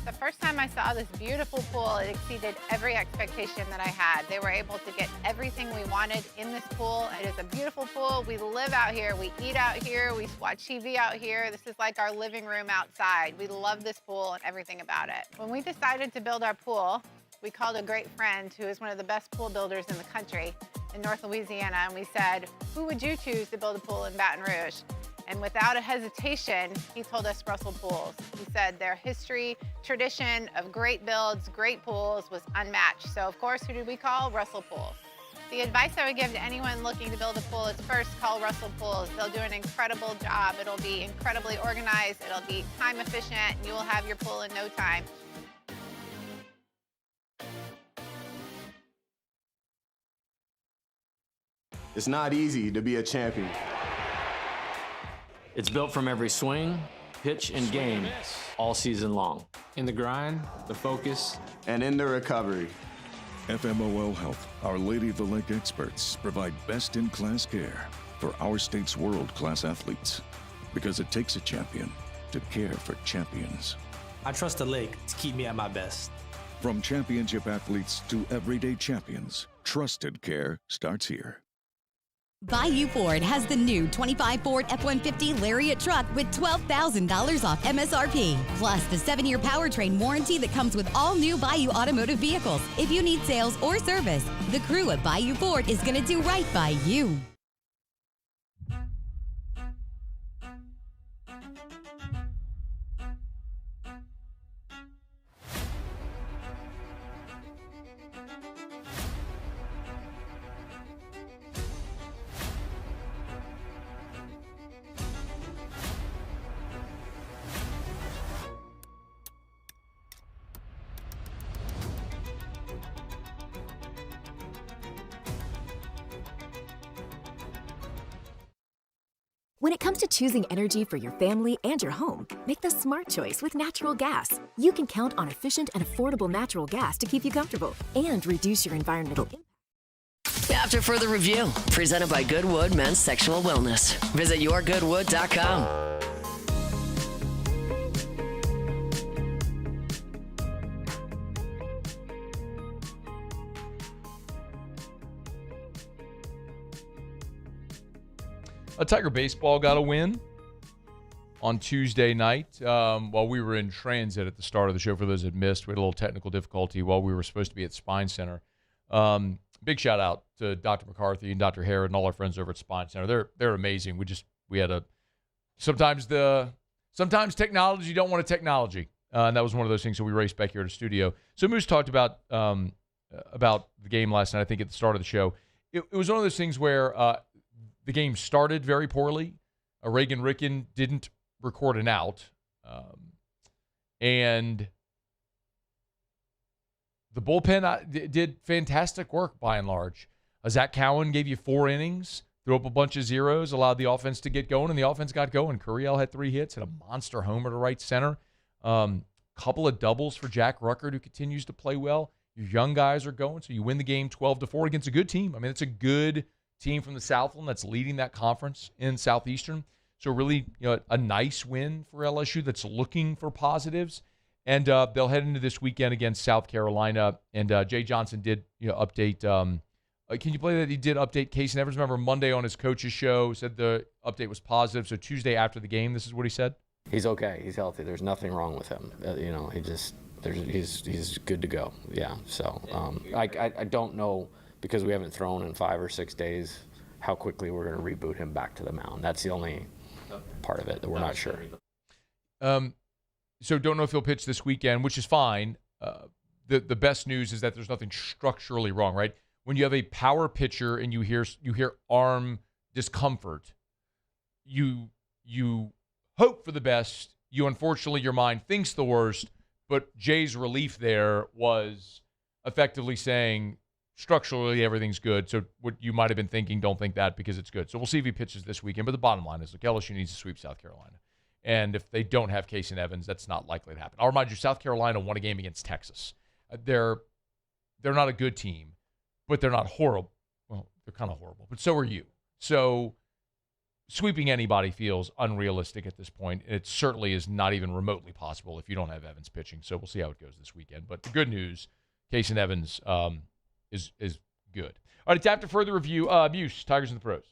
The first time I saw this beautiful pool, it exceeded every expectation that I had. They were able to get everything we wanted in this pool. It is a beautiful pool. We live out here. We eat out here. We watch TV out here. This is like our living room outside. We love this pool and everything about it. When we decided to build our pool, we called a great friend who is one of the best pool builders in the country in North Louisiana, and we said, who would you choose to build a pool in Baton Rouge? And without a hesitation, he told us Russell Pools. He said their history, tradition of great builds, great pools was unmatched. So of course, who did we call? Russell Pools. The advice I would give to anyone looking to build a pool is first call Russell Pools. They'll do an incredible job. It'll be incredibly organized. It'll be time efficient, and you will have your pool in no time. It's not easy to be a champion. It's built from every swing, pitch, and game all season long. In the grind, the focus, and in the recovery. FMOL Health, Our Lady of the Lake experts provide best-in-class care for our state's world-class athletes. Because it takes a champion to care for champions. I trust the lake to keep me at my best. From championship athletes to everyday champions, trusted care starts here. Bayou Ford has the new 25 Ford F-150 Lariat truck with $12,000 off MSRP, plus the 7-year powertrain warranty that comes with all new Bayou automotive vehicles. If you need sales or service, the crew at Bayou Ford is going to do right by you. When it comes to choosing energy for your family and your home, make the smart choice with natural gas. You can count on efficient and affordable natural gas to keep you comfortable and reduce your environmental impact. After further review, presented by Goodwood Men's Sexual Wellness. Visit yourgoodwood.com. Tiger Baseball got a win on Tuesday night while we were in transit at the start of the show. For those that missed, we had a little technical difficulty while we were supposed to be at Spine Center. Big shout out to Dr. McCarthy and Dr. Harrod and all our friends over at Spine Center. They're amazing. We had sometimes technology, you don't want a technology. And that was one of those things. So we raced back here to the studio. So Moose talked about the game last night, I think at the start of the show. It was one of those things where the game started very poorly. Reagan Ricken didn't record an out. And the bullpen did fantastic work by and large. Zach Cowan gave you 4 innings, threw up a bunch of zeros, allowed the offense to get going, and the offense got going. Curiel had 3 hits, had a monster homer to right center. Couple of doubles for Jack Ruckert, who continues to play well. Your young guys are going, so you win the game 12-4 against a good team. I mean, it's a good team from the Southland that's leading that conference in Southeastern. So really, a nice win for LSU that's looking for positives. And they'll head into this weekend against South Carolina. And Jay Johnson did update. Can you play that? He did update Casey Evans. Remember Monday on his coach's show, said the update was positive. So Tuesday after the game, this is what he said. He's okay. He's healthy. There's nothing wrong with him. He's good to go. Yeah. So I don't know, because we haven't thrown in 5 or 6 days, how quickly we're going to reboot him back to the mound. That's the only part of it that we're not sure. So don't know if he'll pitch this weekend, which is fine. The best news is that there's nothing structurally wrong, right? When you have a power pitcher and you hear arm discomfort, you hope for the best. Unfortunately, your mind thinks the worst. But Jay's relief there was effectively saying, structurally, everything's good. So what you might have been thinking, don't think that, because it's good. So we'll see if he pitches this weekend. But the bottom line is, look, LSU needs to sweep South Carolina. And if they don't have Casey Evans, that's not likely to happen. I'll remind you, South Carolina won a game against Texas. They're not a good team, but they're not horrible. Well, they're kind of horrible, but so are you. So sweeping anybody feels unrealistic at this point. It certainly is not even remotely possible if you don't have Evans pitching. So we'll see how it goes this weekend. But the good news, Casey Evans is good. All right, it's after further review. Muse, Tigers in the Pros.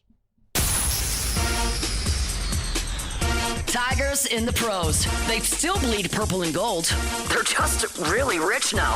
Tigers in the pros. They still bleed purple and gold. They're just really rich now.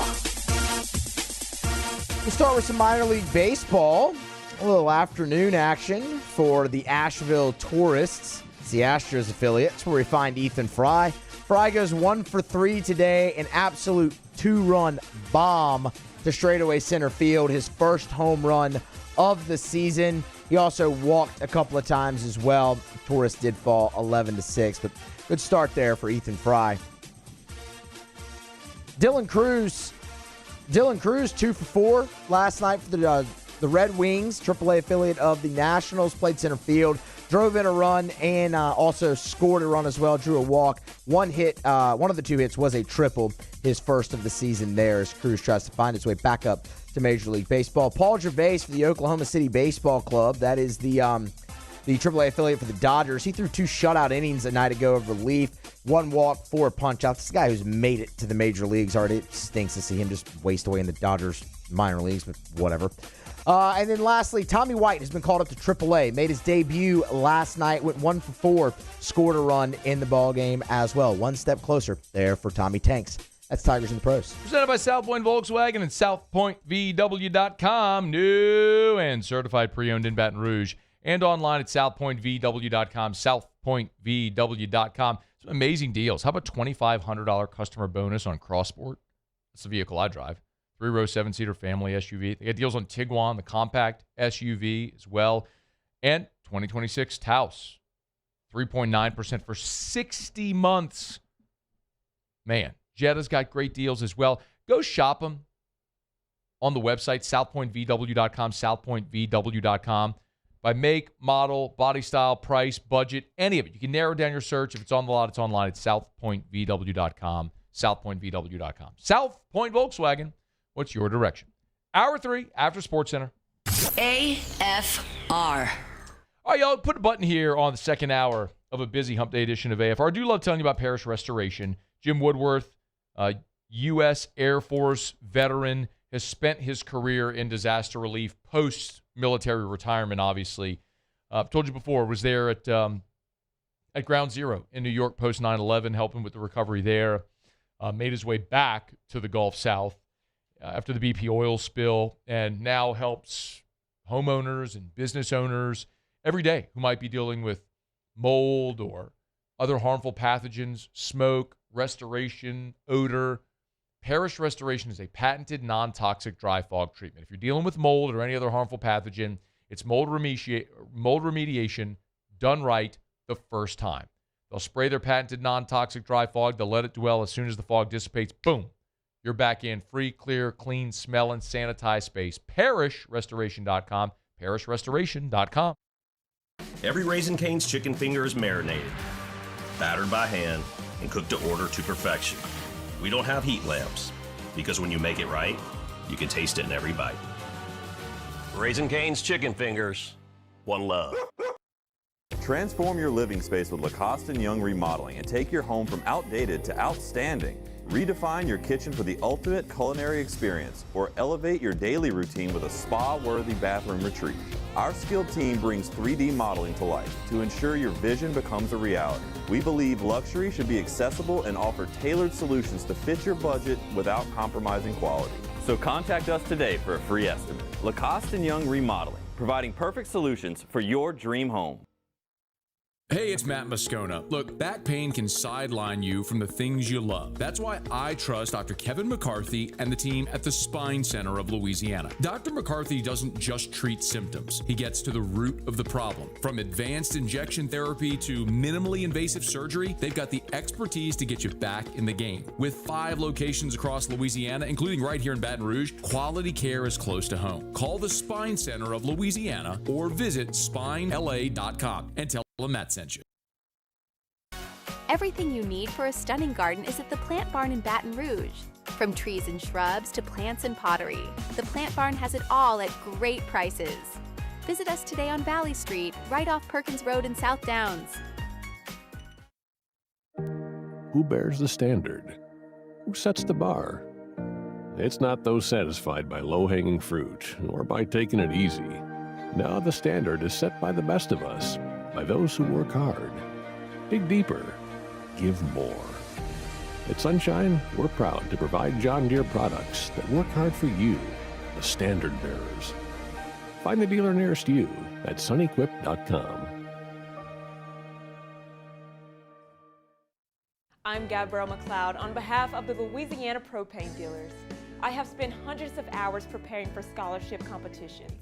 We'll start with some minor league baseball. A little afternoon action for the Asheville Tourists. It's the Astros affiliate. It's where we find Ethan Fry. Fry goes 1 for 3 today, an absolute 2-run bomb to straightaway center field, his first home run of the season. He also walked a couple of times as well. Tourists did fall 11-6, but good start there for Ethan Fry. Dylan Cruz 2 for 4 last night for the Red Wings, AAA affiliate of the Nationals. Played center field, drove in a run, and also scored a run as well. Drew a walk. One hit, one of the 2 hits was a triple, his first of the season there, as Cruz tries to find his way back up to Major League Baseball. Paul Gervais for the Oklahoma City Baseball Club. That is the AAA affiliate for the Dodgers. He threw 2 shutout innings a night ago of relief. 1 walk, 4 punch-outs. This guy who's made it to the major leagues already. It stinks to see him just waste away in the Dodgers minor leagues, but whatever. And then lastly, Tommy White has been called up to AAA. Made his debut last night, went 1 for 4, scored a run in the ballgame as well. One step closer there for Tommy Tanks. That's Tigers in the Pros. Presented by South Point Volkswagen and SouthPointVW.com. New and certified pre-owned in Baton Rouge. And online at SouthPointVW.com, SouthPointVW.com. Some amazing deals. How about $2,500 customer bonus on Crossport? That's the vehicle I drive. 3-row, 7-seater family SUV. They got deals on Tiguan, the compact SUV as well. And 2026 Taos. 3.9% for 60 months. Man, Jetta's got great deals as well. Go shop them on the website, SouthPointVW.com, SouthPointVW.com. by make, model, body style, price, budget, any of it. You can narrow down your search. If it's on the lot, it's online. It's southpointvw.com. southpointvw.com. South Point Volkswagen, what's your direction? Hour 3 after SportsCenter. AFR. All right, y'all, put a button here on the second hour of a busy hump day edition of AFR. I do love telling you about Parish Restoration. Jim Woodworth, U.S. Air Force veteran, has spent his career in disaster relief post-military retirement, obviously. I've told you before, was there at Ground Zero in New York post 9/11, helping with the recovery there. Made his way back to the Gulf South after the BP oil spill, and now helps homeowners and business owners every day who might be dealing with mold or other harmful pathogens, smoke, restoration, odor. Parish Restoration is a patented non-toxic dry fog treatment. If you're dealing with mold or any other harmful pathogen, it's mold remediation done right the first time. They'll spray their patented non-toxic dry fog. They'll let it dwell. As soon as the fog dissipates, boom, you're back in free, clear, clean, smell, and sanitized space. ParishRestoration.com. ParishRestoration.com. Every Raising Cane's chicken finger is marinated, battered by hand, and cooked to order to perfection. We don't have heat lamps, because when you make it right, you can taste it in every bite. Raising Cane's chicken fingers, one love. Transform your living space with Lacoste & Young Remodeling and take your home from outdated to outstanding. Redefine your kitchen for the ultimate culinary experience or elevate your daily routine with a spa-worthy bathroom retreat. Our skilled team brings 3D modeling to life to ensure your vision becomes a reality. We believe luxury should be accessible and offer tailored solutions to fit your budget without compromising quality. So contact us today for a free estimate. Lacoste & Young Remodeling, providing perfect solutions for your dream home. Hey, it's Matt Moscona. Look, back pain can sideline you from the things you love. That's why I trust Dr. Kevin McCarthy and the team at the Spine Center of Louisiana. Dr. McCarthy doesn't just treat symptoms. He gets to the root of the problem. From advanced injection therapy to minimally invasive surgery, they've got the expertise to get you back in the game. With 5 locations across Louisiana, including right here in Baton Rouge, quality care is close to home. Call the Spine Center of Louisiana or visit spinela.com and tell Matt sent you. Everything you need for a stunning garden is at the Plant Barn in Baton Rouge. From trees and shrubs to plants and pottery, the Plant Barn has it all at great prices. Visit us today on Valley Street, right off Perkins Road in South Downs. Who bears the standard? Who sets the bar? It's not those satisfied by low-hanging fruit or by taking it easy. No, the standard is set by the best of us, by those who work hard. Dig deeper. Give more. At Sunshine, we're proud to provide John Deere products that work hard for you, the standard bearers. Find the dealer nearest you at sunequip.com. I'm Gabrielle McLeod on behalf of the Louisiana Propane Dealers. I have spent hundreds of hours preparing for scholarship competitions.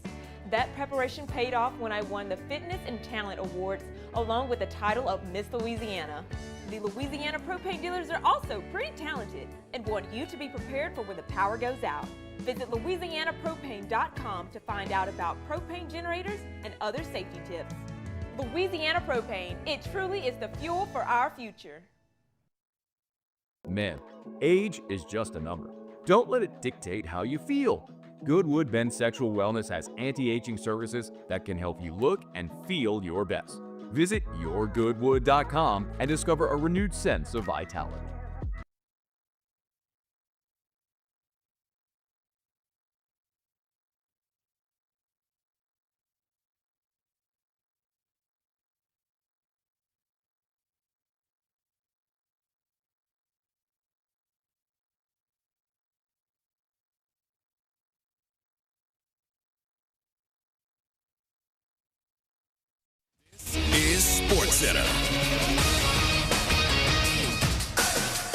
That preparation paid off when I won the Fitness and Talent Awards along with the title of Miss Louisiana. The Louisiana Propane Dealers are also pretty talented and want you to be prepared for when the power goes out. Visit louisianapropane.com to find out about propane generators and other safety tips. Louisiana Propane, it truly is the fuel for our future. Men, age is just a number. Don't let it dictate how you feel. Goodwood Men's Sexual Wellness has anti-aging services that can help you look and feel your best. Visit yourgoodwood.com and discover a renewed sense of vitality. Is SportsCenter.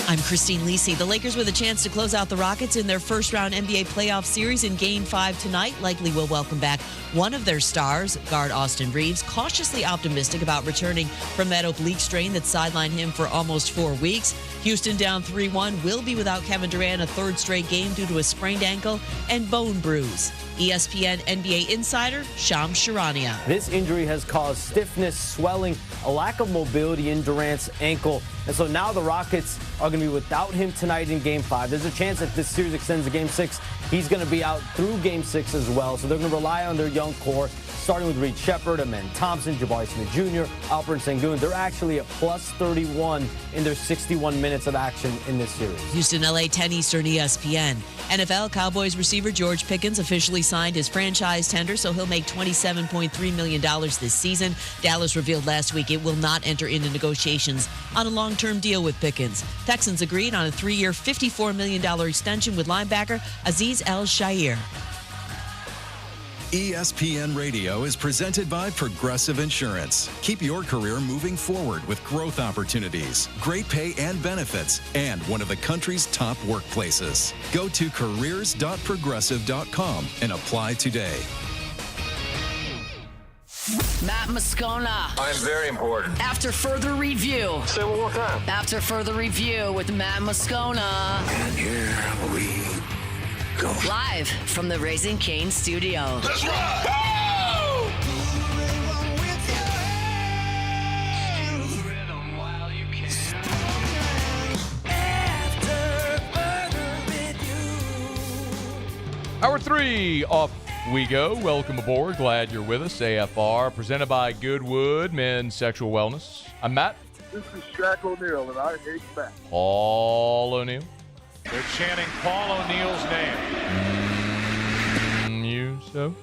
I'm Christine Lisi. The Lakers with a chance to close out the Rockets in their first-round NBA playoff series in Game 5 tonight likely will welcome back one of their stars, guard Austin Reeves, cautiously optimistic about returning from that oblique strain that sidelined him for almost 4 weeks. Houston down 3-1 will be without Kevin Durant a third straight game due to a sprained ankle and bone bruise. ESPN NBA insider Shams Charania. This injury has caused stiffness, swelling, a lack of mobility in Durant's ankle. And so now the Rockets are going to be without him tonight in Game 5. There's a chance that this series extends to Game 6. He's going to be out through Game 6 as well. So they're going to rely on their young core, starting with Reed Shepard, Amen Thompson, Jabari Smith Jr., Alperen Sengun. They're actually at plus 31 in their 61 minutes of action in this series. Houston, LA, 10 Eastern, ESPN. NFL Cowboys receiver George Pickens officially signed his franchise tender, so he'll make $27.3 million this season. Dallas revealed last week it will not enter into negotiations on a long-term deal with Pickens. Texans agreed on a 3-year, $54 million extension with linebacker Azeez Al-Shaair. ESPN Radio is presented by Progressive Insurance. Keep your career moving forward with growth opportunities, great pay and benefits, and one of the country's top workplaces. Go to careers.progressive.com and apply today. Matt Moscona. I'm very important. After further review. Say it one more time. After further review with Matt Moscona. And here we go. Live from the Raising Cane studio. Let's ride! Hour 3 off we go. Welcome aboard. Glad you're with us. AFR presented by Goodwood Men's Sexual Wellness. I'm Matt. This is Shaq O'Neal, and I hate back. Paul O'Neal. They're chanting Paul O'Neal's name. You so?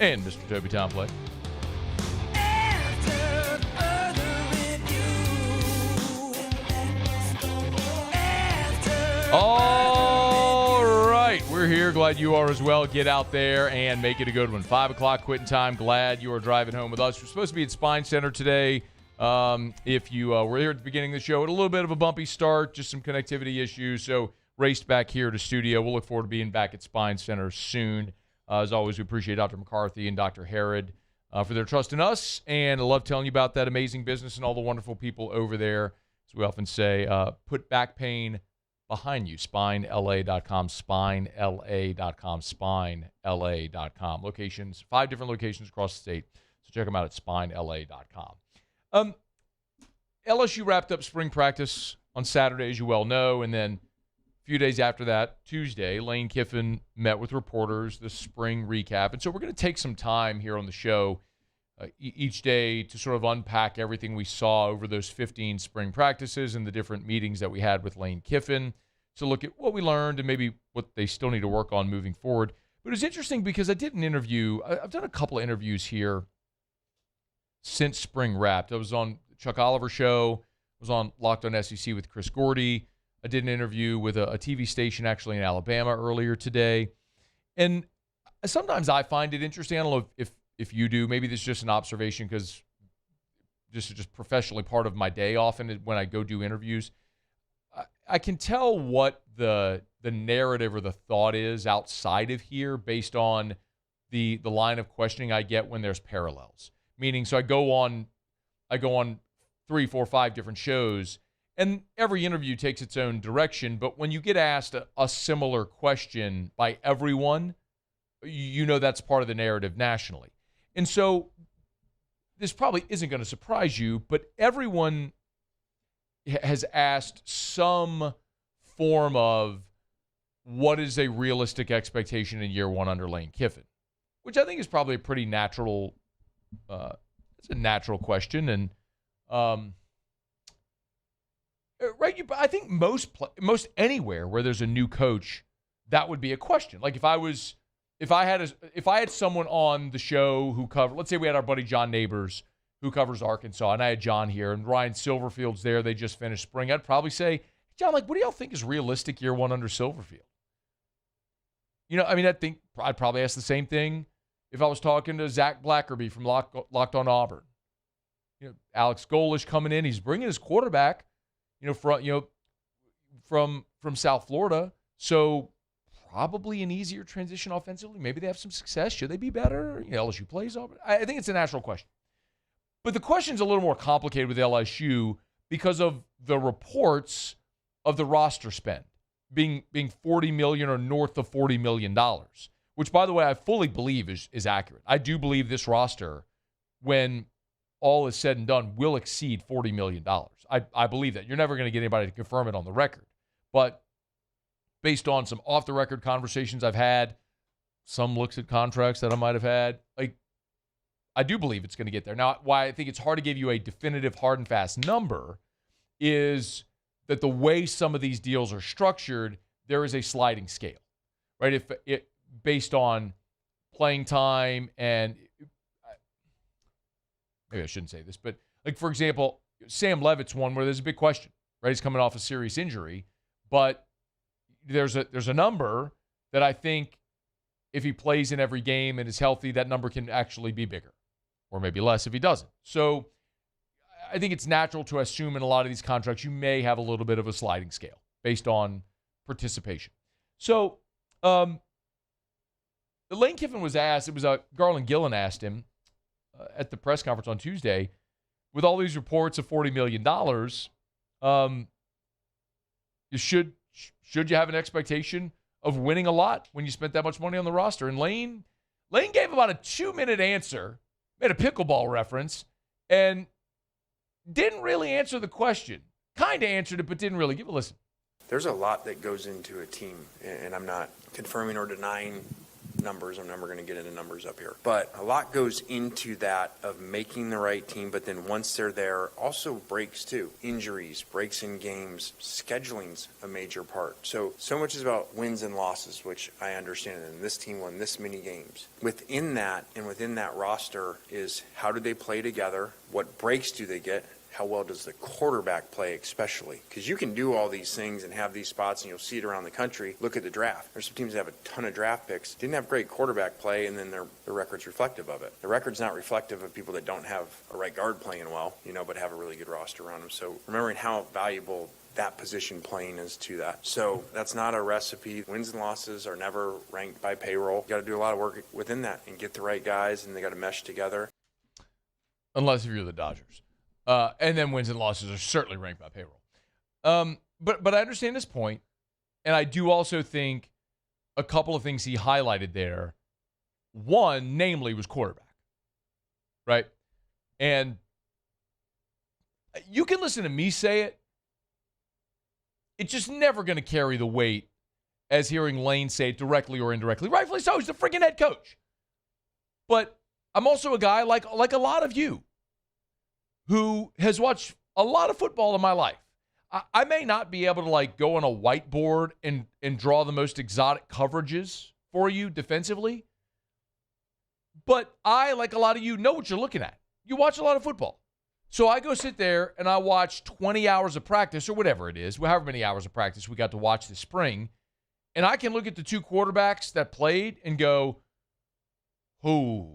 And Mr. Toby Tomplay. All right, we're here. Glad you are as well. Get out there and make it a good one. 5 o'clock quitting time. Glad you are driving home with us. We're supposed to be at Spine Center today. If you were here at the beginning of the show, at a little bit of a bumpy start, just some connectivity issues. So raced back here to studio. We'll look forward to being back at Spine Center soon. As always, we appreciate Dr. McCarthy and Dr. Herod for their trust in us. And I love telling you about that amazing business and all the wonderful people over there. As we often say, put back pain behind you. SpineLA.com, SpineLA.com, SpineLA.com. Locations, 5 different locations across the state. So check them out at SpineLA.com. LSU wrapped up spring practice on Saturday, as you well know, and then a few days after that, Tuesday, Lane Kiffin met with reporters, the spring recap. And so we're going to take some time here on the show each day to sort of unpack everything we saw over those 15 spring practices and the different meetings that we had with Lane Kiffin to look at what we learned and maybe what they still need to work on moving forward. But it was interesting because I did an interview. I've done a couple of interviews here since spring wrapped. I was on Chuck Oliver's show. I was on Locked on SEC with Chris Gordy. I did an interview with a TV station actually in Alabama earlier today. And sometimes I find it interesting. I don't know if you do. Maybe this is just an observation because just professionally part of my day often when I go do interviews. I can tell what the narrative or the thought is outside of here based on the line of questioning I get when there's parallels. Meaning, so I go on 3, 4, 5 different shows, and every interview takes its own direction. But when you get asked a similar question by everyone, you know that's part of the narrative nationally. And so this probably isn't going to surprise you, but everyone has asked some form of what is a realistic expectation in year one under Lane Kiffin, which I think is probably a pretty natural it's a natural question. And right, I think most anywhere where there's a new coach, that would be a question. Like if I had someone on the show who covered, let's say we had our buddy John Neighbors who covers Arkansas, and I had John here, and Ryan Silverfield's there. They just finished spring. I'd probably say, John, like, what do y'all think is realistic year one under Silverfield? You know, I mean, I think I'd probably ask the same thing if I was talking to Zach Blackerby from Locked on Auburn. You know, Alex Golish coming in, he's bringing his quarterback, from South Florida, so probably an easier transition offensively. Maybe they have some success. Should they be better? You know, LSU plays Auburn. I think it's a natural question. But the question's a little more complicated with LSU because of the reports of the roster spend being $40 million or north of $40 million, which, by the way, I fully believe is accurate. I do believe this roster, when all is said and done, will exceed $40 million. I believe that. You're never going to get anybody to confirm it on the record. But based on some off-the-record conversations I've had, some looks at contracts that I might have had, I do believe it's going to get there. Now, why I think it's hard to give you a definitive hard and fast number is that the way some of these deals are structured, there is a sliding scale, right? If it based on playing time and maybe I shouldn't say this, but like, for example, Sam Levitt's one where there's a big question, right? He's coming off a serious injury, but there's a number that I think if he plays in every game and is healthy, that number can actually be bigger, or maybe less if he doesn't. So I think it's natural to assume in a lot of these contracts you may have a little bit of a sliding scale based on participation. So Lane Kiffin was asked, it was Garland Gillen asked him at the press conference on Tuesday, with all these reports of $40 million, should you have an expectation of winning a lot when you spent that much money on the roster? And Lane gave about a 2-minute answer, made a pickleball reference, and didn't really answer the question. Kind of answered it, but didn't really. Give a listen. There's a lot that goes into a team, and I'm not confirming or denying numbers. I'm never going to get into numbers up here. But a lot goes into that of making the right team, but then once they're there, also breaks too. Injuries, breaks in games, scheduling's a major part. So much is about wins and losses, which I understand, and this team won this many games. Within that, and within that roster is how do they play together? What breaks do they get? How well does the quarterback play, especially? Because you can do all these things and have these spots, and you'll see it around the country. Look at the draft. There's some teams that have a ton of draft picks, didn't have great quarterback play, and then their record's reflective of it. The record's not reflective of people that don't have a right guard playing well, but have a really good roster around them. So remembering how valuable that position playing is to that. So that's not a recipe. Wins and losses are never ranked by payroll. You got to do a lot of work within that and get the right guys, and they got to mesh together. Unless if you're the Dodgers. And then wins and losses are certainly ranked by payroll. But I understand this point, and I do also think a couple of things he highlighted there. One, namely, was quarterback, right? And you can listen to me say it. It's just never going to carry the weight as hearing Lane say it directly or indirectly. Rightfully so. He's the freaking head coach. But I'm also a guy like a lot of you who has watched a lot of football in my life. I may not be able to go on a whiteboard and draw the most exotic coverages for you defensively, but I, like a lot of you, know what you're looking at. You watch a lot of football. So I go sit there and I watch 20 hours of practice or whatever it is, however many hours of practice we got to watch this spring, and I can look at the two quarterbacks that played and go, who?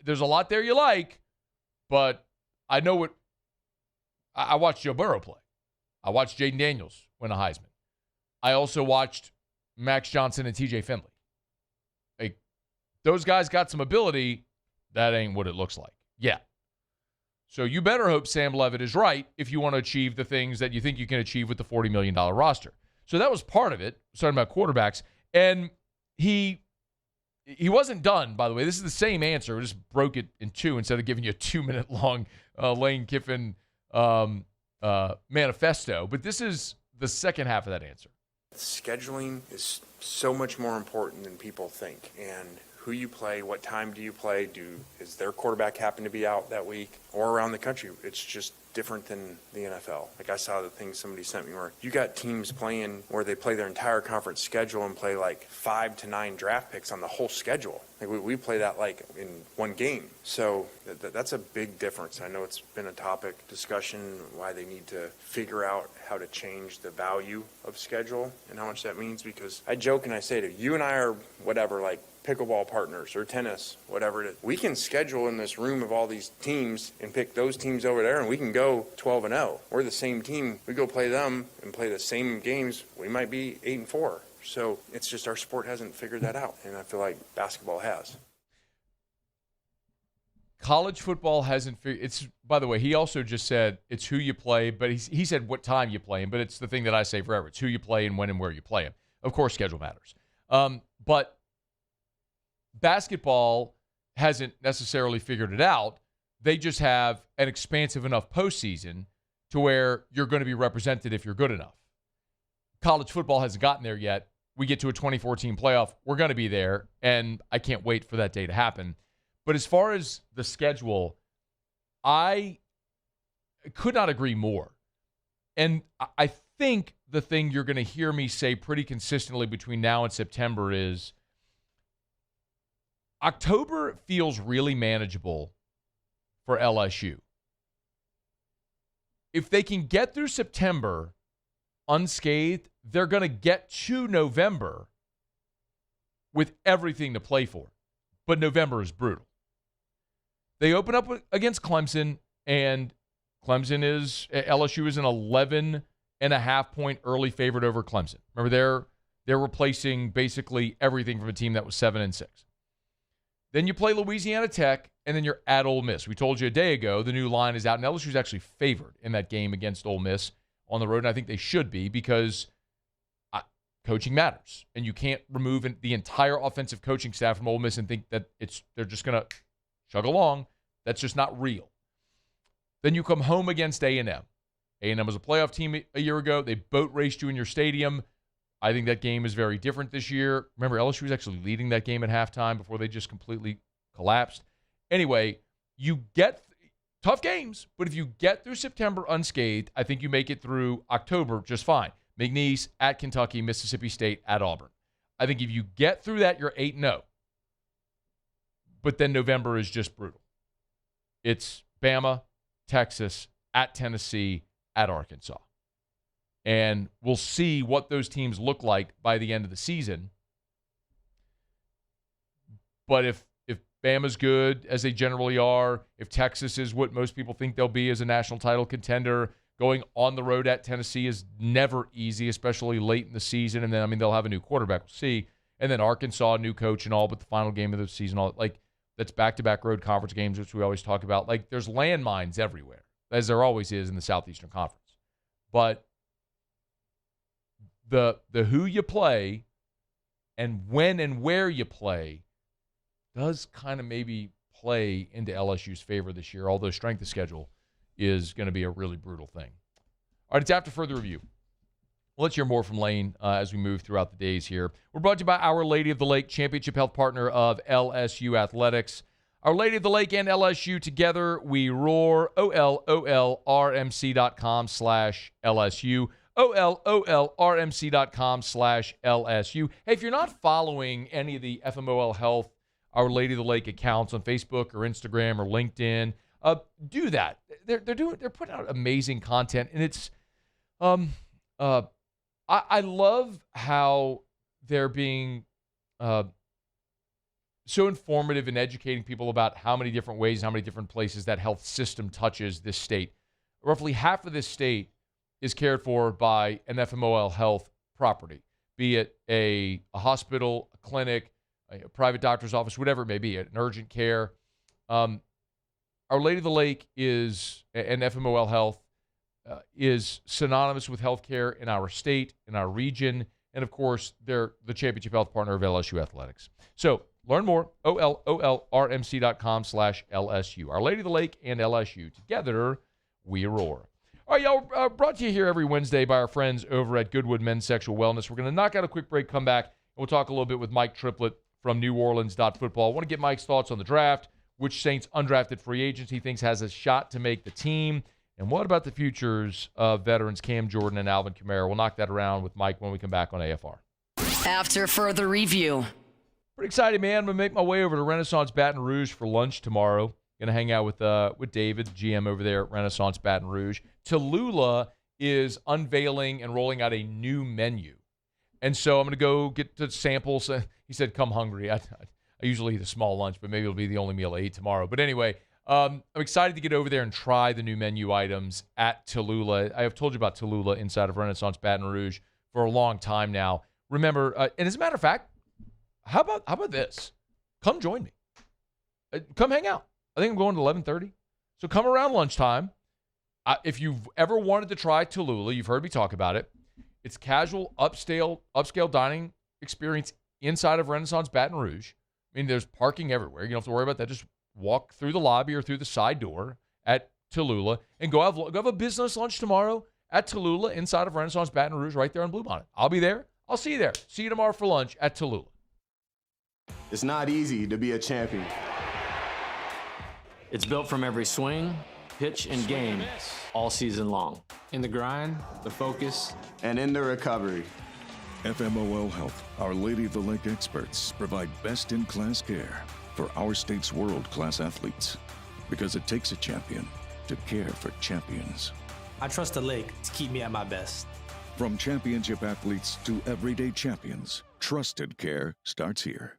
There's a lot there you like, but I know what – I watched Joe Burrow play. I watched Jaden Daniels win a Heisman. I also watched Max Johnson and TJ Finley. Those guys got some ability. That ain't what it looks like. Yeah. So you better hope Sam Levitt is right if you want to achieve the things that you think you can achieve with the $40 million roster. So that was part of it, talking about quarterbacks. And he wasn't done, by the way. This is the same answer. We just broke it in two instead of giving you a 2-minute long Lane Kiffin manifesto. But this is the second half of that answer. Scheduling is so much more important than people think. And who you play, what time do you play, is their quarterback happen to be out that week, or around the country? It's just different than the NFL. I saw the thing somebody sent me where you got teams playing where they play their entire conference schedule and play 5 to 9 draft picks on the whole schedule. We play that in one game. So that's a big difference. I know it's been a topic discussion why they need to figure out how to change the value of schedule and how much that means, because I joke and I say to you and I are whatever, pickleball partners or tennis, whatever it is. We can schedule in this room of all these teams and pick those teams over there, and we can go 12-0. We're the same team. We go play them and play the same games. We might be 8-4. So it's just our sport hasn't figured that out, and I feel like basketball has. College football hasn't figured. It's, by the way, he also just said it's who you play, but he said what time you play him. But it's the thing that I say forever. It's who you play and when and where you play him. Of course, schedule matters. But basketball hasn't necessarily figured it out. They just have an expansive enough postseason to where you're going to be represented if you're good enough. College football hasn't gotten there yet. We get to a 2014 playoff. We're going to be there, and I can't wait for that day to happen. But as far as the schedule, I could not agree more. And I think the thing you're going to hear me say pretty consistently between now and September is October feels really manageable for LSU. If they can get through September unscathed, they're going to get to November with everything to play for. But November is brutal. They open up against Clemson, and LSU is an 11.5-point early favorite over Clemson. Remember, they're replacing basically everything from a team that was 7-6. Then you play Louisiana Tech, and then you're at Ole Miss. We told you a day ago the new line is out, and LSU's actually favored in that game against Ole Miss on the road, and I think they should be because coaching matters, and you can't remove the entire offensive coaching staff from Ole Miss and think that they're just going to chug along. That's just not real. Then you come home against A&M. A&M was a playoff team a year ago. They boat raced you in your stadium. I think that game is very different this year. Remember, LSU was actually leading that game at halftime before they just completely collapsed. Anyway, you get tough games, but if you get through September unscathed, I think you make it through October just fine. McNeese, at Kentucky, Mississippi State, at Auburn. I think if you get through that, you're 8-0. But then November is just brutal. It's Bama, Texas, at Tennessee, at Arkansas. And we'll see what those teams look like by the end of the season. But if Bama's good, as they generally are, if Texas is what most people think they'll be as a national title contender, going on the road at Tennessee is never easy, especially late in the season. And then, they'll have a new quarterback. We'll see. And then Arkansas, new coach and all, but the final game of the season, that's back-to-back road conference games, which we always talk about. There's landmines everywhere, as there always is in the Southeastern Conference. But the who you play and when and where you play does kind of maybe play into LSU's favor this year, although strength of schedule is going to be a really brutal thing. All right, it's after further review. Well, let's hear more from Lane as we move throughout the days here. We're brought to you by Our Lady of the Lake, championship health partner of LSU Athletics. Our Lady of the Lake and LSU together, we roar. OLOLRMC.com/LSU. OLOLRMC.com/LSU. Hey, if you're not following any of the FMOL Health, Our Lady of the Lake accounts on Facebook or Instagram or LinkedIn, do that. They're putting out amazing content, and it's I love how they're being so informative in educating people about how many different ways, how many different places that health system touches this state. Roughly half of this state is cared for by an FMOL Health property, be it a hospital, a clinic, a private doctor's office, whatever it may be, an urgent care. Our Lady of the Lake is, and FMOL Health, is synonymous with healthcare in our state, in our region, and of course, they're the championship health partner of LSU Athletics. So learn more, OLOLRMC.com/LSU. Our Lady of the Lake and LSU, together, we roar. All right, y'all, brought to you here every Wednesday by our friends over at Goodwood Men's Sexual Wellness. We're going to knock out a quick break, come back, and we'll talk a little bit with Mike Triplet from neworleans.football. I want to get Mike's thoughts on the draft, which Saints undrafted free agents he thinks has a shot to make the team, and what about the futures of veterans Cam Jordan and Alvin Kamara? We'll knock that around with Mike when we come back on AFR. After further review. Pretty excited, man. I'm going to make my way over to Renaissance Baton Rouge for lunch tomorrow. Going to hang out with David, the GM over there at Renaissance Baton Rouge. Tallulah is unveiling and rolling out a new menu. And so I'm going to go get the samples. He said, come hungry. I usually eat a small lunch, but maybe it'll be the only meal I eat tomorrow. But anyway, I'm excited to get over there and try the new menu items at Tallulah. I have told you about Tallulah inside of Renaissance Baton Rouge for a long time now. remember, and as a matter of fact, how about this? Come join me. Come hang out. I think I'm going to 11:30. So come around lunchtime. If you've ever wanted to try Tallulah, you've heard me talk about it. It's casual, upscale dining experience inside of Renaissance Baton Rouge. I mean, there's parking everywhere. You don't have to worry about that. Just walk through the lobby or through the side door at Tallulah and go have a business lunch tomorrow at Tallulah inside of Renaissance Baton Rouge right there in Bluebonnet. I'll be there. I'll see you there. See you tomorrow for lunch at Tallulah. It's not easy to be a champion. It's built from every swing, pitch, and game all season long. In the grind, the focus, and in the recovery. FMOL Health, Our Lady of the Lake experts provide best-in-class care for our state's world-class athletes. Because it takes a champion to care for champions. I trust the lake to keep me at my best. From championship athletes to everyday champions, trusted care starts here.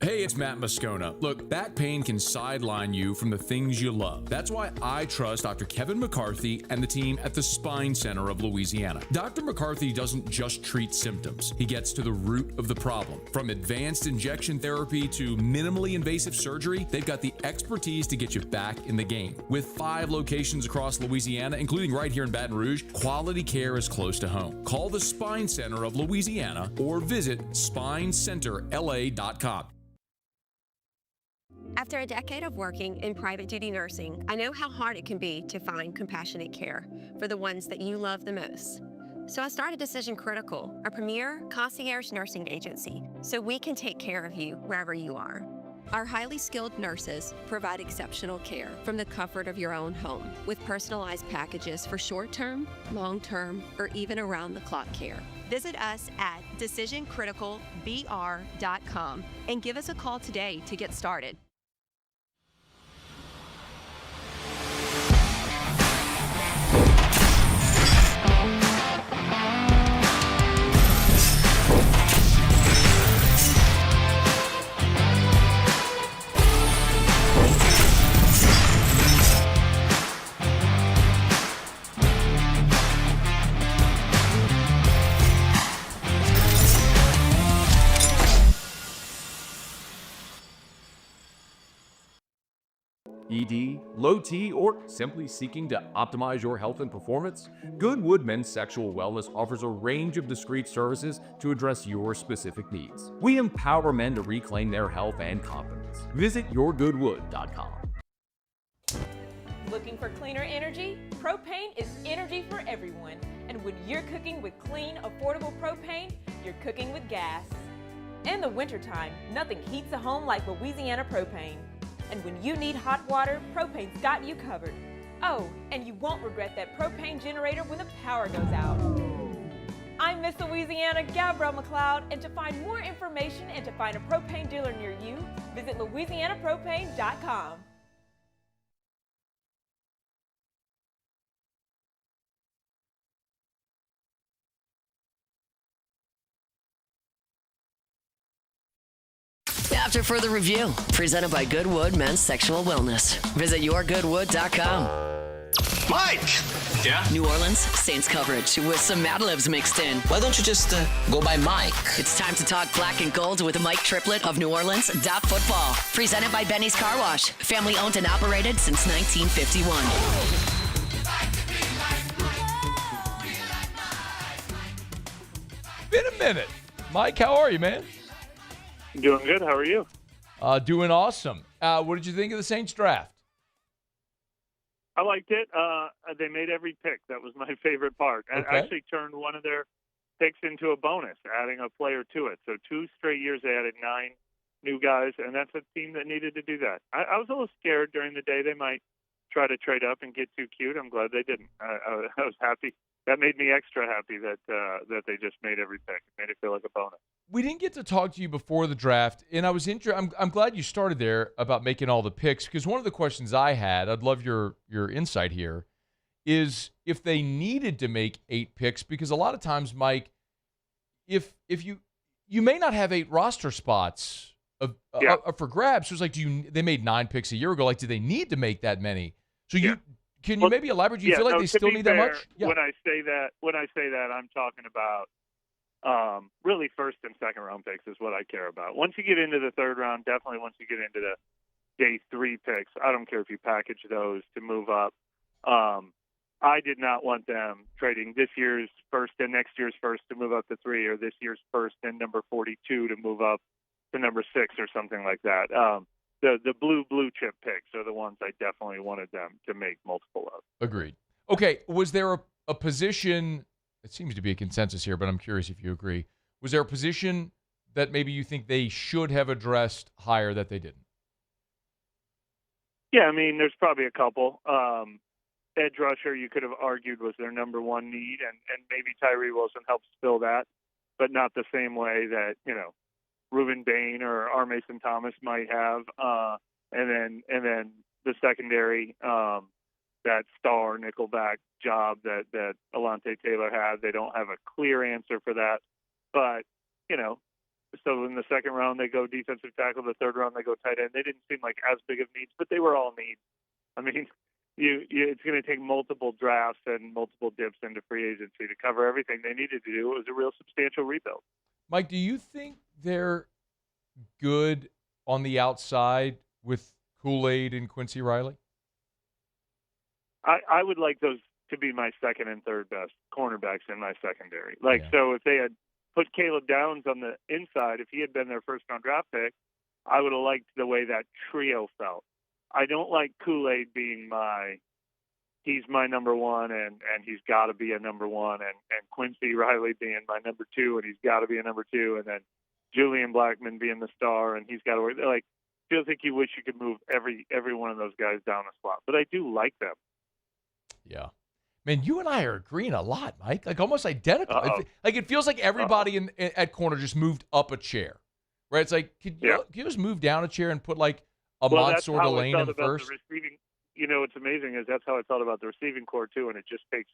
Hey, it's Matt Moscona. Look, back pain can sideline you from the things you love. That's why I trust Dr. Kevin McCarthy and the team at the Spine Center of Louisiana. Dr. McCarthy doesn't just treat symptoms. He gets to the root of the problem. From advanced injection therapy to minimally invasive surgery, they've got the expertise to get you back in the game. With 5 locations across Louisiana, including right here in Baton Rouge, quality care is close to home. Call the Spine Center of Louisiana or visit spinecenterla.com. After a decade of working in private duty nursing, I know how hard it can be to find compassionate care for the ones that you love the most. So I started Decision Critical, a premier concierge nursing agency, so we can take care of you wherever you are. Our highly skilled nurses provide exceptional care from the comfort of your own home with personalized packages for short-term, long-term, or even around-the-clock care. Visit us at decisioncriticalbr.com and give us a call today to get started. ED, low T, or simply seeking to optimize your health and performance? Goodwood Men's Sexual Wellness offers a range of discreet services to address your specific needs. We empower men to reclaim their health and confidence. Visit yourgoodwood.com. Looking for cleaner energy? Propane is energy for everyone. And when you're cooking with clean, affordable propane, you're cooking with gas. In the wintertime, nothing heats a home like Louisiana propane. And when you need hot water, propane's got you covered. Oh, and you won't regret that propane generator when the power goes out. I'm Miss Louisiana, Gabrielle McLeod, and to find more information and to find a propane dealer near you, visit louisianapropane.com. After further review, presented by Goodwood Men's Sexual Wellness. Visit yourgoodwood.com. Mike! Yeah? New Orleans Saints coverage with some Mad Libs mixed in. Why don't you just go by Mike? It's time to talk black and gold with Mike Triplet of neworleans.football. Presented by Benny's Car Wash. Family owned and operated since 1951. Been a minute. Mike, how are you, man? Doing good. How are you? Doing awesome. What did you think of the Saints draft? I liked it. They made every pick. That was my favorite part. And Okay. actually turned one of their picks into a bonus, adding a player to it. So 2 straight years they added 9 new guys, and that's a team that needed to do that. I was a little scared during the day they might try to trade up and get too cute. I'm glad they didn't. I was happy. That made me extra happy that they just made every pick. It made it feel like a bonus. We didn't get to talk to you before the draft, and I was I'm glad you started there about making all the picks, because one of the questions I had, I'd love your insight here, is if they needed to make 8 picks, because a lot of times, Mike, if you may not have 8 roster spots for grabs. So it's like, they made 9 picks a year ago. Like, do they need to make that many? So can you maybe elaborate? Do you feel like they still need that much? Yeah. When I say that, I'm talking about Really, first and second round picks is what I care about. Once you get into the third round, definitely once you get into the day 3 picks, I don't care if you package those to move up. I did not want them trading this year's first and next year's first to move up to 3, or this year's first and number 42 to move up to number 6 or something like that. The blue chip picks are the ones I definitely wanted them to make multiple of. Agreed. Okay, was there a position, it seems to be a consensus here, but I'm curious if you agree, was there a position that maybe you think they should have addressed higher that they didn't? Yeah, I mean, there's probably a couple. Edge rusher, you could have argued, was their number one need, and maybe Tyree Wilson helps fill that, but not the same way that, Reuben Bain or R. Mason Thomas might have. And then the secondary, that star nickelback job that Alontae Taylor had, they don't have a clear answer for that. But, so in the second round, they go defensive tackle. The third round, they go tight end. They didn't seem like as big of needs, but they were all needs. I mean, it's going to take multiple drafts and multiple dips into free agency to cover everything they needed to do. It was a real substantial rebuild. Mike, do you think they're good on the outside with Kool-Aid and Quincy Riley? I would like those to be my second and third best cornerbacks in my secondary. So if they had put Caleb Downs on the inside, if he had been their first-round draft pick, I would have liked the way that trio felt. I don't like Kool-Aid being he's my number one, and he's got to be a number one, and Quincy Riley being my number 2, and he's got to be a number 2, and then Julian Blackman being the star, and he's got to work. Feels like you wish you could move every one of those guys down a slot, but I do like them. Yeah. Man, you and I are agreeing a lot, Mike. Almost identical. It feels like everybody at corner just moved up a chair, right? It's like, could you just move down a chair and put Mansour Delane in first? What's amazing is that's how I felt about the receiving core too, and it just takes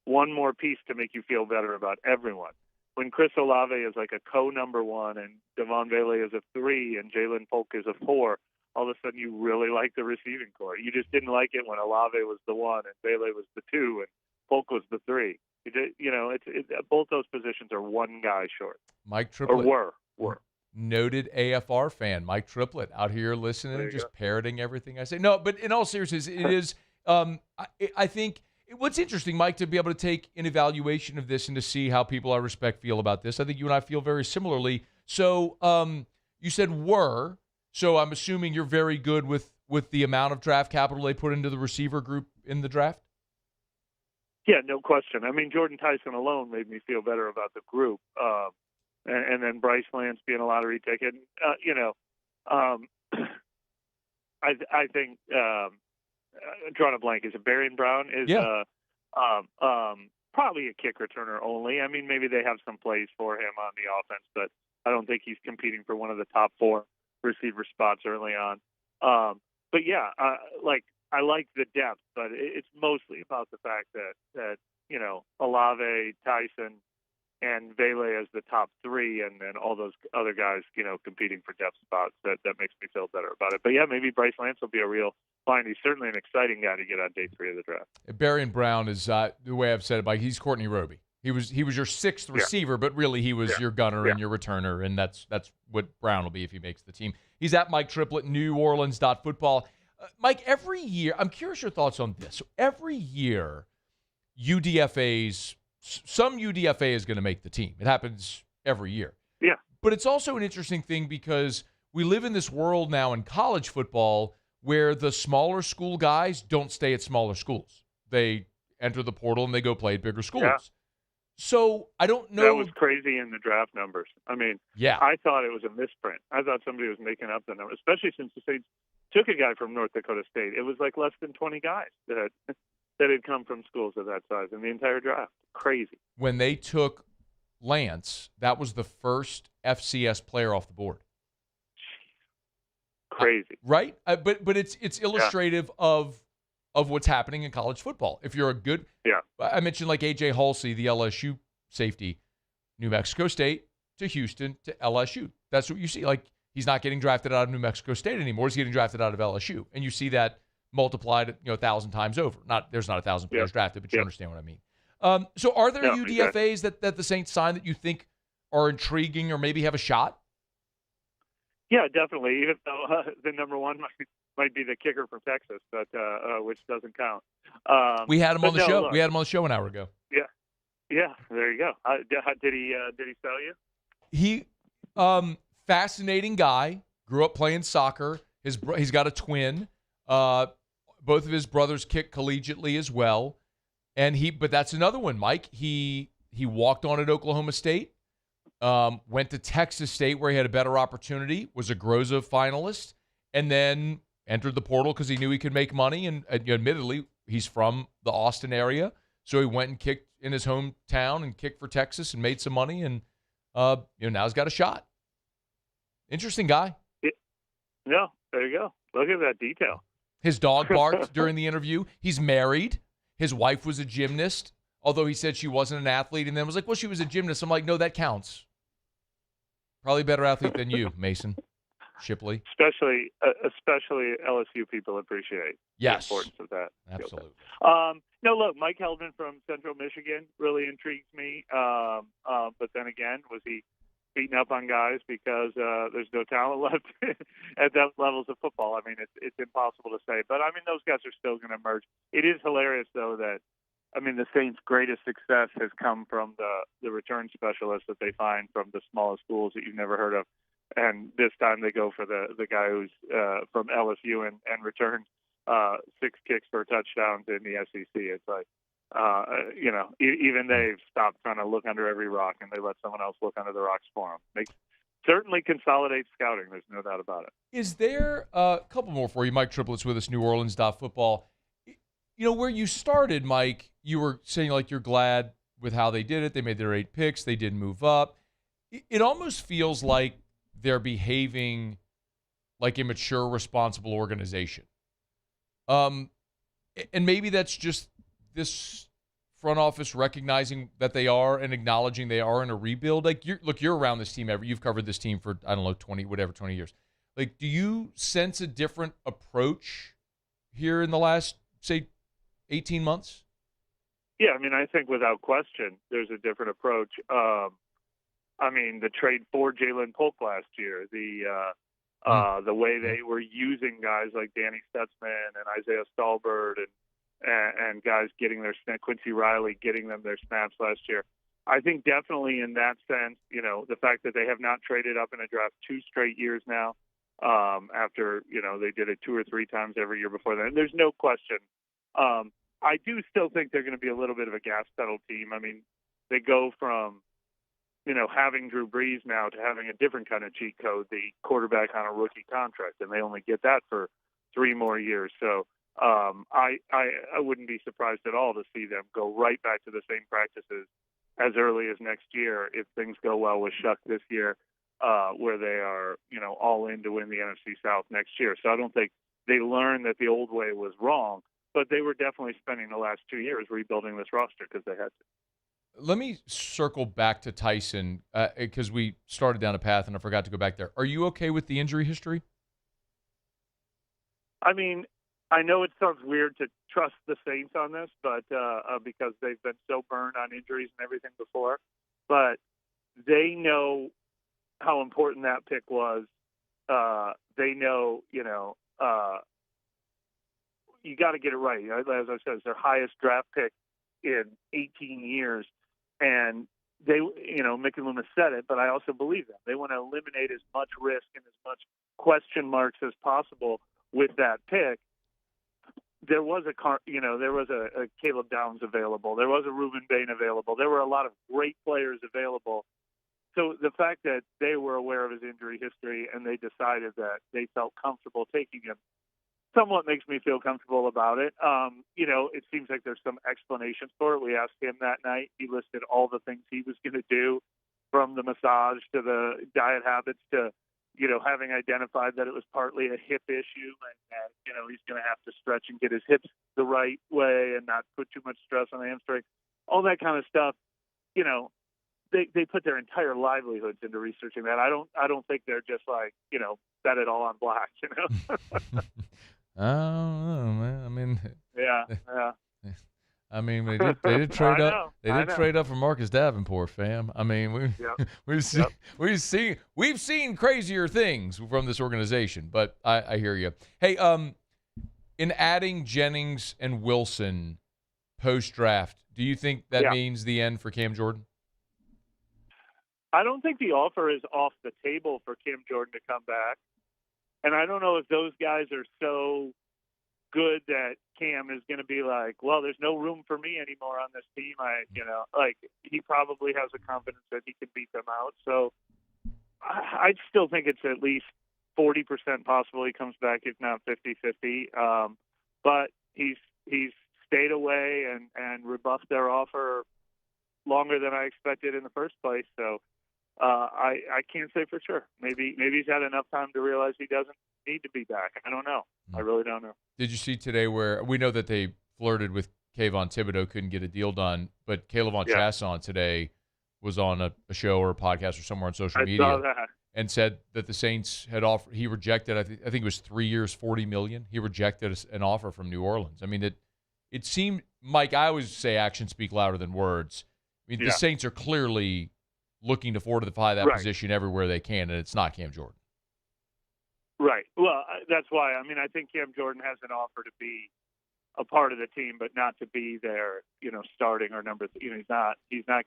one more piece to make you feel better about everyone. When Chris Olave is like a co-number 1 and Devon Vele is a 3 and Jalen Polk is a 4, all of a sudden you really like the receiving core. You just didn't like it when Olave was the 1 and Vele was the 2 and Polk was the 3. Both those positions are one guy short. Mike Triplet. Or were. Noted AFR fan, Mike Triplet, out here listening and just parroting everything I say. No, but in all seriousness, it is, I think, what's interesting, Mike, to be able to take an evaluation of this and to see how people I respect feel about this. I think you and I feel very similarly. So you said were, so I'm assuming you're very good with the amount of draft capital they put into the receiver group in the draft? Yeah, no question. I mean, Jordan Tyson alone made me feel better about the group. And then Bryce Lance being a lottery ticket. I think drawing a blank. Is it Barry Brown? Probably a kick returner only. I mean, maybe they have some plays for him on the offense, but I don't think he's competing for one of the top 4 receiver spots early on. But yeah, I like the depth, but it's mostly about the fact that Olave, Tyson, and Vele as the top 3, and then all those other guys, competing for depth spots. That makes me feel better about it. But yeah, maybe Bryce Lance will be a real find. He's certainly an exciting guy to get on day 3 of the draft. Barry Brown is the way I've said it, Mike. He's Courtney Roby. He was your 6th receiver, but really he was your gunner and your returner, and that's what Brown will be if he makes the team. He's at Mike Triplet, neworleans.football. Mike, every year, I'm curious your thoughts on this. So every year, some UDFA is going to make the team. It happens every year. Yeah. But it's also an interesting thing because we live in this world now in college football where the smaller school guys don't stay at smaller schools. They enter the portal and they go play at bigger schools. Yeah. So I don't know. That was crazy in the draft numbers. I mean, I thought it was a misprint. I thought somebody was making up the numbers, especially since the Saints took a guy from North Dakota State. It was like less than 20 guys that had come from schools of that size in the entire draft. Crazy. When they took Lance, that was the first FCS player off the board. Crazy. Right? But it's illustrative of what's happening in college football. If you're a good I mentioned like A.J. Halsey, the LSU safety, New Mexico State to Houston to LSU. That's what you see. Like, he's not getting drafted out of New Mexico State anymore. He's getting drafted out of LSU. And you see that multiplied 1,000 times over. There's not 1,000 players drafted, but you understand what I mean. So are there UDFAs that the Saints signed that you think are intriguing or maybe have a shot? Yeah, definitely. Even though the number one might be the kicker from Texas, but which doesn't count. We had him on the show. Look, we had him on the show an hour ago. Yeah. There you go. Did he sell you? He, fascinating guy. Grew up playing soccer. He's got a twin. Both of his brothers kick collegiately as well. But that's another one, Mike. He walked on at Oklahoma State. Went to Texas State where he had a better opportunity, was a Groza finalist, and then entered the portal because he knew he could make money. And admittedly, he's from the Austin area, so he went and kicked in his hometown and kicked for Texas and made some money. And now he's got a shot. Interesting guy. No, there you go. Look at that detail. His dog barked during the interview. He's married. His wife was a gymnast, although he said she wasn't an athlete, and then was like, well, she was a gymnast. I'm like, no, that counts. Probably a better athlete than you, Mason Shipley. Especially LSU people appreciate the importance of that. Absolutely. No, look, Mike Heldman from Central Michigan really intrigues me. But then again, was he beating up on guys because there's no talent left at that levels of football? I mean, it's impossible to say. But, I mean, those guys are still going to emerge. It is hilarious, though, that the Saints' greatest success has come from the return specialists that they find from the smallest schools that you've never heard of. And this time they go for the guy who's from LSU and returned 6 kicks for touchdowns in the SEC. It's like, even they've stopped trying to look under every rock and they let someone else look under the rocks for them. They certainly consolidate scouting. There's no doubt about it. Is there a couple more for you? Mike Triplet's with us, neworleans.football. Where you started, Mike, you were saying like you're glad with how they did it. They made their 8 picks. They did move up. It almost feels like they're behaving like a mature, responsible organization. And maybe that's just this front office recognizing that they are and acknowledging they are in a rebuild. Like, you're around this team you've covered this team for, 20 years. Like, do you sense a different approach here in the last, say, 18 months? Yeah, I think without question there's a different approach. The trade for Jalen Polk last year, the way they were using guys like Danny Stutzman and Isaiah Stallbird and guys getting their Quincy Riley getting them their snaps last year. I think definitely in that sense, the fact that they have not traded up in a draft 2 straight years now, after they did it 2 or 3 times every year before that. There's no question. I do still think they're going to be a little bit of a gas pedal team. They go from having Drew Brees now to having a different kind of cheat code, the quarterback on a rookie contract, and they only get that for 3 more years. So I wouldn't be surprised at all to see them go right back to the same practices as early as next year if things go well with Shuck this year, where they are all in to win the NFC South next year. So I don't think they learned that the old way was wrong, but they were definitely spending the last 2 years rebuilding this roster because they had to. Let me circle back to Tyson because we started down a path and I forgot to go back there. Are you okay with the injury history? I know it sounds weird to trust the Saints on this, but because they've been so burned on injuries and everything before, but they know how important that pick was. They know, you got to get it right. As I said, it's their highest draft pick in 18 years. And they, Mickey Loomis said it, but I also believe them. They want to eliminate as much risk and as much question marks as possible with that pick. There was a Caleb Downs available. There was a Reuben Bain available. There were a lot of great players available. So the fact that they were aware of his injury history and they decided that they felt comfortable taking him somewhat makes me feel comfortable about it. It seems like there's some explanations for it. We asked him that night. He listed all the things he was going to do, from the massage to the diet habits to, having identified that it was partly a hip issue and he's going to have to stretch and get his hips the right way and not put too much stress on the hamstring, all that kind of stuff. They put their entire livelihoods into researching that. I don't think they're just like, bet it all on black, I don't know, man. Yeah. I mean, they did trade up. They did trade up for Marcus Davenport, fam. I mean, we've seen crazier things from this organization, but I hear you. Hey, in adding Jennings and Wilson post-draft, do you think that means the end for Cam Jordan? I don't think the offer is off the table for Cam Jordan to come back. And I don't know if those guys are so good that Cam is going to be like, well, there's no room for me anymore on this team. He probably has a confidence that he can beat them out. So I still think it's at least 40% possible he comes back, if not 50-50. But he's stayed away and rebuffed their offer longer than I expected in the first place. So I can't say for sure. Maybe he's had enough time to realize he doesn't need to be back. I don't know. I really don't know. Did you see today where we know that they flirted with Kayvon Thibodeau, couldn't get a deal done, but Caleb Von Chasson today was on a show or a podcast or somewhere on social media saw that. And said that the Saints had offered. He rejected. I think it was 3 years, $40 million. He rejected an offer from New Orleans. I mean, it seemed, Mike. I always say actions speak louder than words. I mean, the Saints are clearly looking to fortify that position everywhere they can, and it's not Cam Jordan. Right. Well, that's why. I mean, I think Cam Jordan has an offer to be a part of the team, but not to be their, starting or number. He's not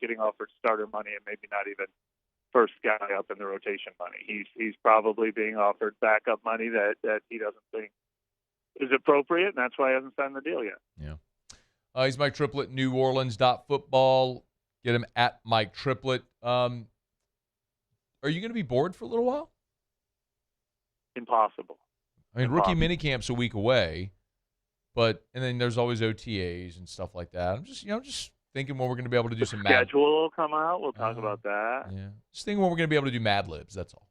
getting offered starter money, and maybe not even first guy up in the rotation money. He's probably being offered backup money that he doesn't think is appropriate, and that's why he hasn't signed the deal yet. Yeah. He's Mike Triplet, neworleans.football. Get him at Mike Triplet. Are you going to be bored for a little while? Impossible. I mean, rookie minicamp's a week away, and then there's always OTAs and stuff like that. I'm just thinking when we're going to be able to do some schedule will come out. We'll talk about that. Yeah. Just thinking when we're going to be able to do Mad Libs. That's all.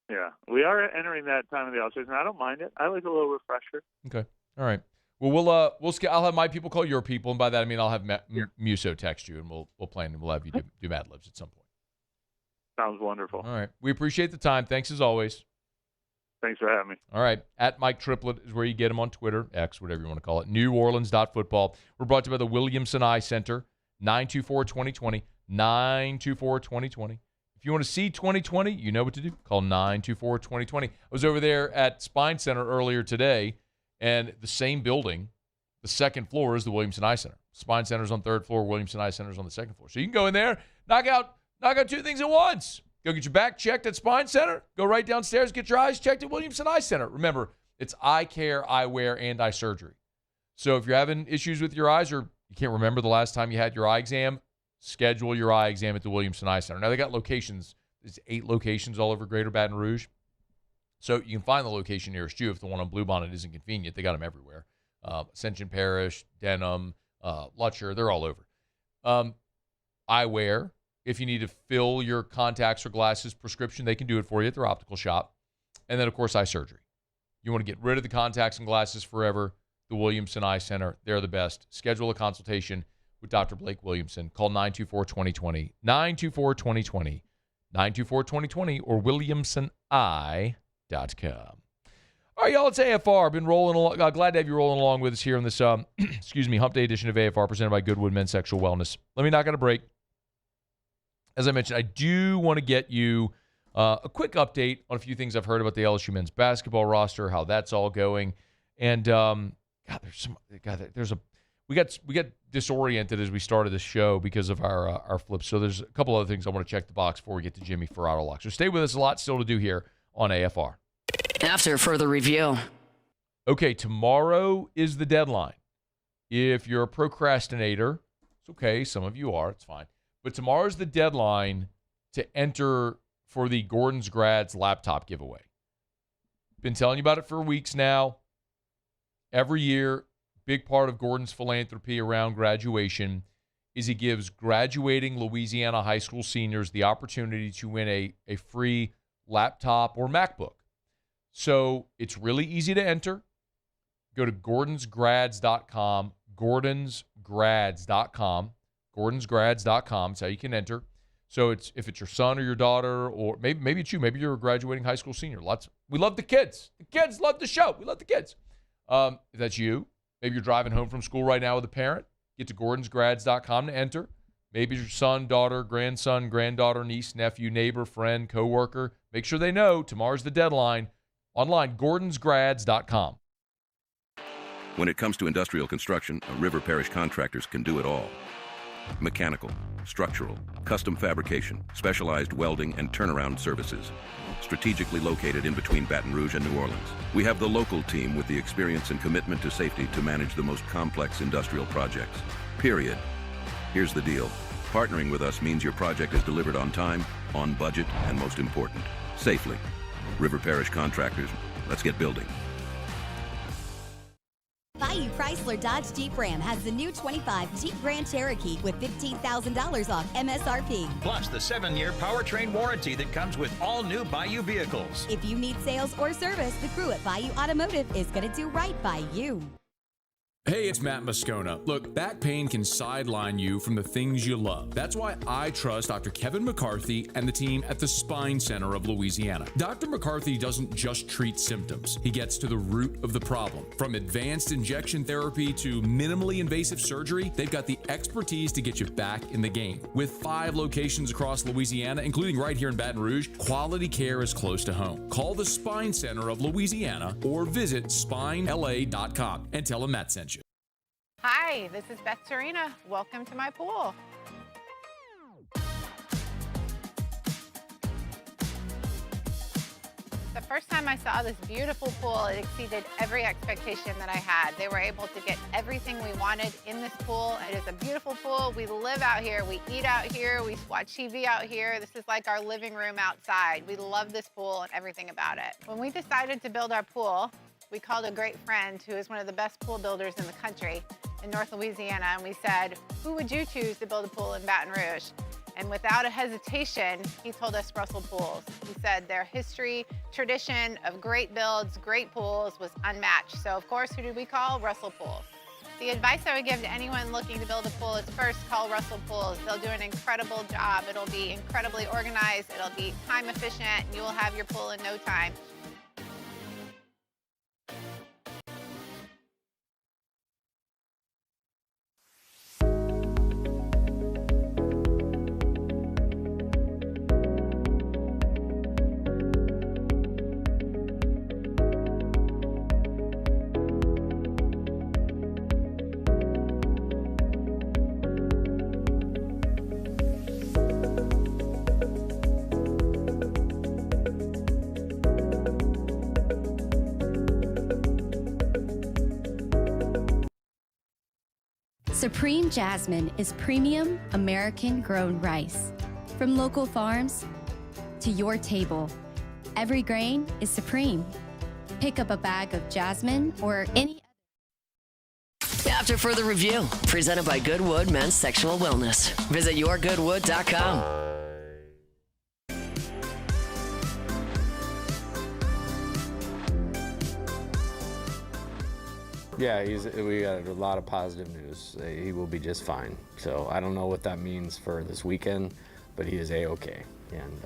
Yeah. We are entering that time of the offseason. I don't mind it. I like a little refresher. Okay. All right. Well, I'll have my people call your people, and by that I mean I'll have Muso text you, and we'll plan, and we'll have you do Mad Libs at some point. Sounds wonderful. All right. We appreciate the time. Thanks as always. Thanks for having me. All right. At Mike Triplet is where you get him on Twitter, X, whatever you want to call it. neworleans.football. We're brought to you by the Williamson Eye Center, 924-2020, 924-2020. If you want to see 2020, you know what to do. Call 924-2020. I was over there at Spine Center earlier today, and the same building, the second floor is the Williamson Eye Center. Spine Center's on third floor, Williamson Eye Center's on the second floor. So you can go in there, knock out two things at once. Go get your back checked at Spine Center. Go right downstairs, get your eyes checked at Williamson Eye Center. Remember, it's eye care, eyewear, and eye surgery. So if you're having issues with your eyes or you can't remember the last time you had your eye exam, schedule your eye exam at the Williamson Eye Center. Now, they got locations. There's 8 locations all over Greater Baton Rouge. So you can find the location nearest you if the one on Bluebonnet isn't convenient. They got them everywhere. Ascension Parish, Denham, Lutcher, they're all over. Eyewear. If you need to fill your contacts or glasses prescription, they can do it for you at their optical shop. And then, of course, eye surgery. You want to get rid of the contacts and glasses forever, the Williamson Eye Center, they're the best. Schedule a consultation with Dr. Blake Williamson. Call 924-2020, 924-2020, 924-2020, or williamsoneye.com. All right, y'all, it's AFR. Been rolling along. Glad to have you rolling along with us here on this, hump day edition of AFR presented by Goodwood Men's Sexual Wellness. Let me knock on a break. As I mentioned, I do want to get you a quick update on a few things I've heard about the LSU men's basketball roster, how that's all going, and we got disoriented as we started this show because of our flips. So there's a couple other things I want to check the box before we get to Jimmy for Otter Locks. So stay with us. A lot still to do here on AFR. After further review. Okay, tomorrow is the deadline. If you're a procrastinator, it's okay. Some of you are. It's fine. But tomorrow's the deadline to enter for the Gordon's Grads laptop giveaway. Been telling you about it for weeks now. Every year, big part of Gordon's philanthropy around graduation is he gives graduating Louisiana high school seniors the opportunity to win a free laptop or MacBook. So it's really easy to enter. Go to gordonsgrads.com, gordonsgrads.com. gordonsgrads.com is how you can enter. So if it's your son or your daughter, or maybe it's you, maybe you're a graduating high school senior. We love the kids. The kids love the show. We love the kids. If that's you, maybe you're driving home from school right now with a parent. Get to gordonsgrads.com to enter. Maybe your son, daughter, grandson, granddaughter, niece, nephew, neighbor, friend, coworker. Make sure they know tomorrow's the deadline. Online, gordonsgrads.com. When it comes to industrial construction, River Parish Contractors can do it all. Mechanical, structural, custom fabrication, specialized welding, and turnaround services. Strategically located in between Baton Rouge and New Orleans, we have the local team with the experience and commitment to safety to manage the most complex industrial projects. Period. Here's the deal. Partnering with us means your project is delivered on time, on budget, and most important, safely. River Parish Contractors, let's get building. Bayou Chrysler Dodge Jeep Ram has the new 25 Jeep Grand Cherokee with $15,000 off MSRP. Plus the 7-year powertrain warranty that comes with all new Bayou vehicles. If you need sales or service, the crew at Bayou Automotive is going to do right by you. Hey, it's Matt Moscona. Look, back pain can sideline you from the things you love. That's why I trust Dr. Kevin McCarthy and the team at the Spine Center of Louisiana. Dr. McCarthy doesn't just treat symptoms. He gets to the root of the problem. From advanced injection therapy to minimally invasive surgery, they've got the expertise to get you back in the game. With 5 locations across Louisiana, including right here in Baton Rouge, quality care is close to home. Call the Spine Center of Louisiana or visit spinela.com and tell them Matt sent you. Hi, this is Beth Torina. Welcome to my pool. The first time I saw this beautiful pool, it exceeded every expectation that I had. They were able to get everything we wanted in this pool. It is a beautiful pool. We live out here, we eat out here, we watch TV out here. This is like our living room outside. We love this pool and everything about it. When we decided to build our pool, we called a great friend who is one of the best pool builders in the country in North Louisiana, and we said, who would you choose to build a pool in Baton Rouge? And without a hesitation, he told us Russell Pools. He said their history, tradition of great builds, great pools was unmatched. So of course, who did we call? Russell Pools. The advice I would give to anyone looking to build a pool is first call Russell Pools. They'll do an incredible job. It'll be incredibly organized, it'll be time efficient, and you will have your pool in no time. Supreme Jasmine is premium American-grown rice. From local farms to your table, every grain is supreme. Pick up a bag of Jasmine or any. After further review, presented by Goodwood Men's Sexual Wellness. Visit yourgoodwood.com. Yeah, we got a lot of positive news. He will be just fine. So I don't know what that means for this weekend, but he is A-okay. And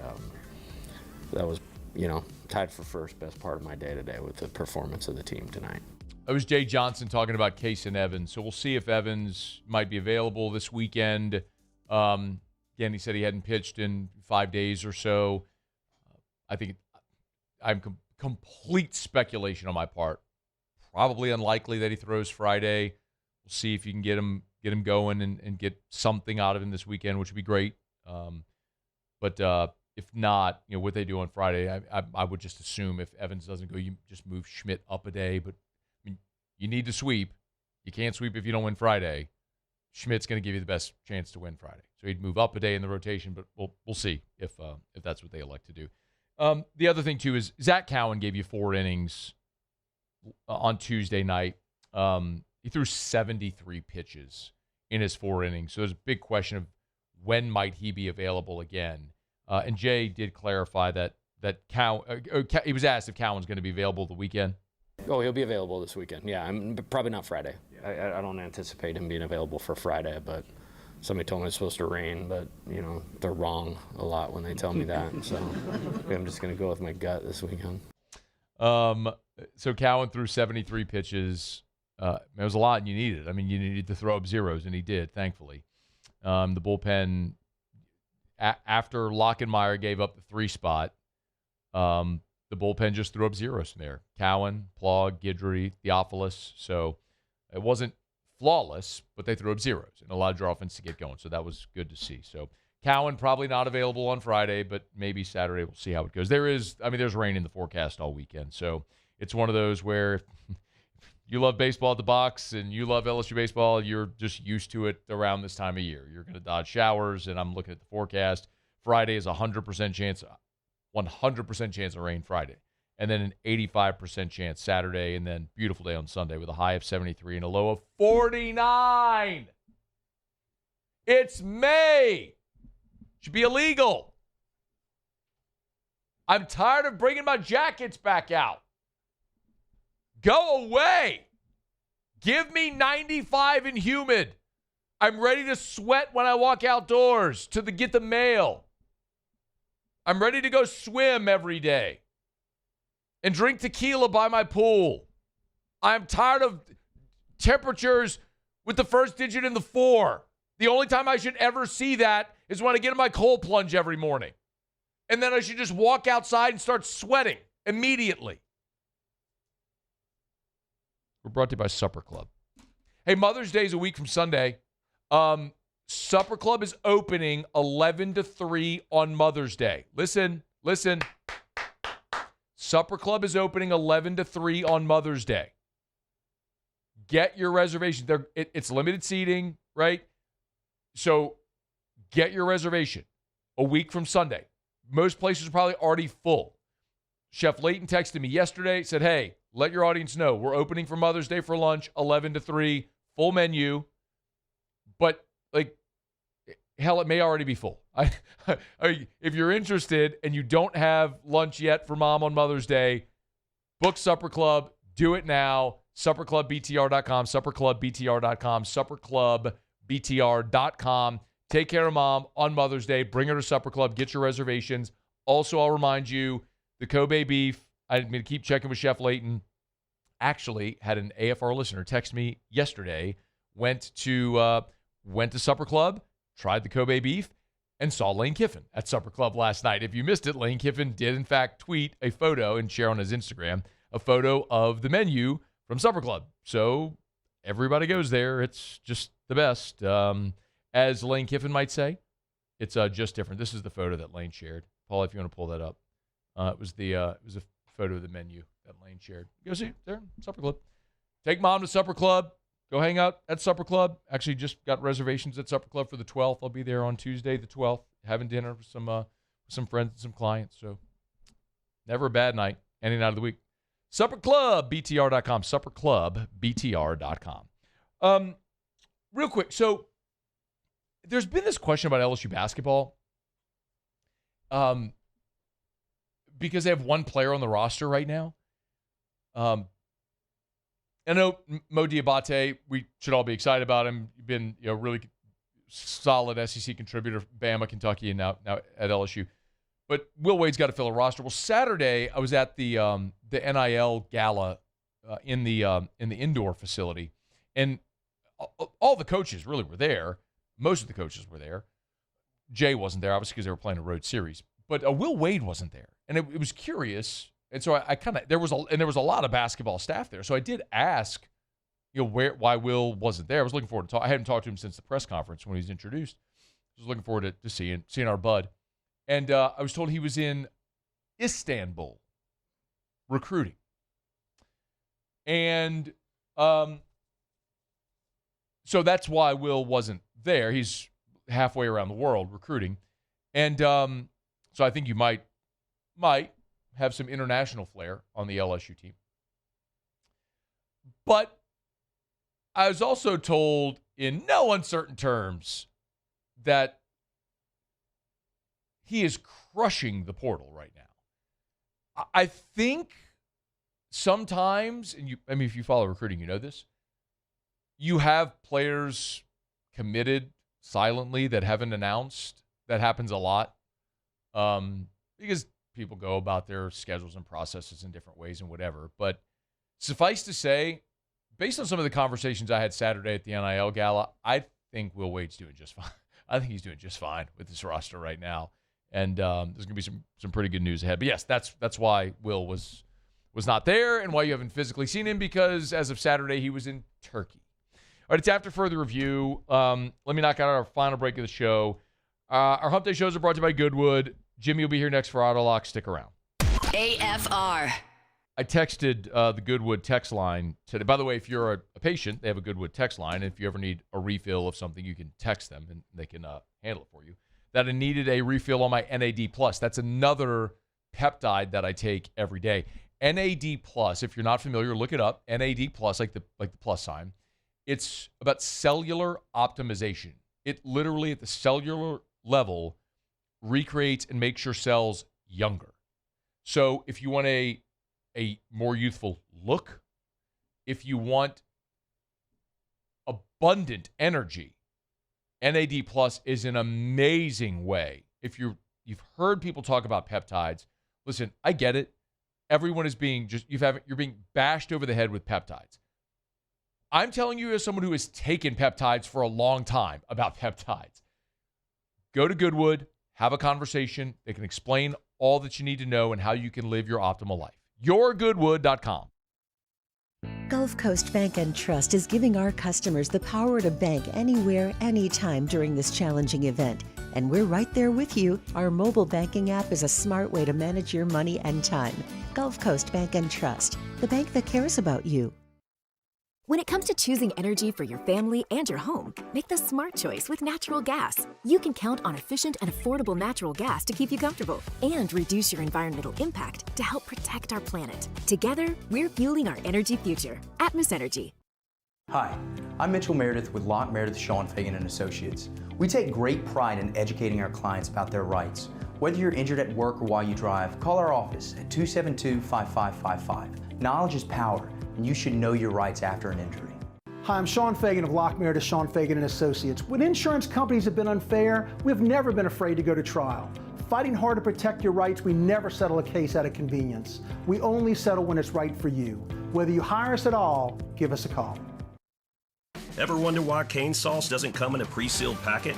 that was, tied for first best part of my day today with the performance of the team tonight. That was Jay Johnson talking about Case and Evans. So we'll see if Evans might be available this weekend. Again, he said he hadn't pitched in 5 days or so. I think I'm complete speculation on my part. Probably unlikely that he throws Friday. We'll see if you can get him going and get something out of him this weekend, which would be great. But if not, what they do on Friday, I would just assume if Evans doesn't go, you just move Schmidt up a day. But I mean, you need to sweep. You can't sweep if you don't win Friday. Schmidt's going to give you the best chance to win Friday, so he'd move up a day in the rotation. But we'll see if that's what they elect to do. The other thing too is Zach Cowan gave you 4 innings on Tuesday night. He threw 73 pitches in his 4 innings. So there's a big question of when might he be available again. And Jay did clarify that he was asked if Cowan's going to be available the weekend. Oh, he'll be available this weekend. Yeah, probably not Friday. I don't anticipate him being available for Friday, but somebody told me it's supposed to rain, but, they're wrong a lot when they tell me that. So I'm just going to go with my gut this weekend. So Cowan threw 73 pitches. It was a lot, and you needed it. I mean, you needed to throw up zeros, and he did, thankfully. The bullpen, after Lockenmeyer gave up the 3 spot, the bullpen just threw up zeros from there. Cowan, Plog, Guidry, Theophilus. So it wasn't flawless, but they threw up zeros and allowed your offense to get going. So that was good to see. So Cowan probably not available on Friday, but maybe Saturday. We'll see how it goes. There's rain in the forecast all weekend. So it's one of those where you love baseball at the box and you love LSU baseball, you're just used to it around this time of year. You're going to dodge showers, and I'm looking at the forecast. Friday is 100% chance of rain Friday, and then an 85% chance Saturday, and then beautiful day on Sunday with a high of 73 and a low of 49. It's May. Should be illegal. I'm tired of bringing my jackets back out. Go away. Give me 95 and humid. I'm ready to sweat when I walk outdoors to get the mail. I'm ready to go swim every day and drink tequila by my pool. I'm tired of temperatures with the first digit in the 4. The only time I should ever see that is when I get in my cold plunge every morning. And then I should just walk outside and start sweating immediately. We're brought to you by Supper Club. Hey, Mother's Day is a week from Sunday. Supper Club is opening 11 to 3 on Mother's Day. Listen. Supper Club is opening 11 to 3 on Mother's Day. Get your reservation. It's limited seating, right? So get your reservation a week from Sunday. Most places are probably already full. Chef Layton texted me yesterday, said, hey, let your audience know. We're opening for Mother's Day for lunch, 11 to 3, full menu. But, hell, it may already be full. If you're interested and you don't have lunch yet for Mom on Mother's Day, book Supper Club. Do it now. SupperClubBTR.com, SupperClubBTR.com, SupperClubBTR.com. Take care of Mom on Mother's Day. Bring her to Supper Club. Get your reservations. Also, I'll remind you, the Kobe beef, I'm going to keep checking with Chef Layton. Actually, had an AFR listener text me yesterday, went to Supper Club, tried the Kobe beef, and saw Lane Kiffin at Supper Club last night. If you missed it, Lane Kiffin did, in fact, tweet a photo and share on his Instagram a photo of the menu from Supper Club. So everybody goes there. It's just the best. As Lane Kiffin might say, it's just different. This is the photo that Lane shared. Paul, if you want to pull that up. It was a photo of the menu that Lane shared. Go see it there, Supper Club. Take Mom to Supper Club. Go hang out at Supper Club. Actually, just got reservations at Supper Club for the 12th. I'll be there on Tuesday, the 12th, having dinner with some friends and some clients. So never a bad night, any night of the week. SupperClubBTR.com, SupperClubBTR.com. Real quick, so there's been this question about LSU basketball. Because they have one player on the roster right now. I know Mo Diabate, we should all be excited about him. Been really solid SEC contributor, Bama, Kentucky, and now at LSU. But Will Wade's got to fill a roster. Well, Saturday I was at the NIL gala in the indoor facility, and all the coaches really were there. Most of the coaches were there. Jay wasn't there, obviously, because they were playing a road series. But Will Wade wasn't there, and it was curious. And so I kind of there was a lot of basketball staff there. So I did ask, why Will wasn't there. I was looking forward to I hadn't talked to him since the press conference when he was introduced. I was looking forward to seeing our bud, and I was told he was in Istanbul recruiting, and so that's why Will wasn't there. He's halfway around the world recruiting, and so I think you might have some international flair on the LSU team. But I was also told in no uncertain terms that he is crushing the portal right now. I think sometimes, and if you follow recruiting, you know this, you have players committed silently that haven't announced. That happens a lot. Because people go about their schedules and processes in different ways and whatever. But suffice to say, based on some of the conversations I had Saturday at the NIL Gala, I think Will Wade's doing just fine. I think he's doing just fine with this roster right now. And there's going to be some pretty good news ahead. But, yes, that's why Will was not there and why you haven't physically seen him, because as of Saturday, he was in Turkey. All right, it's after further review. Let me knock out our final break of the show. Our Hump Day shows are brought to you by Goodwood. Jimmy will be here next for Otter Locks. Stick around. AFR. I texted the Goodwood text line today. By the way, if you're a patient, they have a Goodwood text line. And if you ever need a refill of something, you can text them, and they can handle it for you. That I needed a refill on my NAD+. That's another peptide that I take every day. NAD+, if you're not familiar, look it up. NAD+, like the plus sign. It's about cellular optimization. It literally, at the cellular level, recreates and makes your cells younger. So if you want a more youthful look, if you want abundant energy, NAD+ is an amazing way. If you've heard people talk about peptides, listen, I get it. Everyone is being you're being bashed over the head with peptides. I'm telling you as someone who has taken peptides for a long time about peptides. Go to Goodwood, have a conversation. They can explain all that you need to know and how you can live your optimal life. YourGoodwood.com. Gulf Coast Bank and Trust is giving our customers the power to bank anywhere, anytime during this challenging event. And we're right there with you. Our mobile banking app is a smart way to manage your money and time. Gulf Coast Bank and Trust, the bank that cares about you. When it comes to choosing energy for your family and your home, make the smart choice with natural gas. You can count on efficient and affordable natural gas to keep you comfortable and reduce your environmental impact to help protect our planet. Together, we're fueling our energy future. Atmos Energy. Hi, I'm Mitchell Meredith with Locke Meredith Sean Fagan & Associates. We take great pride in educating our clients about their rights. Whether you're injured at work or while you drive, call our office at 272-5555. Knowledge is power, and you should know your rights after an injury. Hi, I'm Sean Fagan of Locke Meredith Sean Fagan & Associates. When insurance companies have been unfair, we've never been afraid to go to trial. Fighting hard to protect your rights, we never settle a case out of convenience. We only settle when it's right for you. Whether you hire us at all, give us a call. Ever wonder why cane sauce doesn't come in a pre-sealed packet?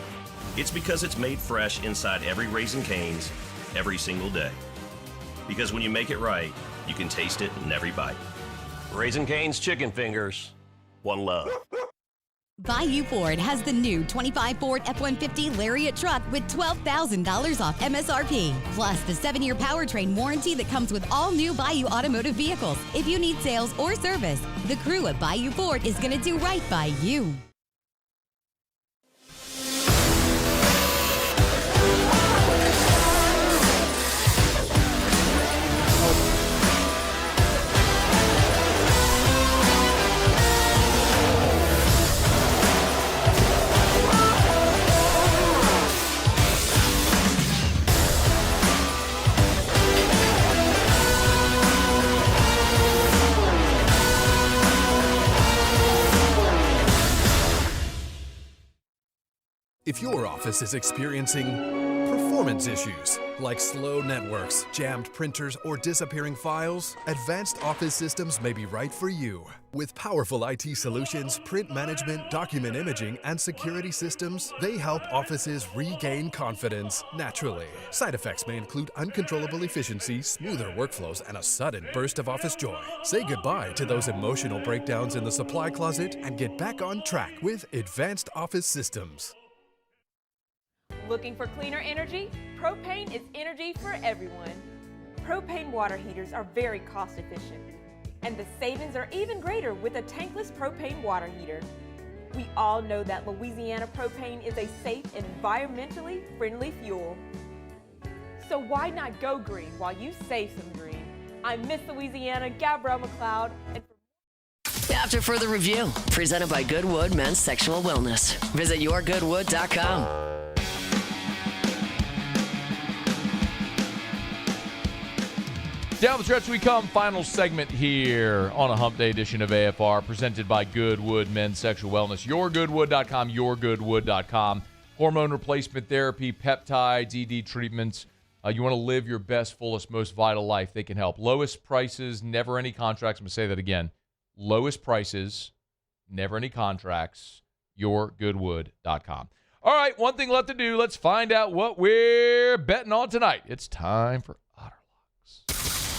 It's because it's made fresh inside every Raising Cane's every single day. Because when you make it right, you can taste it in every bite. Raising Cane's chicken fingers. One love. Bayou Ford has the new 25 Ford F-150 Lariat truck with $12,000 off MSRP, plus the 7-year powertrain warranty that comes with all new Bayou automotive vehicles. If you need sales or service, the crew at Bayou Ford is going to do right by you. If your office is experiencing performance issues like slow networks, jammed printers, or disappearing files, Advanced Office Systems may be right for you. With powerful IT solutions, print management, document imaging, and security systems, they help offices regain confidence naturally. Side effects may include uncontrollable efficiency, smoother workflows, and a sudden burst of office joy. Say goodbye to those emotional breakdowns in the supply closet and get back on track with Advanced Office Systems. Looking for cleaner energy? Propane is energy for everyone. Propane water heaters are very cost efficient, and the savings are even greater with a tankless propane water heater. We all know that Louisiana propane is a safe and environmentally friendly fuel. So why not go green while you save some green? I'm Miss Louisiana, Gabrielle McLeod, and After further review, presented by Goodwood Men's Sexual Wellness. Visit yourgoodwood.com. Down the stretch we come. Final segment here on a Hump Day edition of AFR, presented by Goodwood Men's Sexual Wellness. Yourgoodwood.com, yourgoodwood.com. Hormone replacement therapy, peptides, ED treatments. You want to live your best, fullest, most vital life. They can help. Lowest prices, never any contracts. I'm going to say that again. lowest prices, never any contracts, yourgoodwood.com. All right, one thing left to do. Let's find out what we're betting on tonight. It's time for Otter Locks.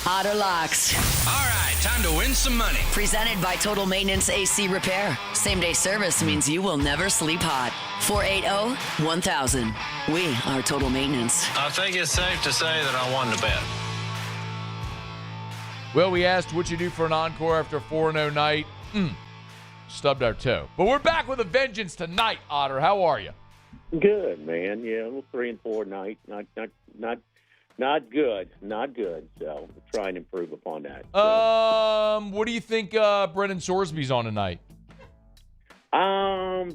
Otter Locks. All right, time to win some money. Presented by Total Maintenance AC Repair. Same-day service means you will never sleep hot. 480-1000. We are Total Maintenance. I think it's safe to say that I won the bet. Well, we asked what you do for an encore after a 4-0 night. Stubbed our toe. But we're back with a vengeance tonight, Otter. How are you? Good, man. Yeah, a little 3-4 night. Not good. So we'll try and improve upon that. What do you think Brennan Sorsby's on tonight?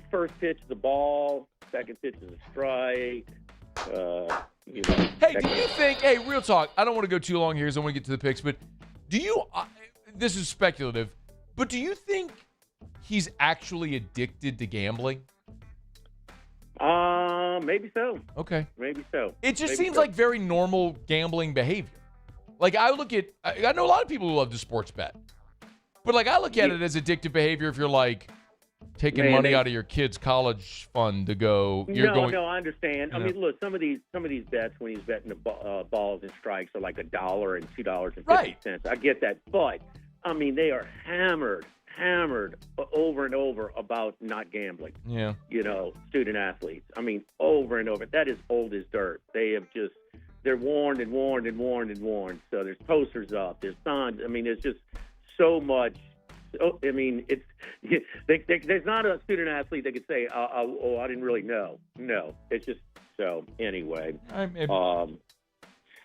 First pitch is the ball. Second pitch is a strike. Hey, do you think? Hey, real talk. I don't want to go too long here, because I want to get to the picks. But do you? This is speculative. But do you think he's actually addicted to gambling? Maybe so. Okay. Maybe so. It just seems like very normal gambling behavior. Like, I know a lot of people who love to sports bet. But, like, I look at it as addictive behavior if you're, like, taking money out of your kid's college fund to go. No, I understand. You I know. mean, look, some of these bets when he's betting the balls and strikes are like $1 and $2.50. Right. I get that. But, I mean, they are hammered over and over about not gambling. Yeah. Student athletes. I mean, over and over. That is old as dirt. They're warned and warned and warned and warned. So there's posters up, there's signs. I mean, there's just so much. I mean, there's not a student athlete that could say, I didn't really know. No, it's just so. Anyway,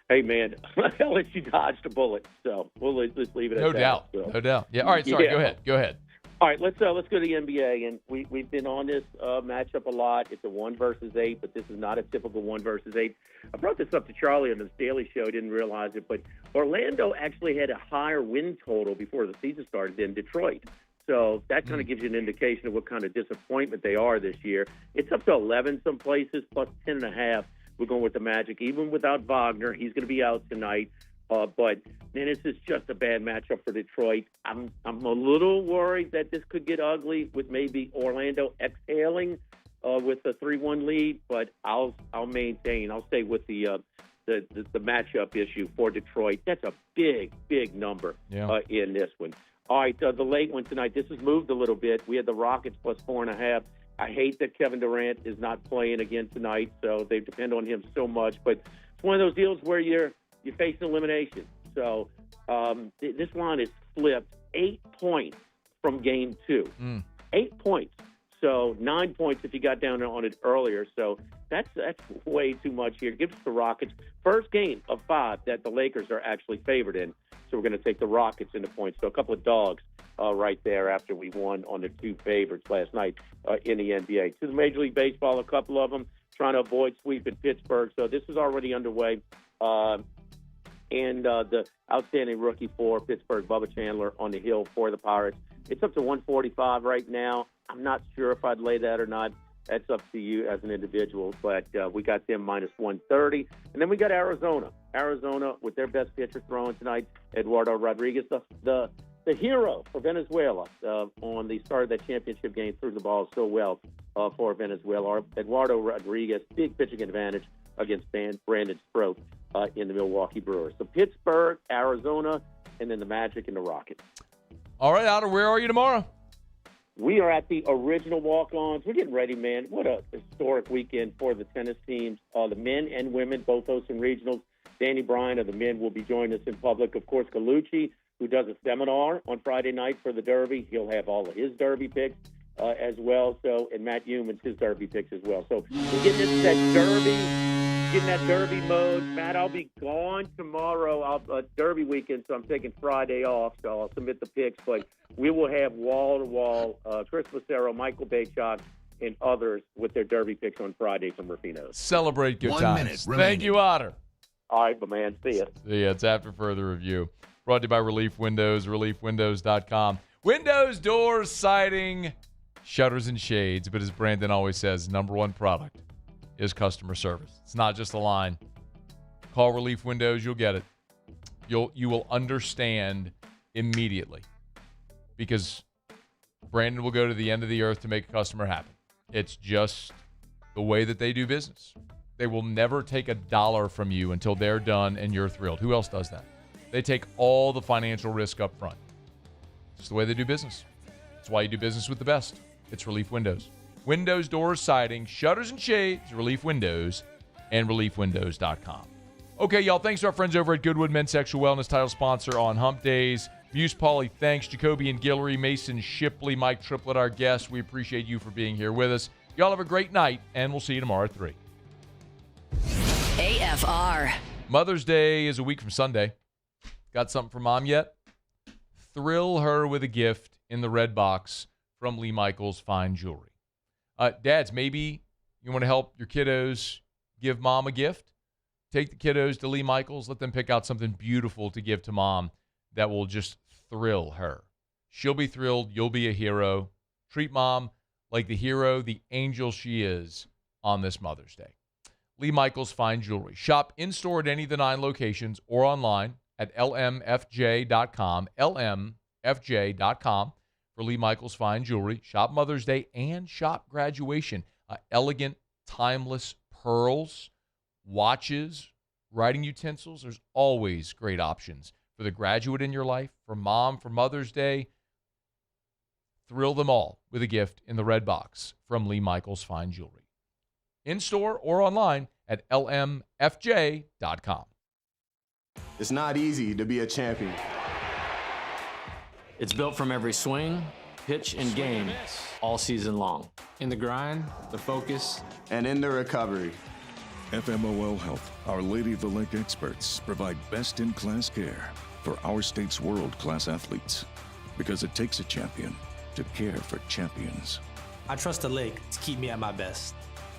hey, man, LSU dodged a bullet, so we'll just leave it at that. No doubt. Yeah. All right. Sorry. Yeah. Go ahead. All right. Let's go to the NBA, and we've been on this matchup a lot. It's a 1 versus 8, but this is not a typical 1 versus 8. I brought this up to Charlie on the Daily Show. Didn't realize it, but Orlando actually had a higher win total before the season started than Detroit. So that kind of gives you an indication of what kind of disappointment they are this year. It's up to 11 some places, plus 10.5. We're going with the Magic. Even without Wagner, he's going to be out tonight. But then this is just a bad matchup for Detroit. I'm a little worried that this could get ugly with maybe Orlando exhaling with a 3-1 lead. But I'll maintain. I'll stay with the matchup issue for Detroit. That's a big number in this one. All right, the late one tonight. This has moved a little bit. We had the Rockets plus 4.5. I hate that Kevin Durant is not playing again tonight, so they depend on him so much. But it's one of those deals where you're facing elimination. So this line is flipped 8 points from game 2. 8 points. So 9 points if you got down on it earlier. So that's way too much here. Gives us the Rockets. First game of 5 that the Lakers are actually favored in. So we're going to take the Rockets into points. So a couple of dogs right there after we won on the 2 favorites last night in the NBA. To the Major League Baseball, a couple of them trying to avoid sweeping Pittsburgh. So this is already underway. And the outstanding rookie for Pittsburgh, Bubba Chandler, on the hill for the Pirates. It's up to 145 right now. I'm not sure if I'd lay that or not. That's up to you as an individual. But we got them minus 130. And then we got Arizona. Arizona with their best pitcher throwing tonight, Eduardo Rodriguez, the hero for Venezuela on the start of that championship game, threw the ball so well for Venezuela. Eduardo Rodriguez, big pitching advantage against Brandon Stroke in the Milwaukee Brewers. So Pittsburgh, Arizona, and then the Magic and the Rockets. All right, Otter, where are you tomorrow? We are at the original walk-ons. We're getting ready, man. What a historic weekend for the tennis teams. The men and women, both hosting regionals. Danny Bryan of the men will be joining us in public. Of course, Gallucci, who does a seminar on Friday night for the Derby. He'll have all of his Derby picks as well. So, and Matt Humans, his Derby picks as well. So we're getting into that Derby mode. Matt, I'll be gone tomorrow. Derby weekend, so I'm taking Friday off. So I'll submit the picks. But we will have wall-to-wall Chris Lucero, Michael Baychuk, and others with their Derby picks on Friday from Rufino's. Celebrate good 1 times. minute remaining. Thank you, Otter. All right, my man. See ya. Yeah, it's after further review. Brought to you by Relief Windows, reliefwindows.com. Windows, doors, siding, shutters, and shades. But as Brandon always says, number one product is customer service. It's not just a line. Call Relief Windows, you'll get it. You will understand immediately. because Brandon will go to the end of the earth to make a customer happy. It's just the way that they do business. They will never take $1 from you until they're done and you're thrilled. Who else does that? They take all the financial risk up front. It's the way they do business. It's why you do business with the best. It's Relief Windows. Windows, doors, siding, shutters and shades, Relief Windows, and reliefwindows.com. Okay, y'all, thanks to our friends over at Goodwood Men's Sexual Wellness, title sponsor on Hump Days. Muse Pauly, thanks. Jacobian Guillory, Mason Shipley, Mike Triplet, our guests. We appreciate you for being here with us. Y'all have a great night, and we'll see you tomorrow at 3. AFR. Mother's Day is a week from Sunday. Got something for Mom yet? Thrill her with a gift in the red box from Lee Michaels Fine Jewelry. Dads, maybe you want to help your kiddos give Mom a gift? Take the kiddos to Lee Michaels. Let them pick out something beautiful to give to Mom that will just thrill her. She'll be thrilled. You'll be a hero. Treat Mom like the hero, the angel she is on this Mother's Day. Lee Michaels Fine Jewelry. Shop in-store at any of the 9 locations or online at lmfj.com, lmfj.com for Lee Michaels Fine Jewelry. Shop Mother's Day and shop graduation. Elegant, timeless pearls, watches, writing utensils. There's always great options for the graduate in your life, for Mom, for Mother's Day. Thrill them all with a gift in the red box from Lee Michaels Fine Jewelry. In-store or online at lmfj.com. It's not easy to be a champion. It's built from every swing, pitch, and game all season long. In the grind, the focus, and in the recovery. FMOL Health, Our Lady of the Lake experts provide best-in-class care for our state's world-class athletes, because it takes a champion to care for champions. I trust the lake to keep me at my best.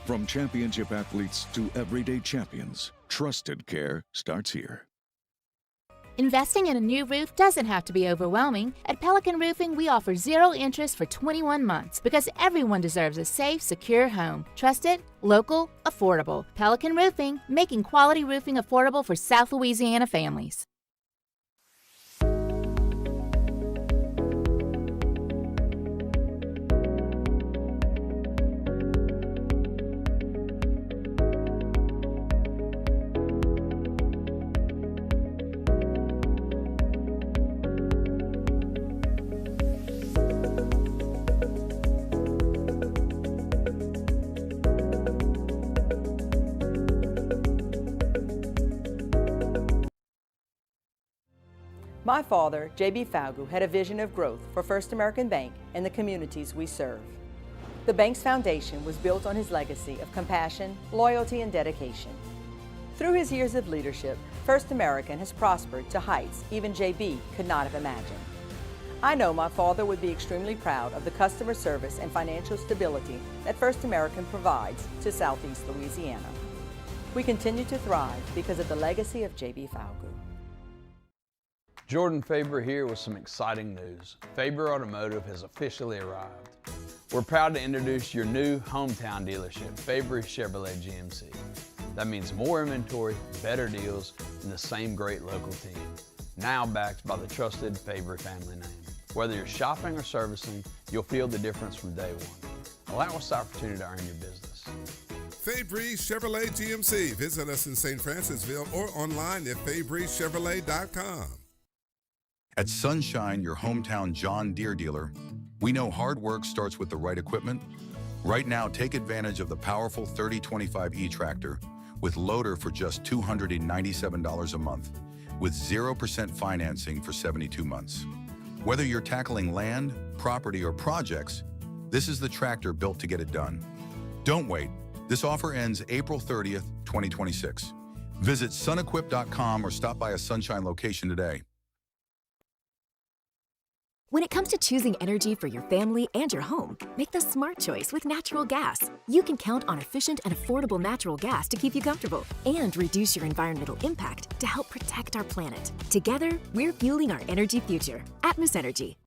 From championship athletes to everyday champions, trusted care starts here. Investing in a new roof doesn't have to be overwhelming. At Pelican Roofing, we offer 0 interest for 21 months because everyone deserves a safe, secure home. Trusted, local, affordable. Pelican Roofing, making quality roofing affordable for South Louisiana families. My father, J.B. Falgu, had a vision of growth for First American Bank and the communities we serve. The bank's foundation was built on his legacy of compassion, loyalty, and dedication. Through his years of leadership, First American has prospered to heights even J.B. could not have imagined. I know my father would be extremely proud of the customer service and financial stability that First American provides to Southeast Louisiana. We continue to thrive because of the legacy of J.B. Falgu. Jordan Faber here with some exciting news. Faber Automotive has officially arrived. We're proud to introduce your new hometown dealership, Faber Chevrolet GMC. That means more inventory, better deals, and the same great local team. Now backed by the trusted Faber family name. Whether you're shopping or servicing, you'll feel the difference from day one. Allow us the opportunity to earn your business. Fabry Chevrolet GMC. Visit us in St. Francisville or online at FabryChevrolet.com. At Sunshine, your hometown John Deere dealer, we know hard work starts with the right equipment. Right now, take advantage of the powerful 3025 e-tractor with loader for just $297 a month, with 0% financing for 72 months. Whether you're tackling land, property, or projects, this is the tractor built to get it done. Don't wait. This offer ends April 30th, 2026. Visit sunequip.com or stop by a Sunshine location today. When it comes to choosing energy for your family and your home, make the smart choice with natural gas. You can count on efficient and affordable natural gas to keep you comfortable and reduce your environmental impact to help protect our planet. Together, we're fueling our energy future. Atmos Energy.